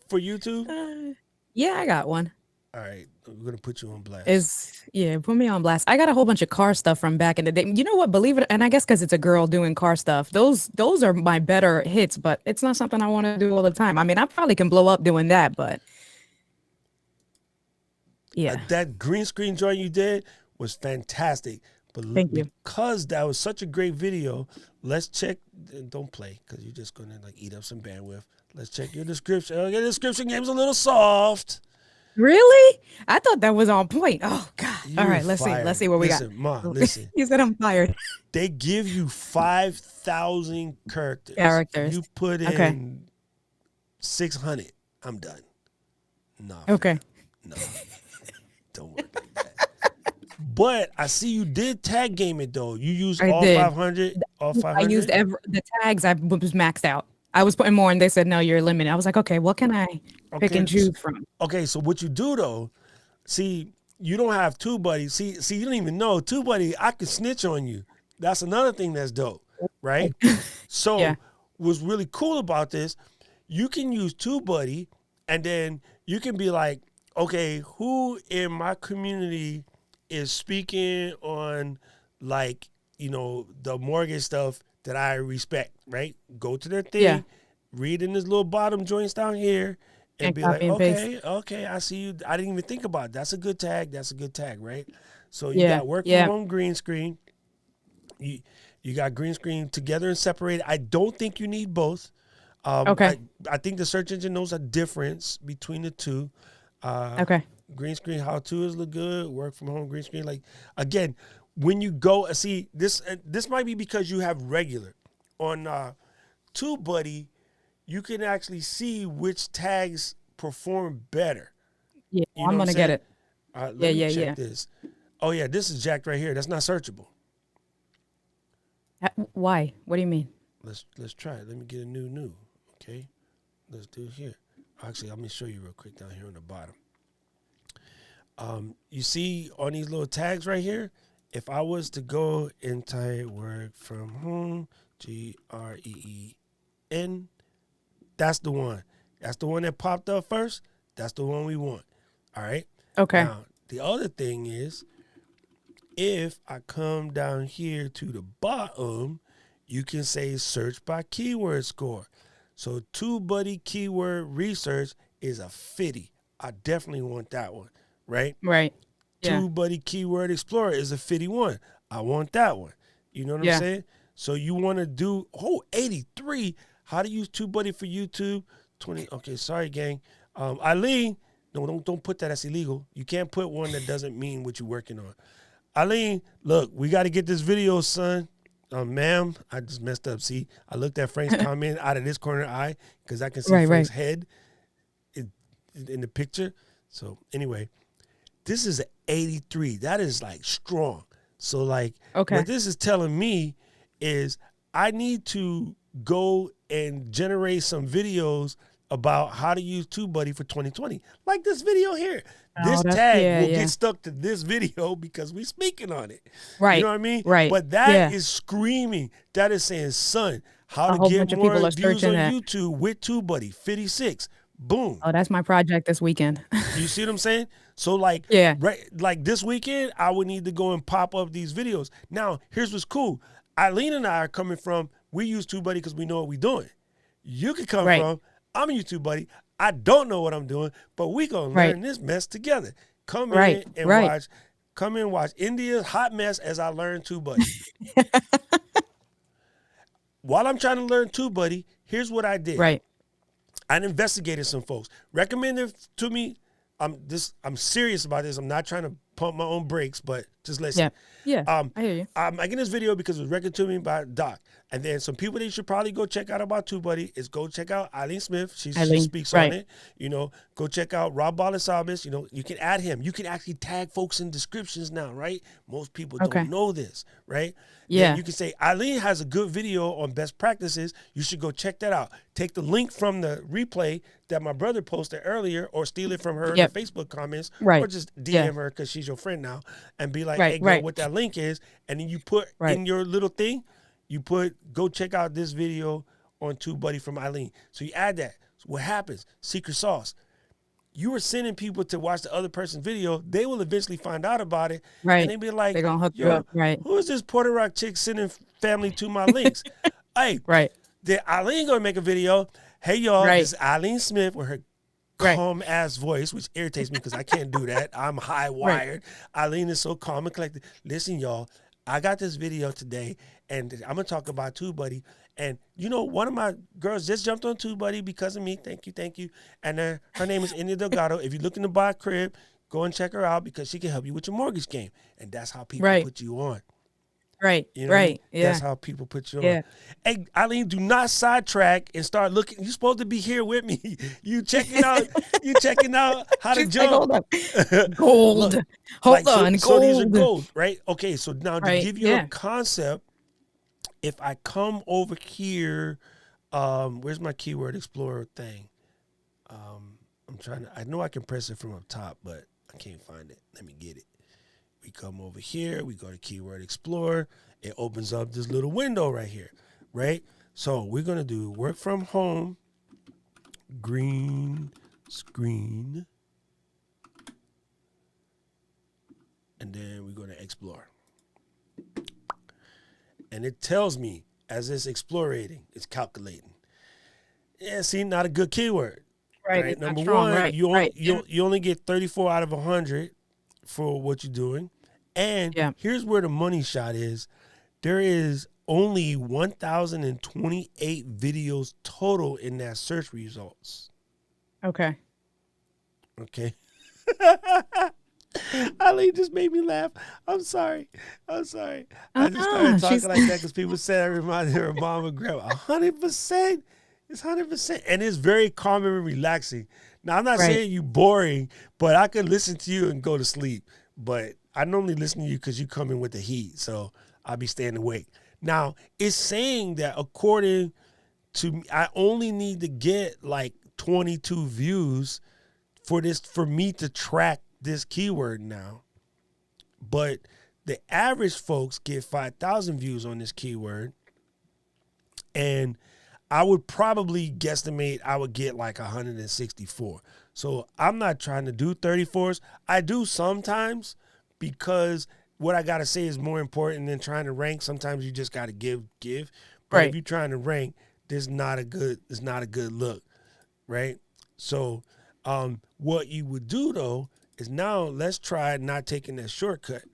for YouTube? Yeah, I got one. All right, we're gonna put you on blast. Put me on blast. I got a whole bunch of car stuff from back in the day. You know what? Believe it, and I guess because it's a girl doing car stuff, those are my better hits. But it's not something I want to do all the time. I mean, I probably can blow up doing that, but yeah, that green screen joint you did was fantastic. But thank you. Because that was such a great video, let's check. Don't play because you're just gonna like eat up some bandwidth. Let's check your description. Okay, the description game's a little soft. Really? I thought that was on point. Oh God! All right, let's see. Let's see what we got. Ma, listen. You said I'm fired. They give you 5,000 characters. You put in 600. I'm done. No. Okay. No. Don't work like that. But I see you did tag game it though. You used all 500. All 500. I used the tags. I was maxed out. I was putting more, and they said no, you're limited. I was like, okay, what can I pick and choose from? Okay, so what you do though, see, you don't have TubeBuddy. See, you don't even know TubeBuddy. I could snitch on you. That's another thing that's dope, right? So, what's really cool about this, you can use TubeBuddy, and then you can be like, okay, who in my community is speaking on, like, the mortgage stuff that I respect, right? Go to their thing, read in this little bottom joints down here, and be like, okay, I see you. I didn't even think about it. That's a good tag. That's a good tag, right? So you got work from home green screen. You got green screen together and separated. I don't think you need both. I think the search engine knows a difference between the two. Green screen how to is look good. Work from home green screen. Like, again, when you go see this might be because you have regular on TubeBuddy, you can actually see which tags perform better. Yeah, I'm gonna get it. Let me check this. Oh yeah, this is jacked right here. That's not searchable. Why? What do you mean? Let's try it. Let me get a new. Okay, let's do it here. Actually, let me show you real quick down here on the bottom. You see on these little tags right here, if I was to go and type work from home, GREEN, that's the one. That's the one that popped up first. That's the one we want. All right? Okay. Now, the other thing is, if I come down here to the bottom, you can say search by keyword score. So TubeBuddy keyword research is a 50. I definitely want that one, right? Right. Yeah. TubeBuddy keyword explorer is a 51. I want that one. You know what I'm saying? So you want to do 83. How to use TubeBuddy for YouTube? 20. Okay, sorry, gang. Eileen, no, don't put that. That's illegal. You can't put one that doesn't mean what you're working on. Eileen, look, we got to get this video, son. Ma'am, I just messed up. See, I looked at Frank's comment out of this corner eye because I can see Frank's head. in the picture. So anyway, this is an 83. That is like strong. So like what this is telling me is I need to go and generate some videos about how to use TubeBuddy for 2020. Like this video here. This tag will get stuck to this video because we're speaking on it. Right. You know what I mean? Right. But that is screaming. That is saying, son, how to get more views on YouTube with TubeBuddy. 56. Boom. Oh, that's my project this weekend. You see what I'm saying? So like, like this weekend, I would need to go and pop up these videos. Now, here's what's cool. Eileen and I are coming from, we use TubeBuddy because we know what we're doing. You could come from, I'm a YouTube buddy. I don't know what I'm doing, but we gonna learn this mess together. Come in and watch. Come in and watch India's hot mess as I learn TubeBuddy. While I'm trying to learn TubeBuddy, here's what I did. I investigated some folks. Recommended to me. I'm serious about this. I'm not trying to pump my own brakes, but just listen. I hear you. I'm making this video because it was recommended to me by Doc. And then some people that you should probably go check out about TubeBuddy is go check out Eileen Smith. She speaks on it. You know, go check out Rob Balasamis. You know, you can add him. You can actually tag folks in descriptions now, right? Most people don't know this, right? Then you can say, Eileen has a good video on best practices. You should go check that out. Take the link from the replay that my brother posted earlier or steal it from her in the Facebook comments or just DM her because she's your friend now and be like, hey, girl, what that link is. And then you put in your little thing, you put, go check out this video on TubeBuddy from Eileen. So you add that. So what happens? Secret sauce. You were sending people to watch the other person's video. They will eventually find out about it. And they be like, they're going to hook you up. Who is this Puerto Rock chick sending family to my links? Hey, then Eileen going to make a video. Hey, y'all, this is Eileen Smith with her calm ass voice, which irritates me because I can't do that. I'm high wired. Eileen is so calm and collected. Listen, y'all, I got this video today, and I'm going to talk about TubeBuddy. And, you know, one of my girls just jumped on TubeBuddy because of me. Thank you. And her name is India Delgado. If you're looking to buy a crib, go and check her out because she can help you with your mortgage game. And that's how people put you on. You know That's how people put you on. Hey, Eileen, do not sidetrack and start looking. You're supposed to be here with me. You checking out how to jump. Like, hold up. Gold. Hold on. Gold. So these are gold, right? Okay, so now to give you a concept, if I come over here, where's my keyword explorer thing? I know I can press it from up top, but I can't find it. Let me get it. We come over here, we go to Keyword Explorer. It opens up this little window right here, right? So we're going to do work from home, green screen, and then we go to Explore. And it tells me, as it's explorating, it's calculating. Yeah, see, not a good keyword. Right? Number one, you only get 34 out of 100 for what you're doing. And here's where the money shot is. There is only 1,028 videos total in that search results. Okay. Ali just made me laugh. I'm sorry. I just started talking like that because people said I reminded her of Mama Grandma. 100%. It's 100%. And it's very calm and relaxing. Now, I'm not saying you boring, but I could listen to you and go to sleep. But I normally listen to you because you come in with the heat. So I'll be staying awake. Now, it's saying that according to me, I only need to get like 22 views for me to track this keyword now. But the average folks get 5,000 views on this keyword. And I would probably guesstimate I would get like 164. So I'm not trying to do 34s. I do sometimes because what I got to say is more important than trying to rank. Sometimes you just got to give. But if you're trying to rank, it's not a good look, right? So what you would do, though, is now let's try not taking that shortcut.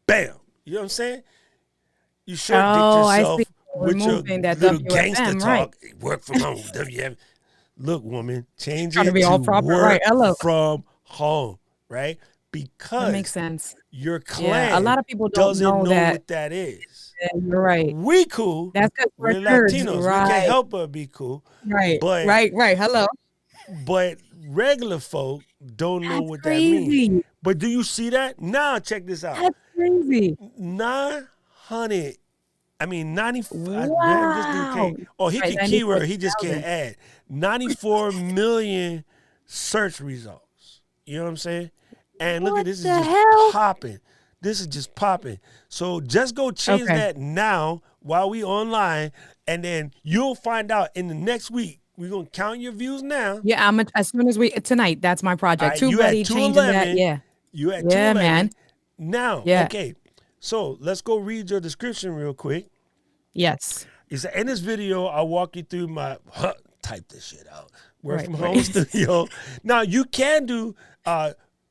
Bam. You know what I'm saying? You shortcut yourself with your little gangster talk. Work from home. WF. Look, woman, change it to work from home, right? That makes because sense. your Yeah, a clan lot of people don't doesn't know know that. what that is. Yeah, you're right. We cool. That's because we're We're nerds. Latinos. We can't Right, help but be cool. right, But right. Hello. regular folk don't know That's what that means. crazy. But do you see that? Now check this out. That's crazy. 900. I mean 95. Man, this dude Wow. can't. Oh, he Right, can keyword. He just can't 94,000. add. 94 million search results. You know what I'm saying? And look at What this, is the just hell? popping. This is just popping. So just go change Okay. that now while we online, and then you'll find out in the next week. We're gonna count your views now. Yeah, as soon as we tonight, that's my All project. right, Too you at Buddy changing that. 211. Yeah. You at Yeah, 211. man. Now, Yeah. okay. So let's go read your description real quick. Yes. Is in this video, I'll walk you through my type this shit out. Work Right, from right. home studio. Now you can do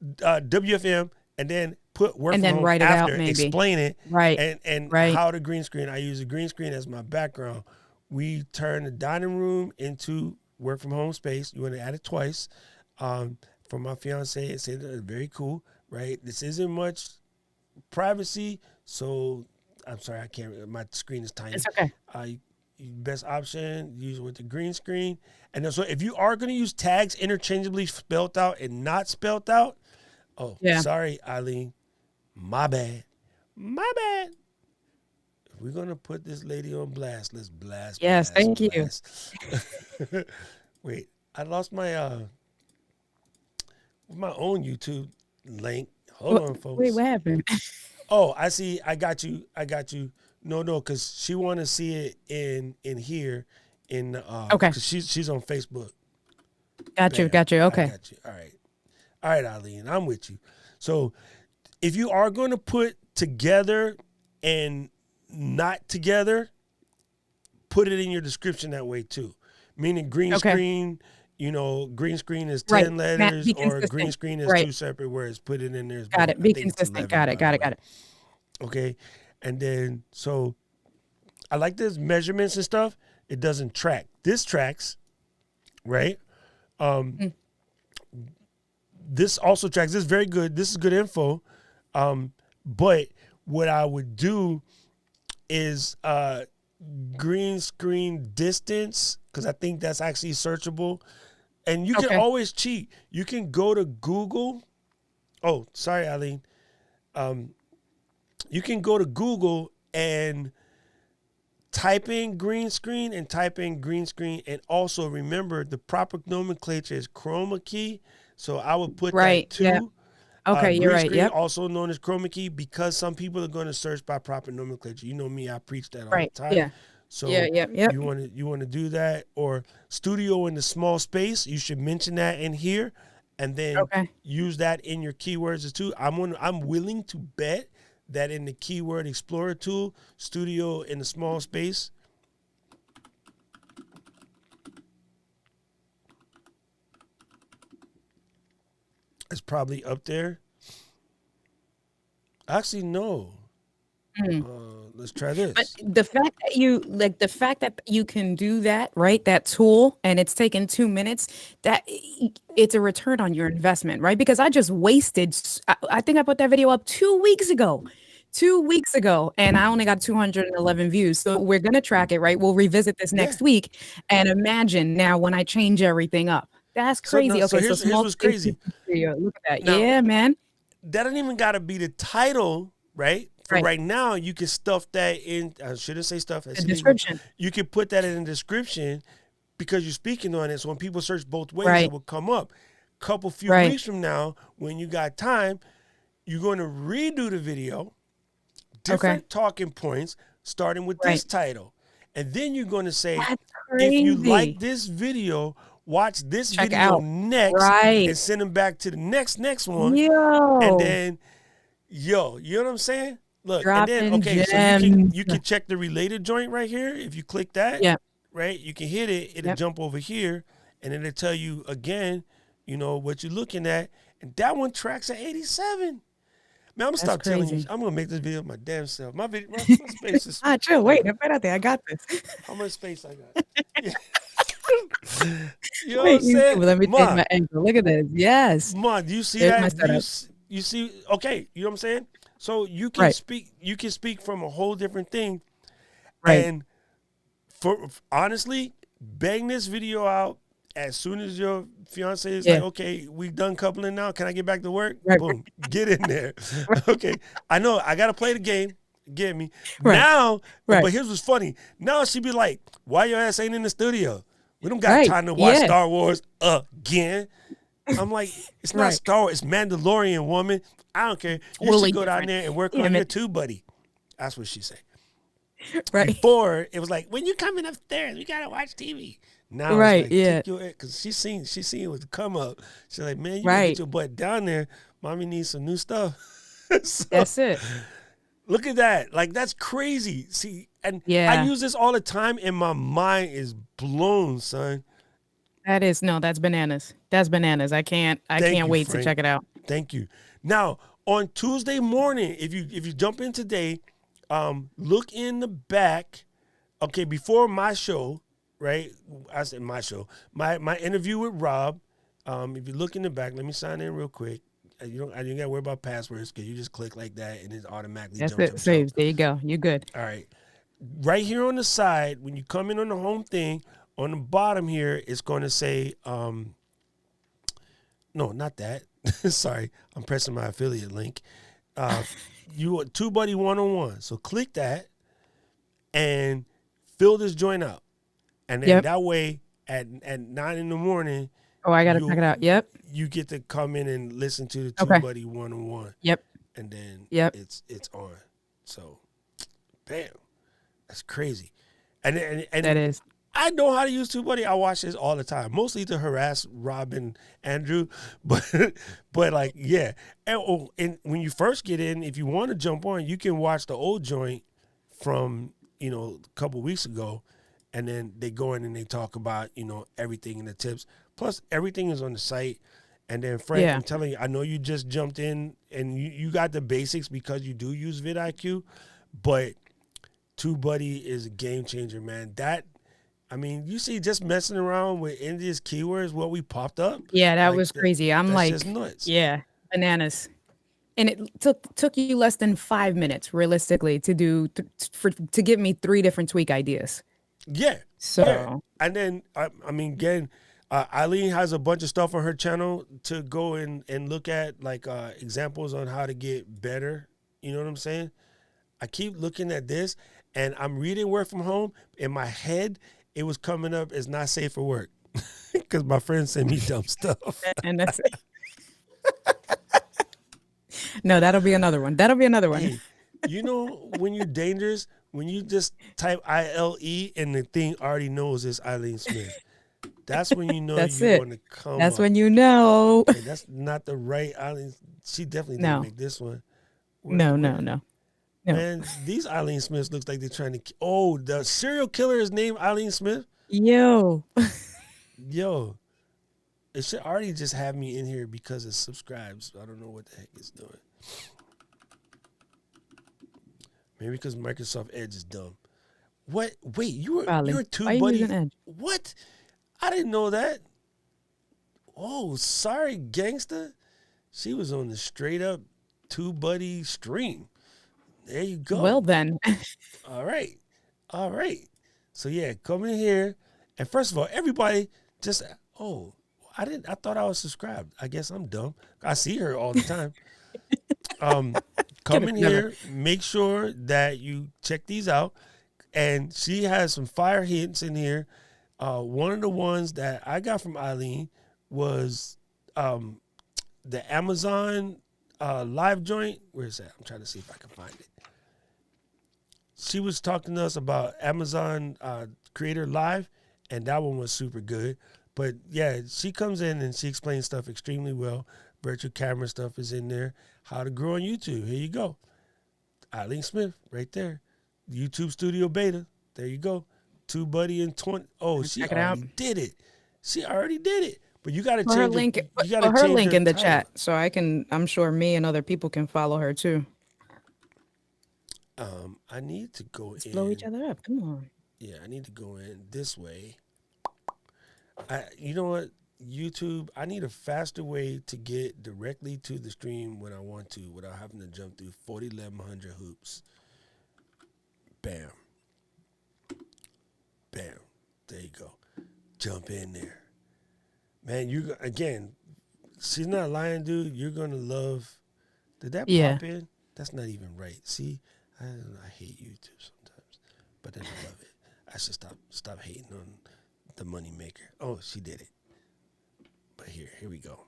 WFM and then put work And from then home write it out, after, maybe. explain it, Right. and Right. how to green screen. I use a green screen as my background. We turn the dining room into work from home space. You want to add it twice. For my fiance, it said very cool, right? This isn't much privacy, so I'm sorry, I can't. My screen is tiny. It's okay. Best option, use it with the green screen. And then, so if you are going to use tags interchangeably spelled out and not spelled out, Yeah. sorry, Eileen, my bad. If we're going to put this lady on blast, let's blast. Yes, thank you. you. Wait, I lost my own YouTube link. Hold on, folks. Wait, what happened? Oh, I see. I got you. No, because she want to see it in here in Okay. Because she's on Facebook. Got you. Bam. Okay. I got you. All right, Eileen, I'm with you. So if you are going to put together and not together, put it in your description that way too. Meaning green screen. Green screen is 10 letters, or green screen is 2 separate words. Put it in there. Got it. Be consistent. Got it. Okay. And then, so I like this measurements and stuff. It doesn't track. This tracks, right? This also tracks. This is very good. This is good info. But what I would do is green screen distance, because I think that's actually searchable. And you can always cheat. You can go to Google. Oh, sorry, Eileen. You can go to Google and type in green screen and also remember the proper nomenclature is chroma key. So I would put that too. Yeah. Okay, you're right. Screen, Yep. also known as chroma key, because some people are going to search by proper nomenclature. You know me, I preach that all the time. Yeah. So Yep. you want to do that, or studio in the small space. You should mention that in here, and then use that in your keywords too. I'm willing to bet that in the keyword explorer tool, studio in the small space, is probably up there. Actually, no. Let's try this. But the fact that you can do that, right? That tool, and it's taken 2 minutes, that it's a return on your investment, right? Because I just wasted, I think I put that video up 2 weeks ago. 2 weeks ago, and I only got 211 views. So we're going to track it, right? We'll revisit this next week. And imagine now when I change everything up. That's crazy. So here's what's crazy. Look at that. Now, yeah, man. That don't even got to be the title, right? For right now, you can stuff that in. I shouldn't say stuff. The description. You can put that in the description because you're speaking on it. So when people search both ways, it will come up. Couple few weeks from now, when you got time, you're going to redo the video, different talking points, starting with this title. And then you're going to say, if you like this video, watch this video next and send them back to the next one. And then, you know what I'm saying? Look, Dropping and then, gems. so you can check the related joint right here. If you click that, right, you can hit it. It'll jump over here, and it'll tell you again, what you're looking at. And that one tracks at 87. Man, I'm going to stop telling you. I'm going to make this video my damn self. My space is... chill. Wait, I'm right out there. I got this. How much space I got? You know what I'm saying? Let me change my angle. Look at this. Yes. Ma, do you see There's that? my setup. You see, okay, you know what I'm saying? So you can Right. speak from a whole different thing. Right. And for honestly, bang this video out as soon as your fiance is like, Yeah. okay, we done coupling now. Can I get back to work? Right. Boom, get in there. Right. Okay, I know I gotta play the game. Get me Right. now? Right. But here's what's funny. Now she be like, why your ass ain't in the studio? We don't got Right. time to watch Yeah. Star Wars again. I'm like, it's not Right. Star Wars, it's Mandalorian, woman. I don't care. You Totally should go down different. there and work Damn on your it. tube buddy. That's what she said. Right. Before it was like, when you coming upstairs, we gotta watch TV. Now Right. it's like, Yeah. kick your ass, because she seen it would come up. She's like, man, you gotta Right. get your butt down there. Mommy needs some new stuff. So, That's it. look at that. Like, that's crazy. See, and I Yeah. use this all the time, and my mind is blown, son. That's bananas. That's bananas. I can't Thank you, wait to Frank. check it out. Thank you. Now, on Tuesday morning, if you jump in today, look in the back. Okay, before my show, right? I said my show. My interview with Rob. If you look in the back, let me sign in real quick. You don't gotta worry about passwords because you just click like that and it automatically That's jumps. it. Saves. There you go. You're good. All right. Right here on the side, when you come in on the home thing, on the bottom here, it's going to say, no, not that. Sorry, I'm pressing my affiliate link. You TubeBuddy 101. So click that and fill this joint out. And then Yep. that way at 9 in the morning, Oh, I gotta check it out. Yep. you get to come in and listen to the Okay. TubeBuddy 101. Yep. And then Yep. it's on. So, bam. That's crazy. And That is. I know how to use TubeBuddy. I watch this all the time, mostly to harass Rob and Andrew. But like, yeah. And when you first get in, if you want to jump on, you can watch the old joint from, a couple weeks ago. And then they go in and they talk about, everything in the tips. Plus, everything is on the site. And then, Frank, Yeah. I'm telling you, I know you just jumped in and you got the basics because you do use vidIQ. But TubeBuddy is a game changer, man. You see, just messing around with India's keywords, what we popped up. Yeah, that like, was crazy. I'm that's like, just nuts. yeah, bananas. And it took you less than 5 minutes, realistically, to do to give me 3 different tweak ideas. Yeah. So, Yeah. And then, again, Eileen has a bunch of stuff on her channel to go and look at, like examples on how to get better. You know what I'm saying? I keep looking at this, and I'm reading Work From Home. In my head, it was coming up as not safe for work because my friends send me dumb stuff. and that's it. No, that'll be another one. Hey, when you're dangerous, when you just type ILE and the thing already knows it's Eileen Smith. That's when you know That's you it. want to come That's up. when you know. Hey, that's not the right Eileen. She definitely didn't No. make this one. No. Man, these Eileen Smiths looks like they're trying to. Oh, the serial killer is named Eileen Smith. Yo. Yo, it should already just have me in here because it subscribes. I don't know what the heck it's doing. Maybe because Microsoft Edge is dumb. What? Wait, you're a Why are you TubeBuddy? using Edge? What? I didn't know that. Oh, sorry, gangster. She was on the straight up TubeBuddy stream. There you go. Well then. All right. So yeah, come in here. And first of all, everybody just I thought I was subscribed. I guess I'm dumb. I see her all the time. Come in here, make sure that you check these out. And she has some fire hits in here. One of the ones that I got from Eileen was the Amazon live joint. Where's that? I'm trying to see if I can find it. She was talking to us about Amazon Creator Live, and that one was super good. But yeah, she comes in and she explains stuff extremely well. Virtual camera stuff is in there. How to grow on YouTube. Here you go. Eileen Smith, right there. YouTube Studio Beta. There you go. TubeBuddy in 20. Oh, she already did it. She already did it. But you got to change her link. You got to Her change link in the title. chat, so I'm sure me and other people can follow her too. I need to go in. Blow each other up. Come on. Yeah, I need to go in this way. You know what? YouTube, I need a faster way to get directly to the stream when I want to without having to jump through 4,100 hoops. Bam. Bam. There you go. Jump in there. Man, again, she's not lying, dude. You're going to love. Did that pop in? That's not even right. See, I hate YouTube sometimes, but then I love it. I should stop hating on the money maker. Oh, she did it. But here we go.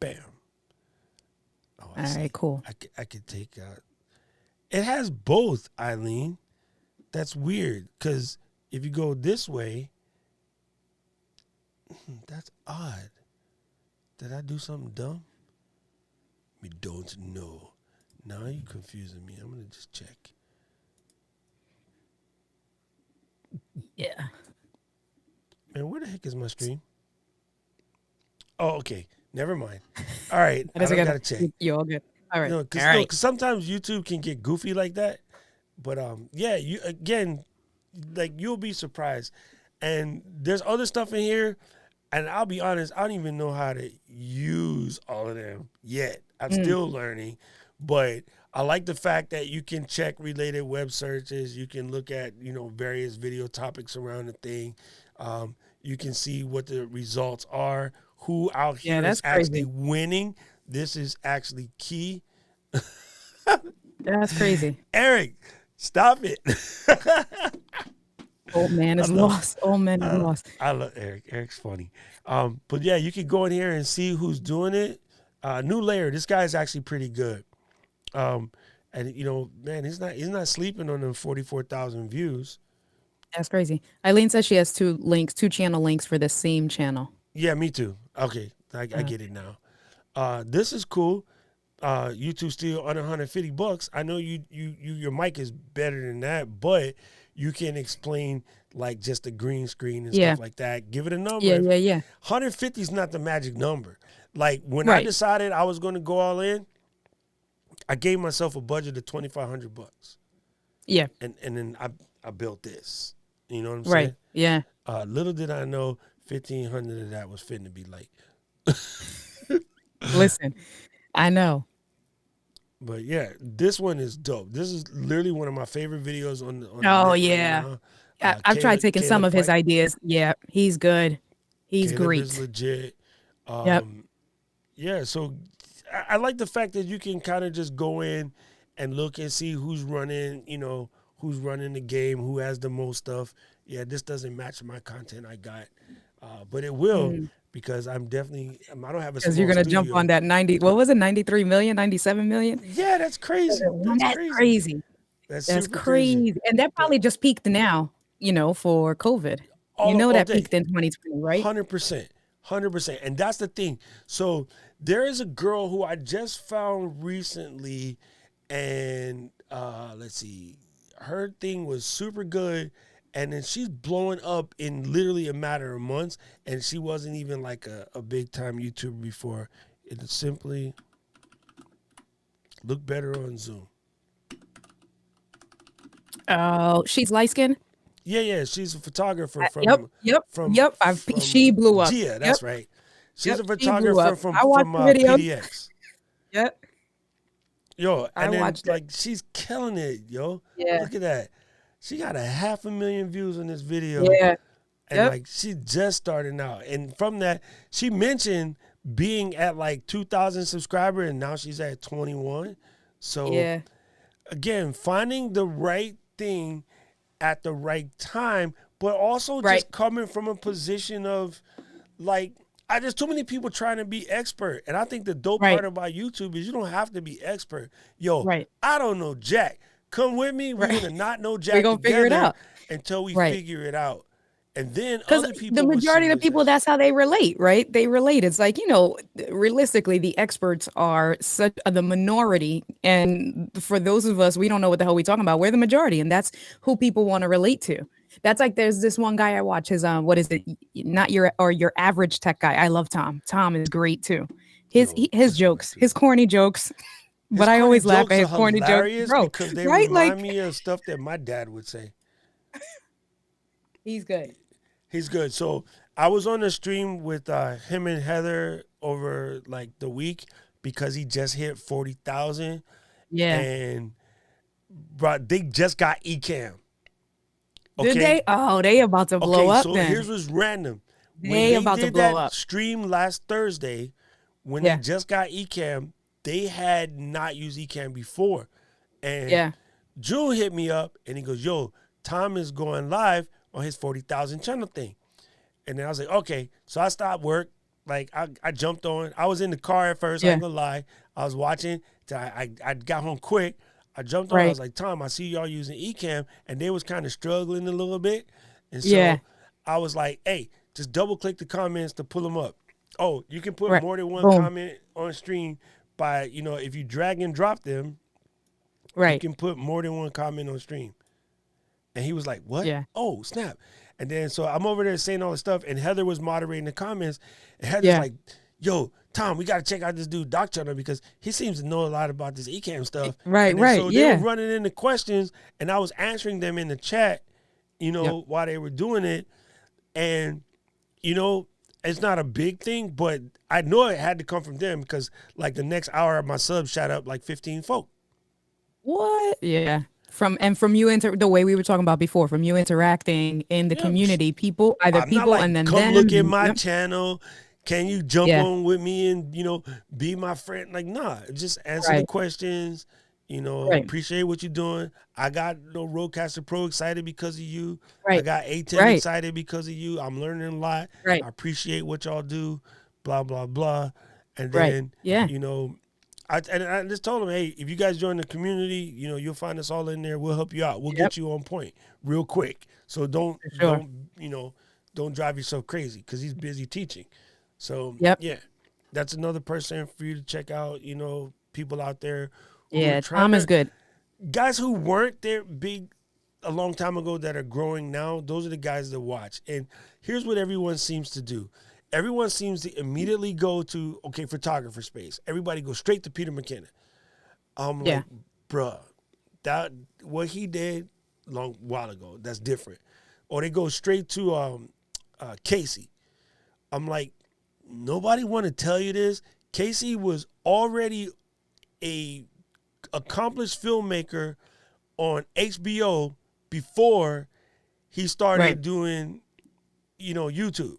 Bam. Oh, all right, cool. I could take out. It has both, Eileen. That's weird because if you go this way, that's odd. Did I do something dumb? We don't know. Now you're confusing me. I'm gonna just check. Yeah. Man, where the heck is my stream? Oh, okay. Never mind. All right. I don't gotta check. You're all good. All right. Because sometimes YouTube can get goofy like that. But yeah, you'll be surprised. And there's other stuff in here, and I'll be honest, I don't even know how to use all of them yet. I'm still learning. But I like the fact that you can check related web searches. You can look at, various video topics around the thing. You can see what the results are, who out here is actually winning. This is actually key. That's crazy. Eric, stop it. Old man is lost. Old man is lost. I love Eric. Eric's funny. But yeah, you can go in here and see who's doing it. New layer. This guy's actually pretty good. And man, he's not sleeping on them 44,000 views. That's crazy. Eileen says she has two channel links for the same channel. Yeah, me too. Okay, I get it now. This is cool. YouTube Studio under $150. I know your mic is better than that, but you can explain like just the green screen and stuff like that. Give it a number. Yeah. 150 is not the magic number. Like when I decided I was going to go all in, I gave myself a budget of $2,500. Yeah. And then I built this. You know what I'm saying? Right. Yeah. Little did I know 1,500 of that was fitting to be like. Listen, I know. But yeah, this one is dope. This is literally one of my favorite videos on oh yeah. I've tried taking some of his ideas. Yeah, he's good. He's great. Is legit. Yeah, so I like the fact that you can kind of just go in and look and see who's running, who's running the game, who has the most stuff. Yeah, this doesn't match my content I got. But it will because I don't have a small because you're going to jump on that 93 million, 97 million? Yeah, that's crazy. That's crazy. That's crazy. And that probably just peaked now, for COVID. That peaked in 2020, right? 100%. And that's the thing. So there is a girl who I just found recently, and let's see, her thing was super good, and then she's blowing up in literally a matter of months, and she wasn't even like a big time YouTuber before. It simply look better on Zoom. Oh, she's light skinned? Yeah, she's a photographer she blew up. Yeah, that's right. She's a photographer from PDX. Yep. Yo, and then she's killing it, yo. Yeah. Look at that. She got 500,000 views on this video. Yeah. And she just starting out. And from that, she mentioned being at 2,000 subscribers, and now she's at 21. So again, finding the right thing at the right time, but also just coming from a position of there's too many people trying to be expert. And I think the dope part about YouTube is you don't have to be expert. Yo, I don't know Jack. Come with me. We're going to not know Jack. We're going to figure it out until we figure it out. And then other people. The majority of the people, that's how they relate, right? They relate. It's like, realistically, the experts are such the minority. And for those of us, we don't know what the hell we're talking about. We're the majority. And that's who people want to relate to. That's like there's this one guy I watch. His what is it? Not your average tech guy. I love Tom. Tom is great too. His jokes, his corny jokes. But I always laugh at his corny jokes, bro. Because they remind me of stuff that my dad would say. He's good. He's good. So I was on a stream with him and Heather over like the week because he just hit 40,000, Yeah. and bro, they just got Ecamm. Did they? Oh, they about to blow up so then. here's what's random. When They about to did blow that up. stream last Thursday, when Yeah. they just got Ecamm, they had not used Ecamm before. And Yeah. June hit me up and he goes, yo, Tom is going live on his 40,000 channel thing. And then I was like, okay. So I stopped work. Like I jumped on. I was in the car at first. I Yeah. ain't gonna lie. I was watching. I got home quick. I jumped on. I Right. was like, Tom, I see y'all using Ecamm, and they was kind of struggling a little bit. And so Yeah. I was like, hey, just double click the comments to pull them up. Oh, you can put Right. more than one Boom. comment on stream by, if you drag and drop them, you Right. can put more than one comment on stream. And he was like, what? Yeah. Oh, snap. And then so I'm over there saying all this stuff, and Heather was moderating the comments. And Heather's Yeah. like, yo, Tom, we got to check out this dude, Doc Channel, because he seems to know a lot about this Ecamm stuff. Right, and then right, So yeah. they were running into questions, and I was answering them in the chat, while they were doing it. And, it's not a big thing, but I know it had to come from them because, like, the next hour, my subs shot up like 15 folk. What? Yeah. From you the way we were talking about before, from you interacting in the community, people, I'm not people, like, and then come them. look at my Yep. channel. Can you jump Yeah. on with me and, be my friend? Like, nah, just answer the Right. questions, Right. appreciate what you're doing. I got Rodecaster Pro excited because of you. I Right. got A10 Right. excited because of you. I'm learning a lot. Right. I appreciate what y'all do, blah, blah, blah. And Right. then, Yeah. I just told him, hey, if you guys join the community, you'll find us all in there. We'll help you out. We'll get you on point real quick. So don't drive yourself crazy because he's busy teaching. So yeah, that's another person for you to check out. People out there. Yeah, Tom is good. Guys who weren't there big a long time ago that are growing now. Those are the guys that watch. And here's what everyone seems to do. Everyone seems to immediately go to, photographer space. Everybody goes straight to Peter McKenna. I'm like, bruh, that what he did long while ago, that's different. Or they go straight to Casey. I'm like, nobody want to tell you this. Casey was already a accomplished filmmaker on HBO before he started doing, YouTube.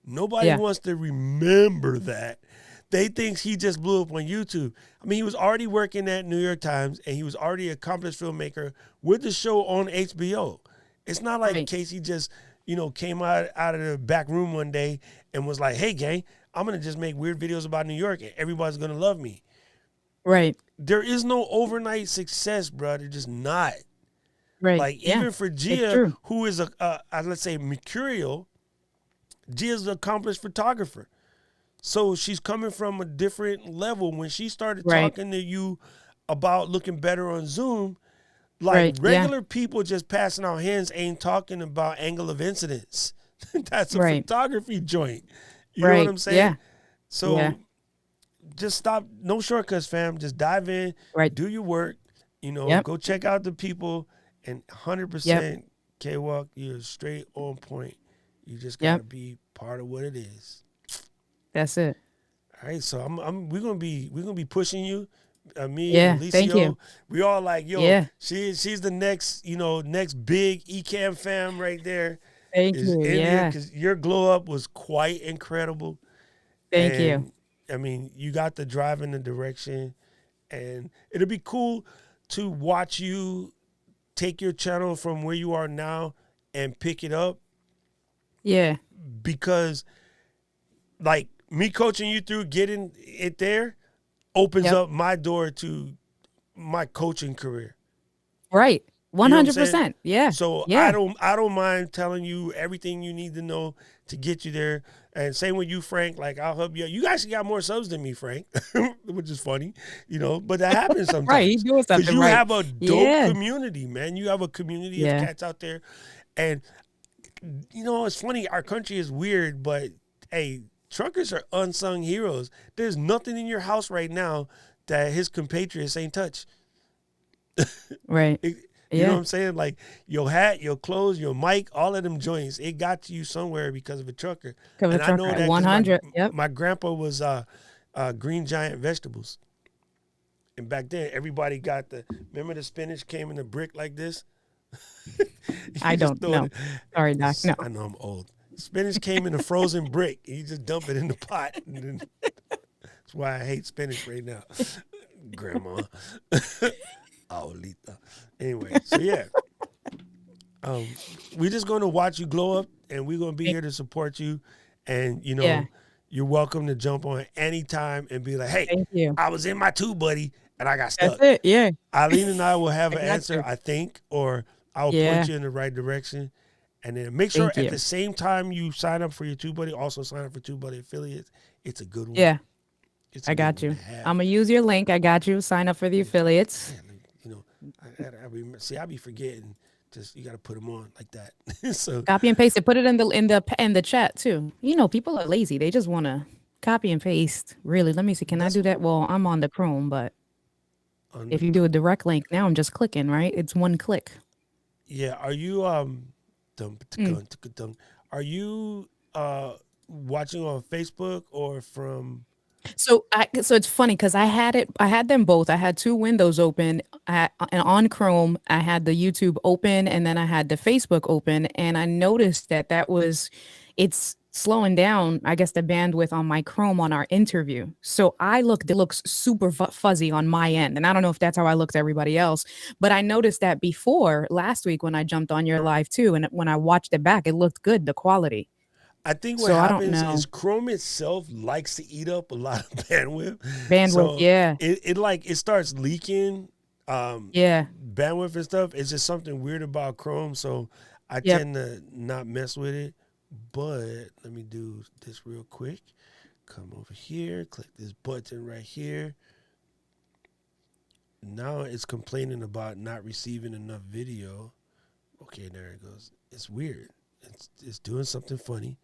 Nobody wants to remember that. They think he just blew up on YouTube. I mean, he was already working at New York Times, and he was already an accomplished filmmaker with the show on HBO. It's not like Casey just, came out of the back room one day and was like, hey, gang, I'm going to just make weird videos about New York, and everybody's going to love me. Right. There is no overnight success, bro. They're just not. Right. Like, even for Gia, who is let's say, mercurial, Gia's an accomplished photographer. So she's coming from a different level. When she started talking to you about looking better on Zoom, like regular people just passing out hands ain't talking about angle of incidence. That's a photography joint. You know what I'm saying? Yeah. So just stop. No shortcuts, fam. Just dive in. Do your work. Go check out the people. And 100% K-Walk, you're straight on point. You just gotta be part of what it is. That's it. All right, so we're gonna be pushing you. Me and Alicio, thank you. We all like, she's the next, next big Ecamm fam right there. Thank you. Because your glow up was quite incredible. Thank you. I mean, you got the drive in the direction, and it'll be cool to watch you take your channel from where you are now and pick it up. Yeah. Because, like, me coaching you through getting it there opens up my door to my coaching career. Right. 100%. Yeah. So I don't mind telling you everything you need to know to get you there. And same with you, Frank. Like, I'll help you. You actually got more subs than me, Frank, which is funny, but that happens sometimes. Right, he's doing something Because you have a dope community, man. You have a community of cats out there. And, it's funny. Our country is weird, but, hey, truckers are unsung heroes. There's nothing in your house right now that his compatriots ain't touched. Right. You know what Yeah. I'm saying? Like your hat, your clothes, your mic, all of them joints, it got to you somewhere because of a trucker. Cover And I trucker know at that because 100. Yep. my grandpa was Green Giant Vegetables. And back then, everybody got remember the spinach came in a brick like this? I You just don't throw know. it. Sorry, Doc. No. I know I'm old. Spinach came in a frozen brick. You just dump it in the pot. And then, that's why I hate spinach right now. Grandma. Abuelita. Anyway, so yeah. We're just going to watch you glow up, and we're going to be here to support you. And, you know, Yeah. you're welcome to jump on anytime and be like, hey, Thank you. I was in my tube, buddy, and I got That's stuck. it. Yeah. Eileen and I will have I an got answer, you. I think, or I'll Yeah. point you in the right direction. And then make sure Thank at you. the same time you sign up for your TubeBuddy, also sign up for TubeBuddy affiliates. It's a good one. Yeah. It's a I good got one you. to have. I'm going to use your link. I got you. Sign up for the affiliates. Man, you know, I be forgetting. Just you got to put them on like that. So Copy and paste it. Put it in the chat too. You know, people are lazy. They just want to copy and paste. Really, let me see. Can I do that? Well, I'm on the Chrome, but if you do a direct link, now I'm just clicking, right? It's one click. yeah, are you are you watching on Facebook or from? So it's funny because I had them both. I had two windows open and on Chrome. I had the YouTube open and then I had the Facebook open, and I noticed that it's slowing down, I guess, the bandwidth on my Chrome on our interview. So it looks super fuzzy on my end, and I don't know if that's how I look to everybody else, but I noticed that before last week when I jumped on your live too, and when I watched it back, it looked good, the quality. I think what So I don't happens know. is Chrome itself likes to eat up a lot of bandwidth. Bandwidth, yeah. It starts leaking Yeah. bandwidth and stuff. It's just something weird about Chrome, so I Yep. tend to not mess with it. But let me do this real quick. Come over here, click this button right here. Now it's complaining about not receiving enough video. Okay, there it goes. It's weird. It's doing something funny.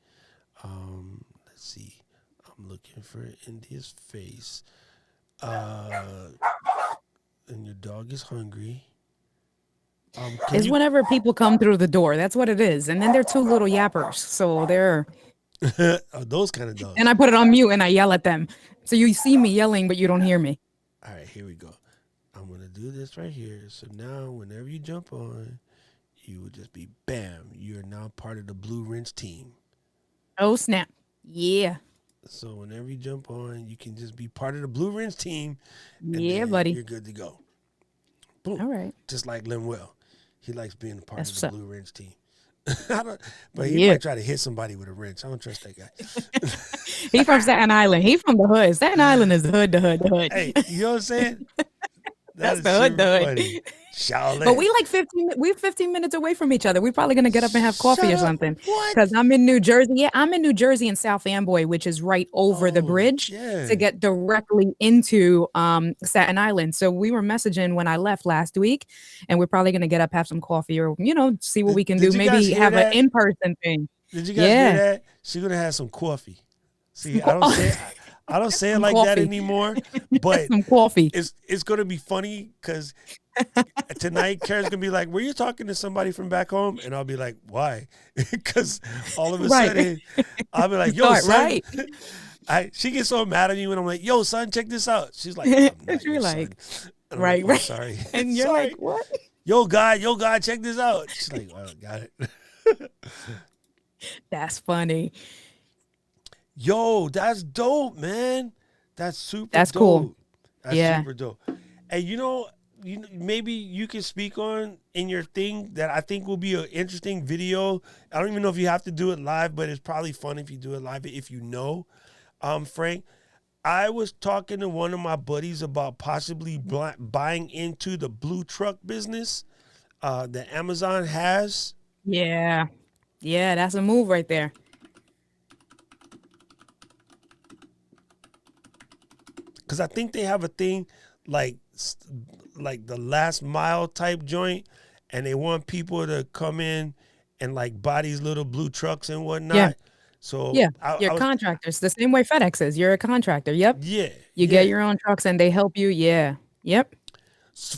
Let's see. I'm looking for India's face. And your dog is hungry. It's whenever people come through the door. That's what it is. And then they're two little yappers. So they're those kind of dogs. and I put it on mute and I yell at them. So you see me yelling, but you don't hear me. All right, here we go. I'm gonna do this right here. So now whenever you jump on, you would just be bam. You're now part of the Blue Rinse team. Oh snap. Yeah. So whenever you jump on, you can just be part of the Blue Rinse team. And Yeah, then buddy. You're good to go. Boom. All right. Just like Linwell. He likes being a part That's of what's the up. Blue Rinse team. But he Yeah. might try to hit somebody with a wrench. I don't trust that guy. He from Staten Island. He from the hood. Staten Island is the hood, the hood, the hood. Hey, you know what I'm saying? That's is the hood, super the hood. funny. Shaolin. But we're 15 minutes away from each other. We're probably gonna get up and have coffee Shut or up. something. What? Because I'm in New Jersey. Yeah, I'm in New Jersey in South Amboy, which is right over the Oh, bridge yeah. to get directly into Staten Island. So we were messaging when I left last week, and we're probably gonna get up, have some coffee, or see what we can Did do. you guys Maybe hear have that? an in-person thing. Did you guys Yeah. hear that? She's gonna have some coffee. See, I don't say it Some like that coffee. anymore. But Some coffee. it's gonna be funny because tonight Karen's gonna be like, "Were you talking to somebody from back home?" And I'll be like, "Why?" Because all of a Right. sudden I'll be like, "Yo, Start, son." right. She gets so mad at me when I'm like, "Yo, son, check this out." She's like, "I'm not You're your like, son." And I'm right, like, "Oh, right. sorry." And you're Sorry. like, what? Yo, God, check this out. She's like, "Oh, got it." That's funny. Yo, that's dope, man. That's super That's dope. cool. That's Yeah. super dope. And maybe you can speak on in your thing that I think will be an interesting video. I don't even know if you have to do it live, but it's probably fun if you do it live, if you know. Frank, I was talking to one of my buddies about possibly buying into the blue truck business that Amazon has. Yeah. Yeah, that's a move right there. Because I think they have a thing like the last mile type joint, and they want people to come in and like buy these little blue trucks and whatnot. Yeah. So Yeah, I you're was, contractors. The same way FedEx is. You're a contractor. Yep. yeah, You get your own trucks and they help you. Yeah. Yep.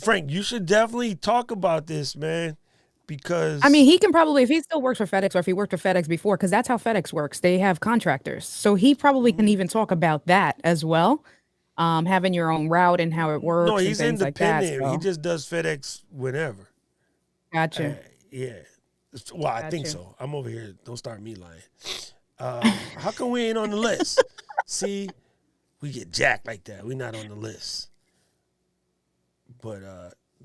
Frank, you should definitely talk about this, man, because I mean, he can probably, if he still works for FedEx or if he worked for FedEx before, because that's how FedEx works. They have contractors. So he probably can even talk about that as well. Having your own route and how it no, works and he's things like that. independent. He So just does FedEx whenever. gotcha. Yeah. Well, I think Gotcha. so. I'm over here. Don't start me lying. How come we ain't on the list? See, we get jacked like that. We're not on the list. But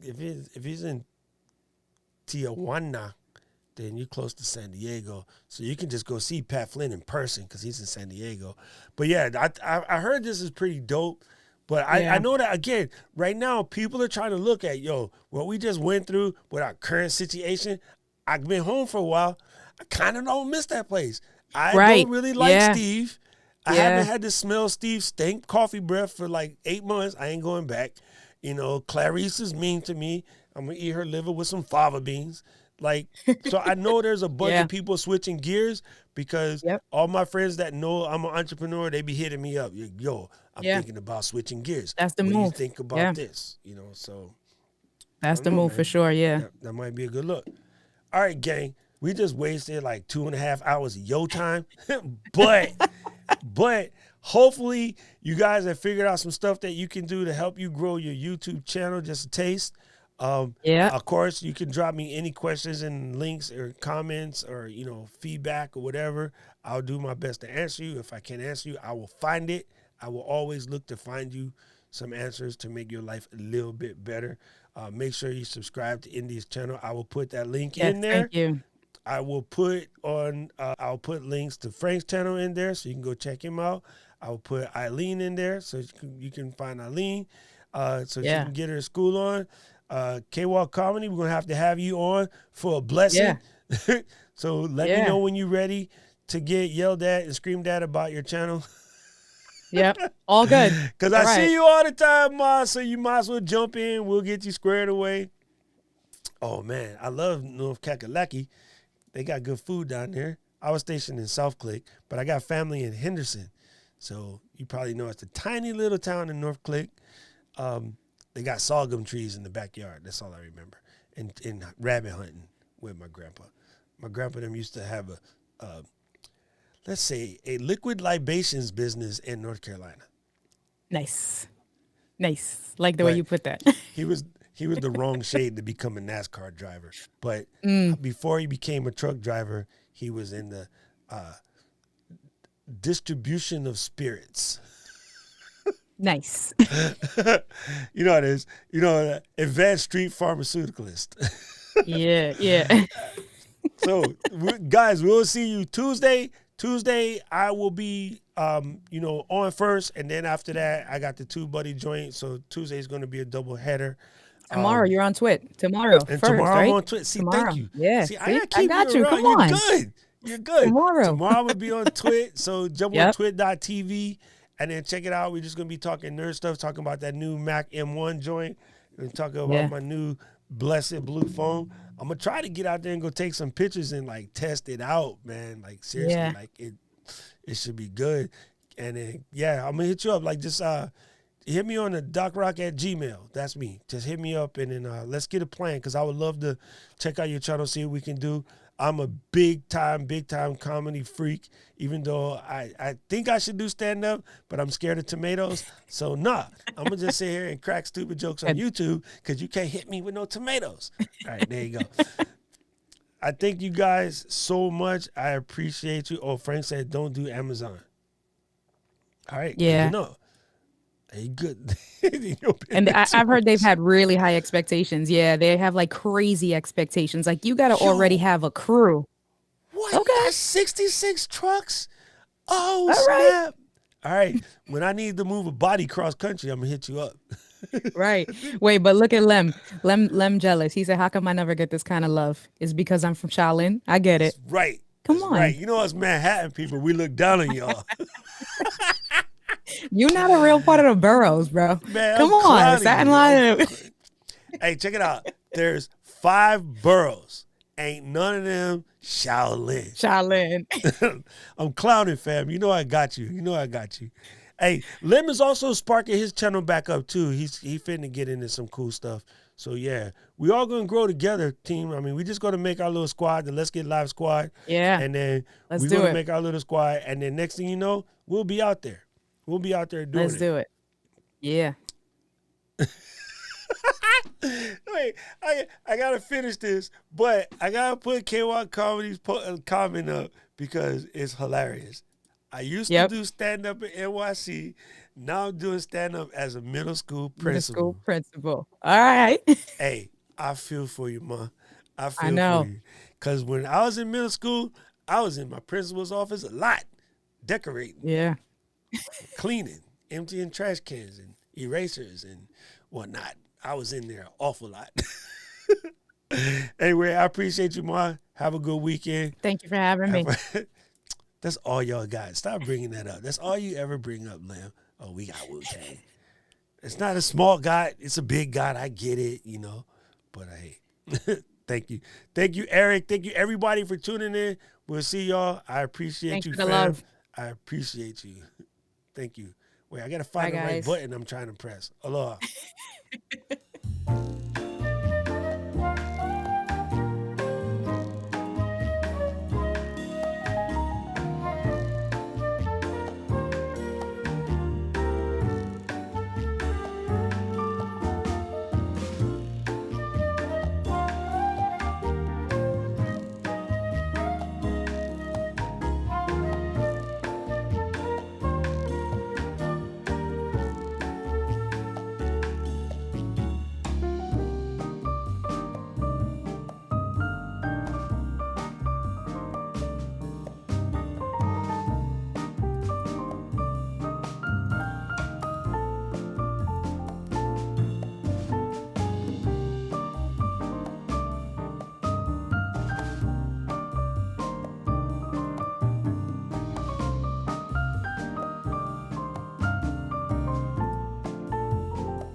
if he's in Tijuana, then you're close to San Diego, so you can just go see Pat Flynn in person because he's in San Diego. But yeah, I heard this is pretty dope. But I know that, again, right now, people are trying to look at, what we just went through with our current situation. I've been home for a while. I kind of don't miss that place. I don't really like Steve. I haven't had to smell Steve's stink coffee breath for like 8 months. I ain't going back. Clarice is mean to me. I'm going to eat her liver with some fava beans. So I know there's a bunch of people switching gears because all my friends that know I'm an entrepreneur, they be hitting me up. I'm thinking about switching gears. That's the what move. do you think about this? So. That's the move, man. For sure, yeah. That might be a good look. All right, gang. We just wasted like 2.5 hours of your time. But hopefully you guys have figured out some stuff that you can do to help you grow your YouTube channel, just a taste. Of course, you can drop me any questions and links or comments or, feedback or whatever. I'll do my best to answer you. If I can't answer you, I will find it. I will always look to find you some answers to make your life a little bit better. Make sure you subscribe to Indy's channel. I will put that link in there. Thank you. I will put I'll put links to Frank's channel in there so you can go check him out. I will put Eileen in there so you can find Eileen so you can get her school on. K-Walk Comedy, we're going to have you on for a blessing. Yeah. So let me know when you're ready to get yelled at and screamed at about your channel. Yep, all good. Because I see you all the time, Ma, so you might as well jump in. We'll get you squared away. Oh, man, I love North Kakalaki. They got good food down there. I was stationed in South Click, but I got family in Henderson. So you probably know it's a tiny little town in North Click. They got sorghum trees in the backyard. That's all I remember. And rabbit hunting with my grandpa. My grandpa them used to have let's say, a liquid libations business in North Carolina. Nice. Like the way you put that. He was the wrong shade to become a NASCAR driver. But before he became a truck driver, he was in the distribution of spirits. Nice. You know what it is. Advanced street pharmaceuticalist. Yeah. So, guys, we'll see you Tuesday. Tuesday, I will be, on first, and then after that, I got the two buddy joint. So Tuesday is going to be a double header. Tomorrow you're on Twit. Tomorrow, and first, tomorrow right? I'm on Twit. See, tomorrow. Thank you. Yeah, see, I got you. Around. Come on, You're good. Tomorrow I'm gonna be on Twit. So jump on twit.tv and then check it out. We're just gonna be talking nerd stuff, talking about that new Mac M1 joint. We're gonna talk about my new blessed blue phone. I'm gonna try to get out there and go take some pictures and like test it out, man. Like seriously, like it should be good. And then I'm gonna hit you up. Like just hit me on the docrock@gmail. That's me. Just hit me up and then let's get a plan because I would love to check out your channel, see what we can do. I'm a big time comedy freak, even though I think I should do stand-up, but I'm scared of tomatoes. So, I'm going to just sit here and crack stupid jokes on YouTube because you can't hit me with no tomatoes. All right, there you go. I thank you guys so much. I appreciate you. Oh, Frank said don't do Amazon. All right. Yeah. Hey, good. And I've heard they've had really high expectations. Yeah, they have like crazy expectations. Like you got to already have a crew. What? Okay. 66 trucks? Oh, snap. All right. When I need to move a body cross country, I'm going to hit you up. Right. Wait, but look at Lem. Lem jealous. He said, how come I never get this kind of love? It's because I'm from Shaolin. I get it. That's right. Come on. Right. You know us Manhattan people, we look down on y'all. You're not a real part of the boroughs, bro. Man, come on, Staten Island. Hey, check it out. There's 5 boroughs. Ain't none of them Shaolin. Shaolin. I'm clowning, fam. You know I got you. Hey, Lim is also sparking his channel back up too. He finna get into some cool stuff. So yeah, we all gonna grow together, team. I mean, we just gonna make our little squad, the Let's Get Live squad. Yeah. And then Let's we're do gonna it. make our little squad. And then next thing you know, we'll be out there. We'll be out there doing Let's do it. Yeah. Wait, I gotta finish this, but I gotta put KY Comedy's comment up because it's hilarious. I used to do stand up at NYC. Now I'm doing stand up as a middle school principal. Middle school principal. All right. Hey, I feel for you, ma. I feel know. for you. Because when I was in middle school, I was in my principal's office a lot, decorating, Yeah. cleaning, emptying trash cans and erasers and whatnot. I was in there an awful lot. Anyway, I appreciate you, Ma. Have a good weekend. Thank you for having me. That's all y'all got. Stop bringing that up. That's all you ever bring up, Lim. Oh, we got Wu-Tang. It's not a small God. It's a big God. I get it, you know. But hey, thank you. Thank you, Eric. Thank you, everybody, for tuning in. We'll see y'all. I appreciate you, fam. Love. I appreciate you. Thank you. Wait, I got to find the right button I'm trying to press. Aloha.